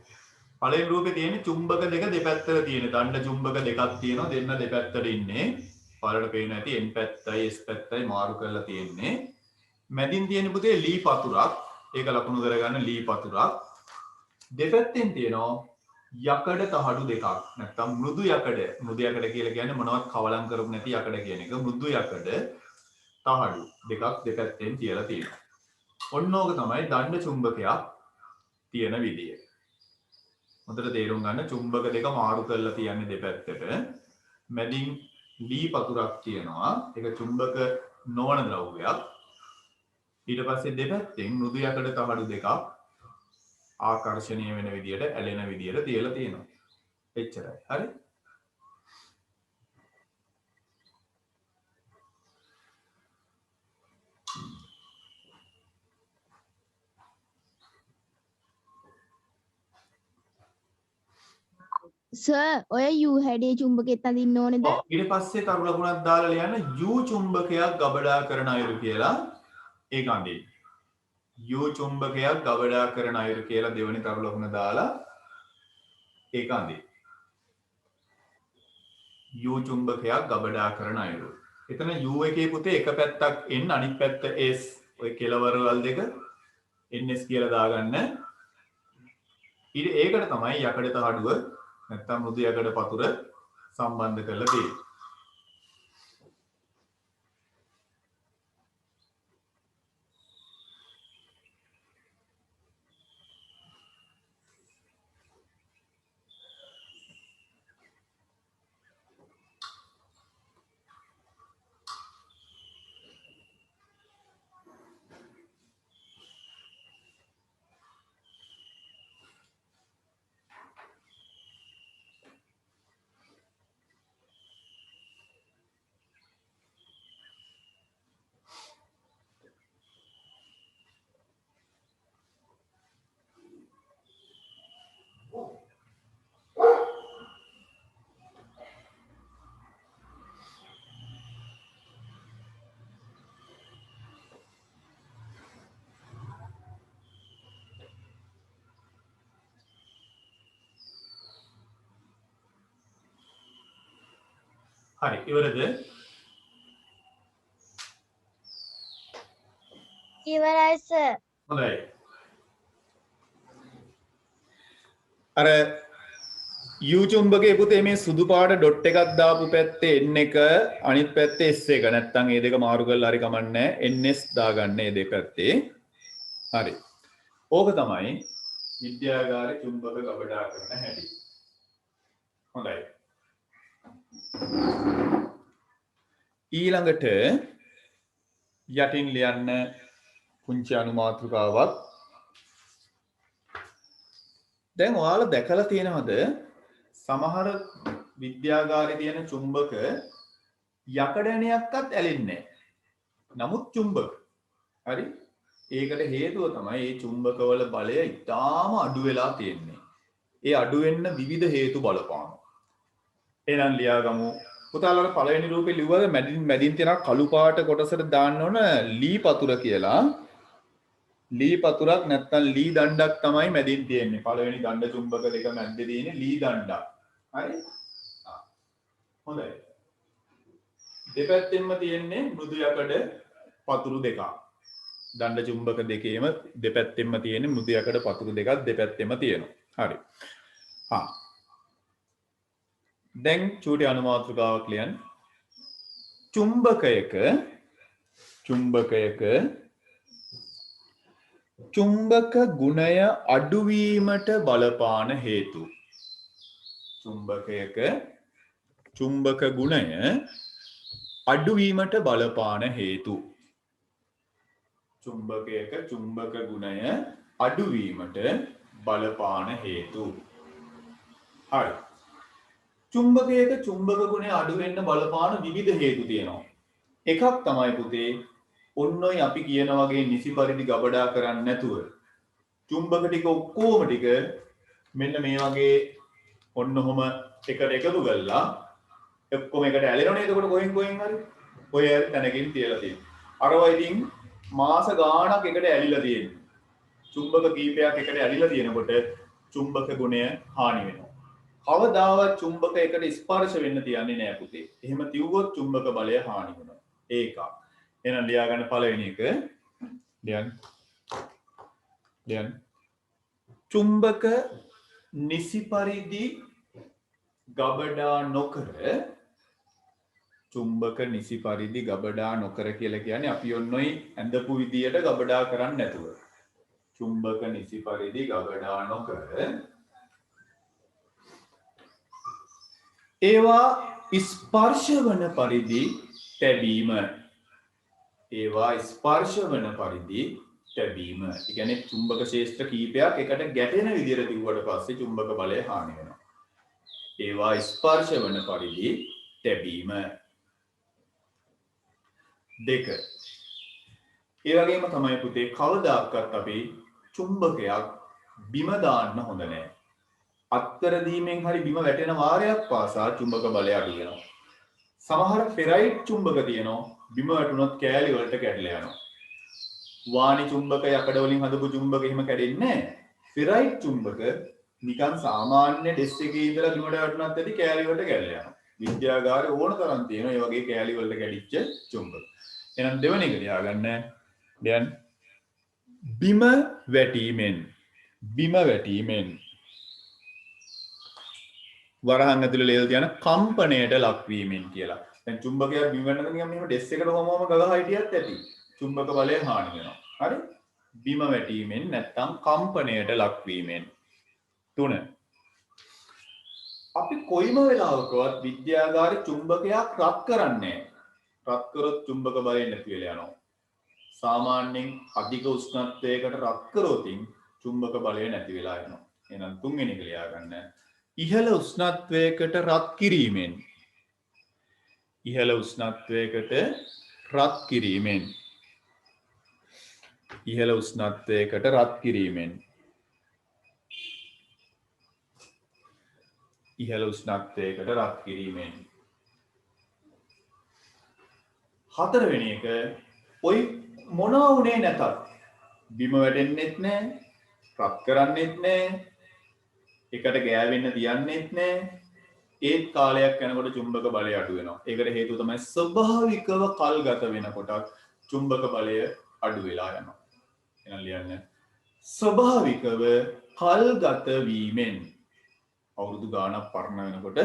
පළවෙනි රූපේ තියෙන්නේ චුම්බක දෙක දෙපැත්තට තියෙන. දණ්ඩ චුම්බක දෙකක් තියෙනවා. දෙන්න දෙපැත්තට ඉන්නේ. පළට පේන ඇති n පැත්තයි s පැත්තයි මාරු කරලා තියෙන්නේ. මැදින් තියෙන පුතේ ලී පතුරක්. ඒක ලකුණු කරගන්න ලී පතුරක්. දෙපැත්තෙන් තියෙනවා යකඩ තහඩු දෙකක්. නැත්තම් මෘදු යකඩ. මෘදු යකඩ කියලා කියන්නේ මොනවත් කවලම් කරපු නැති යකඩ කියන එක. මෘදු යකඩ තහඩු දෙකක් දෙපැත්තෙන් තියලා තියෙනවා. ඔන්න ඕක තමයි දණ්ඩ චුම්බකයක් තියෙන විදිය. හොඳට තේරුම් ගන්න චුම්බක දෙක මාරු කරලා තියන්නේ දෙපැත්තට. මැදින් ලී පතුරක් තියෙනවා. ඒක චුම්බක නොවන ද්‍රව්‍යයක්. ඊට පස්සේ දෙපැත්තෙන් මෘදු යකඩ තහඩු දෙකක් ආකර්ෂණීය වෙන විදියට ඇලෙන විදියට තියලා තියෙනවා. එච්චරයි. හරි? සර් ඔය යූ හැඩේ චුම්බකෙත් අඳින්න ඕනේද? ඔව් ඊට පස්සේ තරු ලකුණක් දාලා ලියන්න U චුම්බකයක් ගබඩා කරන අයුරු කියලා ඒක අඳින්න. U චුම්බකයක් ගබඩා කරන අයුරු කියලා දෙවෙනි තරු ලකුණ දාලා ඒක අඳින්න. U චුම්බකයක් ගබඩා කරන අයුරු. එතන U එකේ පුතේ එක පැත්තක් n අනිත් පැත්ත s. ඔය කෙලවරවල් දෙක ns කියලා දාගන්න. ඒකට තමයි යකඩ තහඩුව නැත්තම් මෘදු යකඩ පතුර සම්බන්ධ කරලා තියෙන්නේ. හරි ඉවරද? ඉවරයි සර්. හොඳයි. අර U චුම්බකයේ පුතේ මේ සුදු පාට ඩොට් එකක් දාපු පැත්තේ n එක අනිත් පැත්තේ s එක. නැත්තම් මේ දෙක මාරු කරලා හරි කමන්නේ ns දාගන්න මේ දෙපැත්තේ. හරි. ඕක තමයි විද්‍යාගාරේ චුම්බක ගබඩා කරන හැටි. හොඳයි. ඊළඟට යටින් ලියන්න පුංචි අනුමාත්‍රිකාවක්. දැන් ඔයාලා දැකලා තියෙනවද සමහර විද්‍යාගාරේ තියෙන චුම්බක යකඩණයක්වත් ඇලෙන්නේ නැහැ. නමුත් චුම්බක. හරි? ඒකට හේතුව තමයි මේ චුම්බකවල බලය ඉතාම අඩු වෙලා තියෙන්නේ. ඒ අඩු වෙන්න විවිධ හේතු බලපානවා. එහෙනම් ලියාගමු. පුතාලට පළවෙනි රූපේ ලිව්වද මැදින් තියෙන කළු පාට කොටසට දාන්න ඕන ලී පතුර කියලා. ලී පතුරක් නැත්නම් ලී දණ්ඩක් තමයි මැදින් තියෙන්නේ. පළවෙනි දණ්ඩ චුම්බක දෙක මැද්දේ තියෙන්නේ ලී දණ්ඩක්. හරි? හොඳයි. දෙපැත්තෙන්ම තියෙන්නේ මෘදු යකඩ පතුරු දෙකක්. දණ්ඩ චුම්බක දෙකේම දෙපැත්තෙන්ම තියෙන්නේ මෘදු යකඩ පතුරු දෙකක් දෙපැත්තෙම තියෙනවා. හරි. දැන් චූටි අනුමාත්‍රිකාවක් ලියන්න. චුම්බකයක චුම්බක ගුණය අඩුවීමට බලපාන හේතු. චුම්බකයක චුම්බක ගුණය අඩුවීමට බලපාන හේතු. චුම්බකයක චුම්බක ගුණය අඩුවීමට බලපාන හේතු. හරි. චුම්බකයක චුම්බක ගුණය අඩු වෙන්න බලපාන විවිධ හේතු තියෙනවා. එකක් තමයි පුතේ ඔන්නෝයි අපි කියන වගේ නිසි පරිදි ගබඩා කරන්නේ නැතුව චුම්බක ටික ඔක්කොම ටික මෙන්න මේ වගේ ඔන්න ඔහම එකට එකතු කරලා ඔක්කොම එකට ඇලෙනවනේ. එතකොට කොහෙන් හරි ඔය තැනකින් තියලා තියෙනවා. අරවා ඉතින් මාස ගාණක් එකට ඇලිලා තියෙනවා. චුම්බක කීපයක් එකට ඇලිලා තියෙනකොට චුම්බක ගුණය හානි වෙනවා. කවදාවත් චුම්බක එකට ස්පර්ශ වෙන්න තියන්නේ නෑ පුතේ. එහෙම තියුවොත් චුම්බක බලය හානි වෙනවා. ඒක. එහෙනම් ලියා ගන්න පළවෙනි එක. දැන් චුම්බක නිසි පරිදි ගබඩා නොකර චුම්බක නිසි පරිදි ගබඩා නොකර කියලා කියන්නේ අපි ඔන්නෝයි ඇඳපු විදියට ගබඩා කරන්නේ නැතුව. චුම්බක නිසි පරිදි ගබඩා නොකර ඒවා ස්පර්ශ වන පරිදි තැබීම. ඒවා ස්පර්ශ වන පරිදි තැබීම. ඒ කියන්නේ චුම්බක ශේෂ්ත්‍ර කීපයක් එකට ගැටෙන විදියට තිබුවට පස්සේ චුම්බක බලය හානි වෙනවා. ඒවා ස්පර්ශ වන පරිදි තැබීම. 2. ඒ වගේම තමයි පුතේ කවදාකවත් අපි චුම්බකයක් බිම දාන්න හොඳ නැහැ. අත්තර දීමෙන් හරි බිම වැටෙන වාරයක් පාසා චුම්බක බලය අඩු වෙනවා. සමහර ෆෙරයිට් චුම්බක තියෙනවා බිම වැටුනොත් කෑලි වලට කැඩලා යනවා. වාණි චුම්බක යකඩ වලින් හදපු චුම්බක එහෙම කැඩෙන්නේ නැහැ. ෆෙරයිට් චුම්බක නිකන් සාමාන්‍ය ඩෙස් එකේ ඉඳලා බිමට වැටුනත් ඇති කෑලි වලට කැඩලා යනවා. විද්‍යාගාරේ ඕන තරම් තියෙනවා මේ වගේ කෑලි වලට කැඩිච්ච චුම්බක. එහෙනම් දෙවෙනි එක ලියාගන්න. දැන් බිම වැටීමෙන් වරහන් ඇතුලේ ලේල් තියන කම්පණයට ලක්වීමෙන් කියලා. දැන් චුම්බකයක් බිම වැටෙනකොට නිකන් මෙහෙම ඩෙස් එකට කොහොමම ගගහා හිටියත් ඇති. චුම්බක බලය හානි වෙනවා. හරි? බිම වැටීමෙන් නැත්තම් කම්පණයට ලක්වීමෙන්. 3. අපි කොයිම වෙලාවකවත් විද්‍යාගාරේ චුම්බකයක් රත් කරන්නේ නැහැ. රත් කරොත් චුම්බක බලය නැති වෙලා යනවා. සාමාන්‍යයෙන් අධික උෂ්ණත්වයකට රත් කරොතින් චුම්බක බලය නැති වෙලා යනවා. එහෙනම් තුන්වෙනි එක ලියා ගන්න. ඉහළ උෂ්ණත්වයකට රත් කිරීමෙන්. ඉහළ උෂ්ණත්වයකට රත් කිරීමෙන්. ඉහළ උෂ්ණත්වයකට රත් කිරීමෙන්. ඉහළ උෂ්ණත්වයකට රත් කිරීමෙන්. 4 වෙනි එක ඔයි මොනවා වුනේ නැතත් බිම වැටෙන්නෙත් නැහැ, රත් කරන්නෙත් නැහැ, එකට ගෑවෙන්න තියන්නෙත් නැහැ. ඒත් කාලයක් යනකොට චුම්බක බලය අඩු වෙනවා. ඒකට හේතුව තමයි ස්වභාවිකව කල් ගත වෙනකොට චුම්බක බලය අඩු වෙලා යනවා. එහෙනම් ලියන්න. ස්වභාවිකව කල් ගත වීමෙන් අවුරුදු ගාණක් පරණ වෙනකොට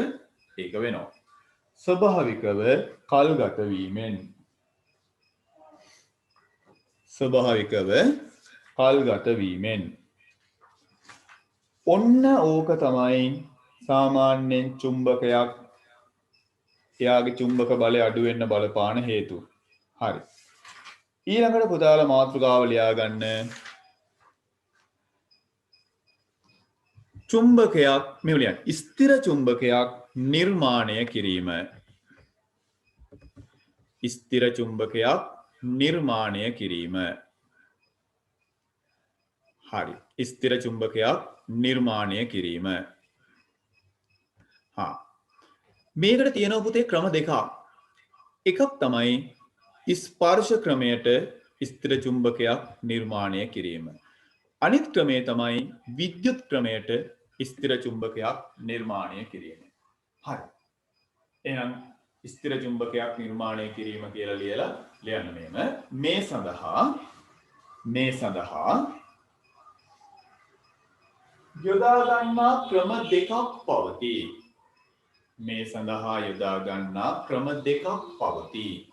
ඒක වෙනවා. ස්වභාවිකව කල් ගත වීමෙන්. ස්වභාවිකව කල් ගත වීමෙන්. ඔන්න ඕක තමයි සාමාන්‍යයෙන් චුම්බකයක් එයාගේ චුම්බක බලය අඩු වෙන්න බලපාන හේතු. හරි. ඊළඟට පුතාලා මාතෘකාව ලියා ගන්න. චුම්බකයක් මෙහෙම ලියන්න. ස්ථිර චුම්බකයක් නිර්මාණය කිරීම. ස්ථිර චුම්බකයක් නිර්මාණය කිරීම. හරි. ස්ථිර චුම්බකයක් නිර්මාණය කිරීම. මේකට තියෙනවා පුතේ ක්‍රම දෙකක්. එකක් තමයි ස්පර්ශ ක්‍රමයට ස්ථිර චුම්බකයක් නිර්මාණය කිරීම. අනිත් ක්‍රමය තමයි විද්‍යුත් ක්‍රමයට ස්ථිර චුම්බකයක් නිර්මාණය කිරීම. හරි. එහෙනම් ස්ථිර චුම්බකයක් නිර්මාණය කිරීම කියලා ලියන්න මෙහෙම. මේ සඳහා යොදා ගන්නා ක්‍රම දෙකක් පවතී. මේ සඳහා යොදා ගන්නා ක්‍රම දෙකක් පවතී.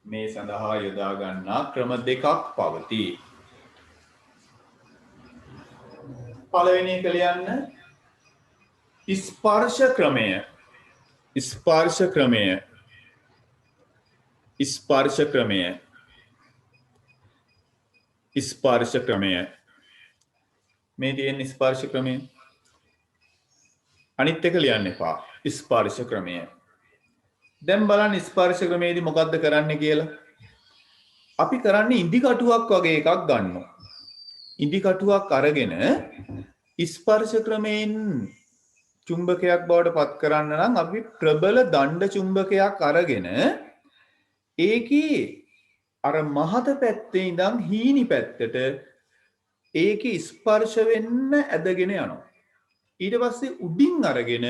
මේ සඳහා යොදා ගන්නා ක්‍රම දෙකක් පවතී. පළවෙනි එක ලියන්න. ස්පර්ශ ක්‍රමය. ස්පර්ශ ක්‍රමය. ස්පර්ශ ක්‍රමය. ස්පර්ශ ක්‍රමය. මේ තියෙන ස්පර්ශ ක්‍රමය. අනිත් එක ලියන්න එපා. ස්පර්ශ ක්‍රමය. දැන් බලන්න ස්පර්ශ ක්‍රමයේදී මොකද්ද කරන්නේ කියලා. අපි කරන්නේ ඉදි කටුවක් වගේ එකක් ගන්නවා. ඉදි කටුවක් අරගෙන ස්පර්ශ ක්‍රමයෙන් චුම්බකයක් බවට පත් කරන්න නම් අපි ප්‍රබල දණ්ඩ චුම්බකයක් අරගෙන ඒකේ අර මහත පැත්තේ ඉඳන් හීනි පැත්තට ඒකේ ස්පර්ශ වෙන්න ඇදගෙන යනවා. ඊට පස්සේ උඩින් අරගෙන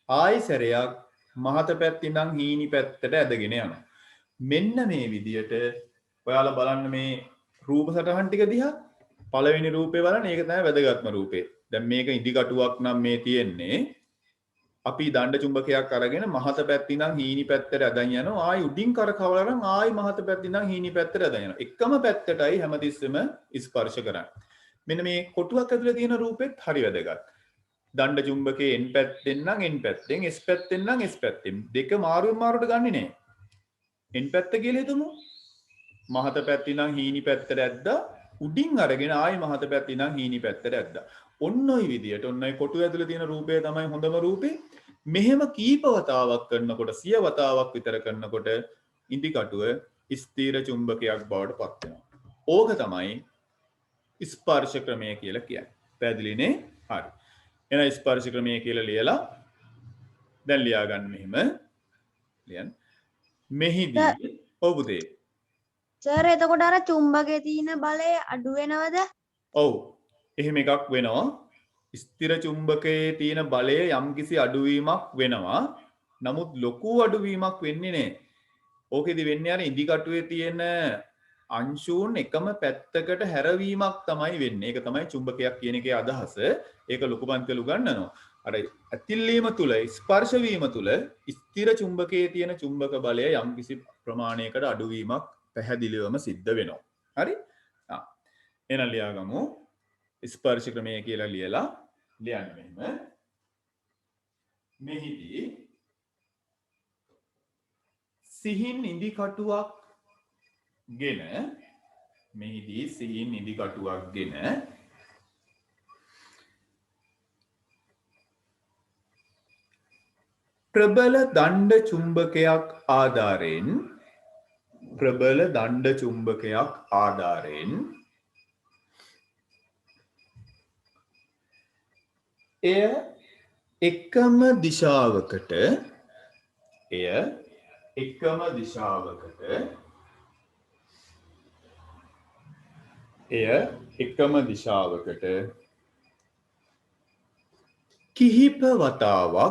ආයෙ සැරයක් මහත පැත්තේ ඉඳන් හීනි පැත්තට ඇදගෙන යනවා. මෙන්න මේ විදියට ඔයාලා බලන්න මේ රූප සටහන් ටික දිහා. පළවෙනි රූපේ බලන්න ඒක තමයි වැදගත්ම රූපේ. දැන් මේක ඉදි කටුවක් නම් මේ තියෙන්නේ. අපි දණ්ඩ චුම්බකයක් අරගෙන මහත පැත්තේ ඉඳන් හීනි පැත්තට ඇදන් යනවා. ආයි උඩින් කරකවලා නම් ආයි මහත පැත්තේ ඉඳන් හීනි පැත්තට ඇදන් යනවා. එකම පැත්තටයි හැමතිස්සෙම ස්පර්ශ කරන්නේ. මෙන්න මේ කොටුවක් ඇතුලේ තියෙන රූපෙත් හරි වැදගත්. දණ්ඩ චුම්බකයේ එන් පැත්තෙන් නම් එන් පැත්තෙන් S පැත්තෙන් නම් S පැත්තෙන් දෙක මාරුවෙන් මාරුවට ගන්නෙ නෑ. එන් පැත්ත කියලා හිතමු. මහත පැත්තේ ඉඳන් හීනි පැත්තට ඇද්දා. උඩින් අරගෙන ආයි මහත පැත්තේ ඉඳන් හීනි පැත්තට ඇද්දා. ඔන්න ඔය විදියට ඔන්න ඔය කොටුව ඇතුලේ තියෙන රූපය තමයි හොඳම රූපේ. මෙහෙම කීප වතාවක් කරනකොට 100 වතාවක් විතර කරනකොට ඉදි කටුව ස්ථීර චුම්බකයක් බවට පත් වෙනවා. ඕක තමයි ස්පර්ශ ක්‍රමය කියලා කියන්නේ. පැහැදිලිනේ? හරි. එහෙනම් ස්පර්ශ ක්‍රමය කියලා ලියලා දැන් ලියා ගන්න මෙහෙම. ලියන්න. මෙහිදී ඔව් පුතේ. සර් එතකොට අර චුම්බකයේ තියෙන බලය අඩු වෙනවද? ඔව්. එහෙම එකක් වෙනවා. ස්ථිර චුම්බකයේ තියෙන බලය යම්කිසි අඩුවීමක් වෙනවා. නමුත් ලොකු අඩුවීමක් වෙන්නේ නැහැ. ඕකෙදි වෙන්නේ අර ඉදි කටුවේ තියෙන අංශූන් එකම පැත්තකට හැරවීමක් තමයි වෙන්නේ. ඒක තමයි චුම්බකයක් කියන එකේ අදහස. ඒක ලොකු පන්තිවල උගන්වනවා. අර ඇතිල්ලීම තුල ස්පර්ශ වීම තුල ස්ථිර චුම්බකයේ තියෙන චුම්බක බලය යම්කිසි ප්‍රමාණයකට අඩුවීමක් පැහැදිලිවම සිද්ධ වෙනවා. හරි? එහෙනම් ලියාගමු. ස්පර්ශ ක්‍රමය කියලා ලියලා ලියන්න මෙහෙම. මෙහිදී සිහින් ඉදි කටුවක් ගෙන මෙහිදී සිහින් ඉදි කටුවක් ගෙන ප්‍රබල දණ්ඩ චුම්බකයක් ආධාරයෙන් එය එකම දිශාවකට කිහිප වතාවක්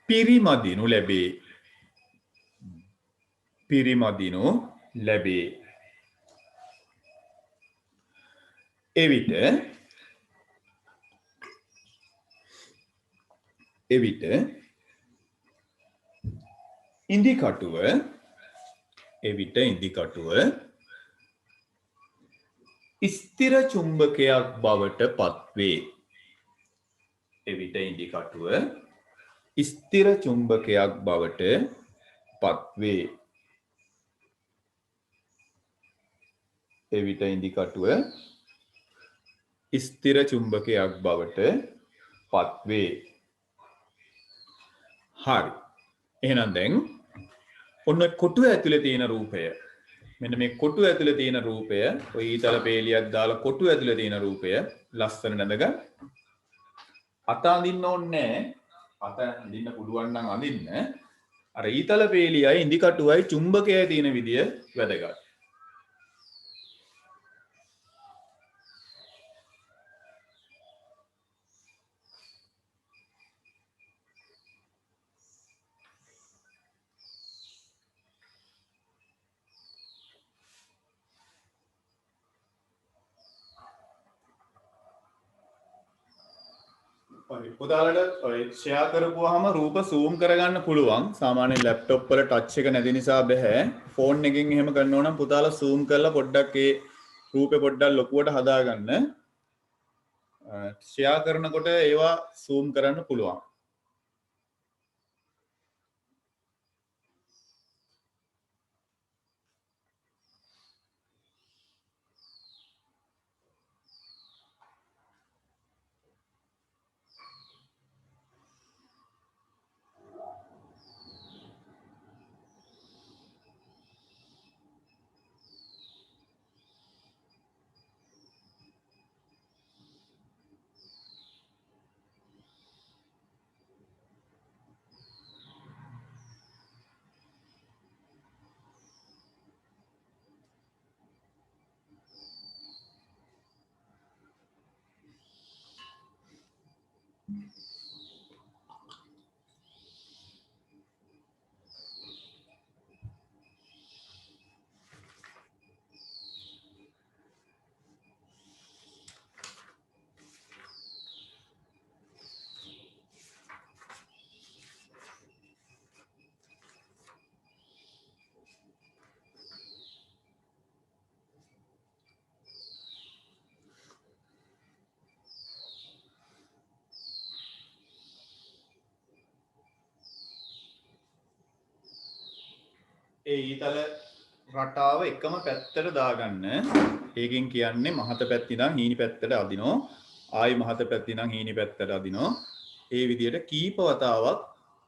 පිරිමදිනු ලැබේ. එවිට ඉදි කටුව ස්ථිර චුම්බකයක් බවට පත්වේ. හරි. එහෙනම් දැන් ඔන්න කොටුව ඇතුලේ තියෙන රූපය. මෙන්න මේ කොටුව ඇතුලේ තියෙන රූපය ඔය ඊතල පේලියක් දාලා කොටුව ඇතුලේ තියෙන රූපය ලස්සන නැඳගන්න. අත අඳින්න ඕනේ නැහැ. අත අඳින්න පුළුවන් නම් අඳින්න. අර ඊතල පේලියයි ඉදි කටුවයි චුම්බකයයි තියෙන විදිය වැදගත්. පුතාලට ඔය ෂෙයා කරපුවාම රූප zoom කරගන්න පුළුවන්. සාමාන්‍යයෙන් ලැප්ටොප් වල ටච් එක නැති නිසා බෑ. ෆෝන් එකෙන් එහෙම කරනවා නම් පුතාලා zoom කරලා පොඩ්ඩක් ඒ රූපේ පොඩ්ඩක් ලොකුවට හදාගන්න. ෂෙයා කරනකොට ඒවා zoom කරන්න පුළුවන්. ඒ ඊතල රටාව එකම පැත්තට දාගන්න. ඒකෙන් කියන්නේ මහත පැත්ත ඉඳන් හීනි පැත්තට අදිනවා. ආයි මහත පැත්ත ඉඳන් හීනි පැත්තට අදිනවා. ඒ විදිහට කීප වතාවක්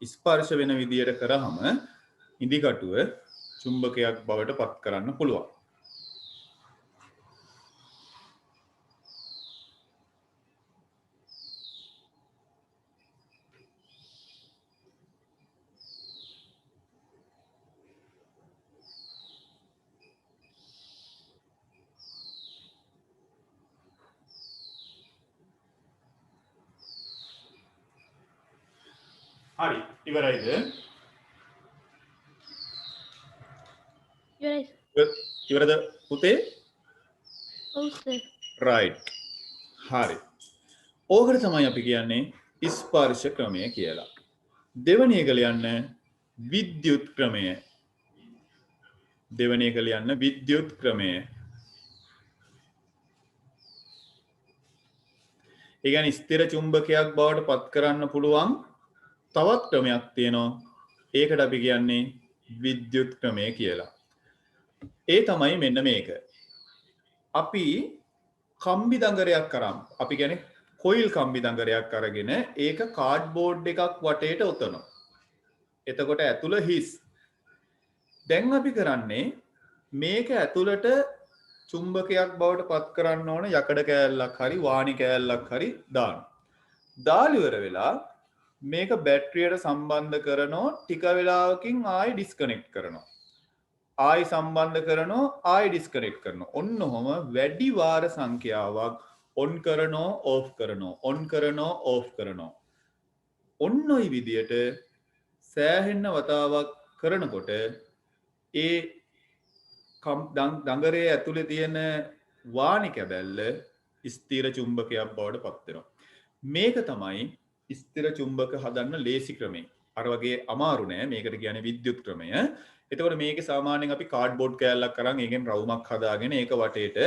ස්පර්ශ වෙන විදිහට කරාම ඉදිකටුව චුම්බකයක් බවට පත් කරන්න පුළුවන්. හරි ඉවරයිද? ඉවරයි. ඉවරද පුතේ? ඔව් සර්. right හරි. ඕකට තමයි අපි කියන්නේ ස්පර්ශ ක්‍රමය කියලා. දෙවැනි එක ලියන්න විද්‍යුත් ක්‍රමය. දෙවැනි එක ලියන්න විද්‍යුත් ක්‍රමය. ඒ කියන්නේ ස්ථිර චුම්බකයක් බවට පත් කරන්න පුළුවන් තවත් ක්‍රමයක් තියෙනවා. ඒකට අපි කියන්නේ විද්‍යුත් ක්‍රමය කියලා. ඒ තමයි මෙන්න මේක. අපි කම්බි දඟරයක් කරාම අපි කියන්නේ කොයිල් කම්බි දඟරයක් අරගෙන ඒක කාඩ්බෝඩ් එකක් වටේට ඔතනවා. එතකොට ඇතුළ හිස්. දැන් අපි කරන්නේ මේක ඇතුළට චුම්බකයක් බවට පත් කරන්න ඕන යකඩ කෑල්ලක් හරි වාණි කෑල්ලක් හරි දාන්න. දාලා ඉවර වෙලා මේක බැටරියට සම්බන්ධ කරනවා ටික වෙලාවකින් ආයි ඩිස්කනෙක්ට් කරනවා. ආයි සම්බන්ධ කරනවා ආයි ඩිස්කනෙක්ට් කරනවා. ඔන්න ඔහම වැඩි වාර සංඛ්‍යාවක් ඔන් කරනවා ඕෆ් කරනවා ඔන් කරනවා ඕෆ් කරනවා. ඔන්න ඔය විදියට සෑහෙන්න වතාවක් කරනකොට ඒ දඟරේ ඇතුලේ තියෙන වාණි කැබැල්ල ස්ථිර චුම්බකයක් බවට පත් වෙනවා. මේක තමයි ස්ථිර චුම්බක හදන්න ලේසි ක්‍රමය. අර වගේ අමාරු නෑ. මේකට කියන්නේ විද්‍යුත් ක්‍රමය. එතකොට මේකේ සාමාන්‍යයෙන් අපි කාඩ්බෝඩ් කෑල්ලක් අරන් ඒකෙන් රවුමක් හදාගෙන ඒක වටේට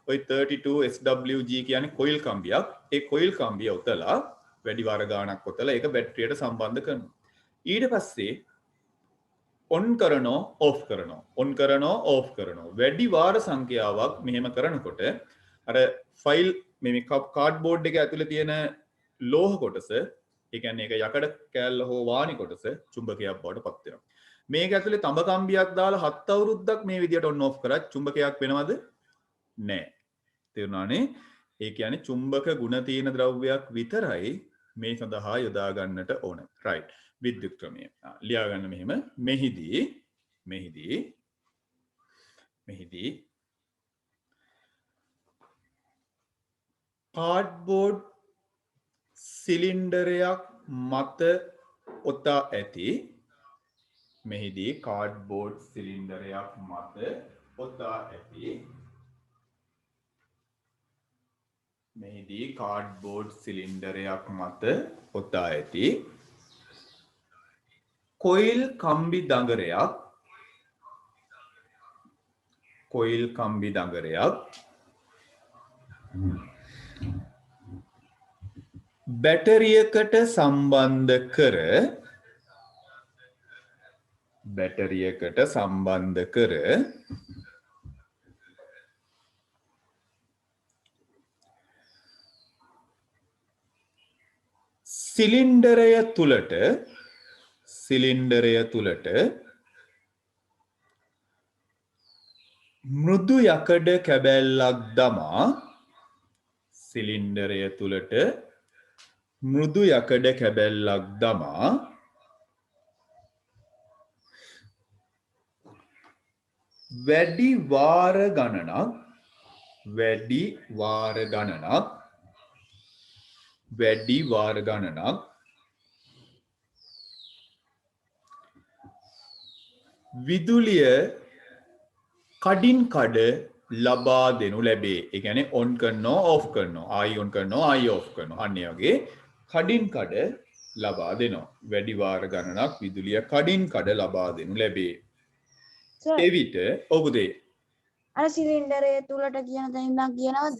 ওই 32 SWG කියන්නේ කොයිල් කම්බියක්. ඒ කොයිල් කම්බිය ඔතලා වැඩි වාර ගාණක් ඔතලා ඒක බැටරියට සම්බන්ධ කරනවා. ඊට පස්සේ ඔන් කරනවා ඕෆ් කරනවා ඔන් කරනවා ඕෆ් කරනවා වැඩි වාර සංඛ්‍යාවක් මෙහෙම කරනකොට අර ෆයිල් මේ කාඩ්බෝඩ් එක ඇතුලේ තියෙන ලෝහ කොටස ඒ කියන්නේ ඒක යකඩ කෑල්ල හෝ වාණි කොටස චුම්බකයක් බවට පත් වෙනවා. මේක ඇතුලේ තඹ කම්බියක් දාලා 7 අවුරුද්දක් මේ විදියට ඔන් ඕෆ් කරත් චුම්බකයක් වෙනවද? නැහැ. තේරුණානේ? ඒ කියන්නේ චුම්බක ගුණ තියෙන ද්‍රව්‍යයක් විතරයි මේ සඳහා යොදා ගන්නට ඕන. right. විද්‍යුත් ක්‍රමය. ලියා ගන්න මෙහෙම මෙහිදී කාඩ්බෝඩ් සිලින්ඩරයක් මත ඔතා ඇති මෙහිදී කාඩ්බෝඩ් සිලින්ඩරයක් මත ඔතා ඇති මෙහිදී කාඩ්බෝඩ් සිලින්ඩරයක් මත ඔතා ඇති කොයිල් කම්බි දඟරයක් බැටරියකට සම්බන්ධ කර සිලින්ඩරය තුලට මෘදු යකඩ කැබැල්ලක් දමා වැඩි වාර ගණනක් විදුලිය කඩින් කඩ ලබා දෙනු ලැබේ. ඒ කියන්නේ ඔන් කරනවා ඕෆ් කරනවා ආයි ඔන් කරනවා ආයි ඕෆ් කරනවා. අන්න ඒ වගේ කඩින් කඩ ලබා දෙනවා. වැඩි වාර ගණනක් විදුලිය කඩින් කඩ ලබා දෙනු ලැබේ. එවිට ඔබුදේ අර සිලින්ඩරය තුලට කියන තැන ඉඳන් කියනවද?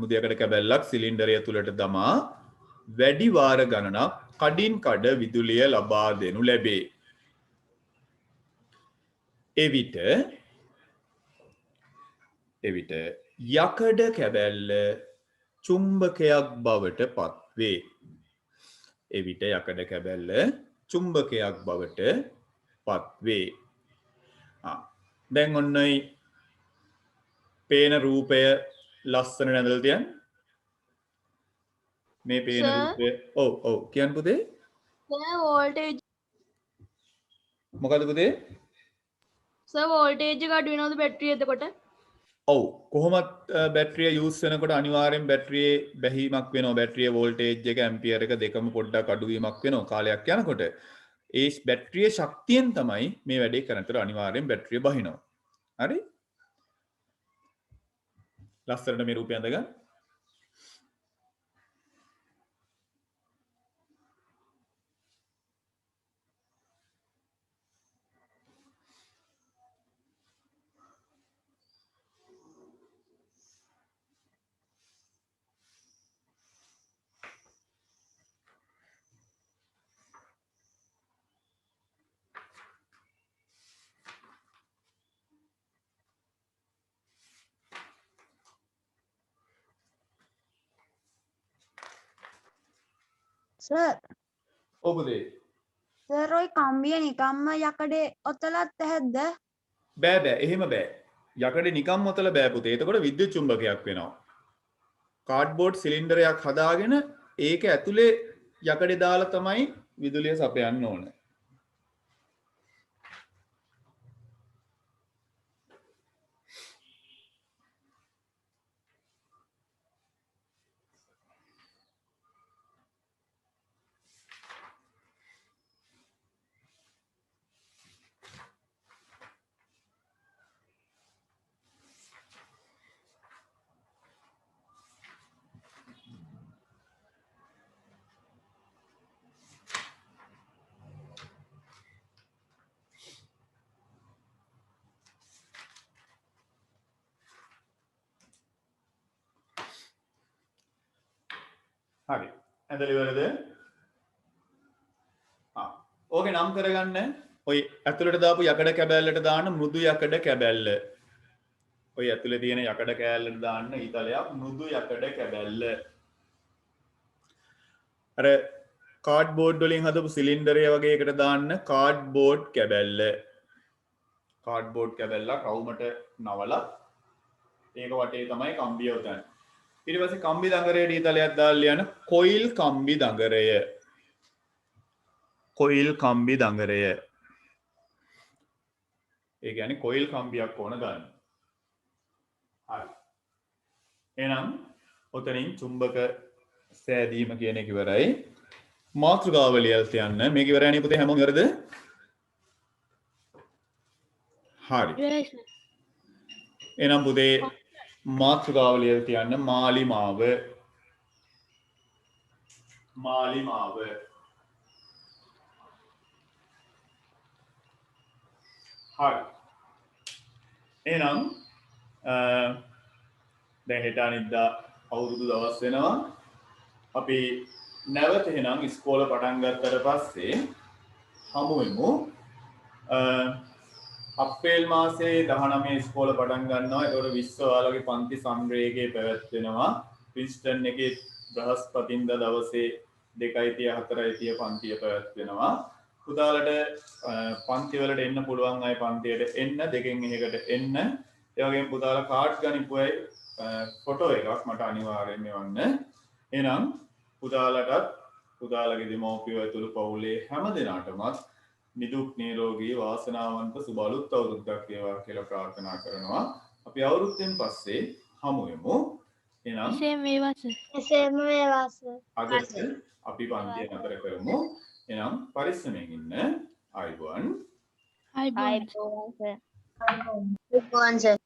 මුදියකට කැබැල්ලක් සිලින්ඩරය තුලට දමා වැඩි වාර ගණනක් කඩින් කඩ විදුලිය ලබා දෙනු ලැබේ. එවිට යකඩ කැබැල්ල චුම්බකයක් බවට පත්වේ. එවිට යකඩ කැබැල්ල චුම්බකයක් බවට පත්වේ. දැන් ඔන්නයි පේන රූපය ලස්සන නැදලා තියන්න. මේ පේන රූපය ඔව් කියන්න පුතේ. වෝල්ටේජ් මොකද පුතේ? සර් වෝල්ටේජ් එක අඩු වෙනවද බැටරිය එතකොට? ඔව් කොහොමත් බැටරිය යූස් වෙනකොට අනිවාර්යෙන් බැටරියේ බැහිමක් වෙනවා. බැටරියේ වෝල්ටේජ් එක ඇම්පියර් එක දෙකම පොඩ්ඩක් අඩු වීමක් වෙනවා කාලයක් යනකොට. ඒ බැටරියේ ශක්තියෙන් තමයි මේ වැඩේ කරනතර අනිවාර්යෙන් බැටරිය බහිනවා. හරි? ලස්සනට මේ රූපය අඳගන්න. සර් ඔව් පුතේ. සර් ඔය කම්බිය නිකම්ම යකඩේ ඔතලත් ඇහැද්ද? බෑ එහෙම බෑ. යකඩේ නිකම් ඔතල බෑ පුතේ. එතකොට විද්‍යුත් චුම්බකයක් වෙනවා. කාඩ්බෝඩ් සිලින්ඩරයක් හදාගෙන ඒක ඇතුලේ යකඩේ දාලා තමයි විදුලිය සපයන්න ඕන. හරි. ඇඳලා ඉවරද? ඕකේ නම් කරගන්න. ඔය ඇතුළට දාපු යකඩ කැබැල්ලට දාන්න මෘදු යකඩ කැබැල්ල. ඔය ඇතුලේ තියෙන යකඩ කැබැල්ලට දාන්න ඊතලයක් මෘදු යකඩ කැබැල්ල. අර කාඩ්බෝඩ් වලින් හදපු සිලින්ඩරය වගේ එකට දාන්න කාඩ්බෝඩ් කැබැල්ල. කාඩ්බෝඩ් කැබැල්ලක් රවුමට නවලා ඒක වටේ තමයි කම්බිය උතන්නේ. ඊට පස්සේ කම්බි දඟරයට ඊතලයක් දාලා යන කොයිල් කම්බි දඟරය. කොයිල් කම්බි දඟරය. ඒ කියන්නේ කොයිල් කම්බියක් ඕන ගන්න. හරි. එහෙනම් ඔතනින් චුම්බක සෑදීම කියන එක ඉවරයි. මාතෘකාව ලියලා තියන්න. මේක ඉවරයි නේ පුතේ හැමෝම ඉවරද? හරි. එහෙනම් පුතේ මාතෘකාව ලියලා තියන්න මාලිමාව. මාලිමාව. හරි. එහෙනම් දැන් හෙට අනිද්දා අවුරුදු දවස් වෙනවා. අපි නැවත එහෙනම් ඉස්කෝල පටන් ගත්තට පස්සේ හමු වෙමු. අප්‍රේල් මාසේ 19 ඉස්කෝල පටන් ගන්නවා. ඒතකොට 20 ඔයාලගේ පන්ති සංරේඛයේ පැවැත්වෙනවා. පින්ස්ටන් එකේ බ්‍රහස්පතින්දා දවසේ 2:30 පන්තිය පැවැත්වෙනවා. පුතාලට පන්ති වලට එන්න පුළුවන් අය පන්තියට එන්න, දෙකෙන් එකකට එන්න. ඒ වගේම පුතාලා කාඩ් ගනිපුවයි ෆොටෝ එකක් මට අනිවාර්යෙන් එවන්න. එහෙනම් පුතාලටත් පුතාලගේ දෙමව්පියෝ ඇතුළු පවුලේ හැම දෙනාටමත් නිදුක් නිරෝගී වාසනාවන්ත සුබ අලුත් අවුරුද්දක් වේවා කියලා ප්‍රාර්ථනා කරනවා. අපි අවුරුද්දෙන් පස්සේ හමු වෙමු. එහෙනම් එසේම වේවා සර්. එසේම වේවා සර්. අදට අපි පන්තිය නතර කරමු. එහෙනම් පරිස්සමෙන් ඉන්න. ආයුබෝවන්. ආයිබෝන්. සර්.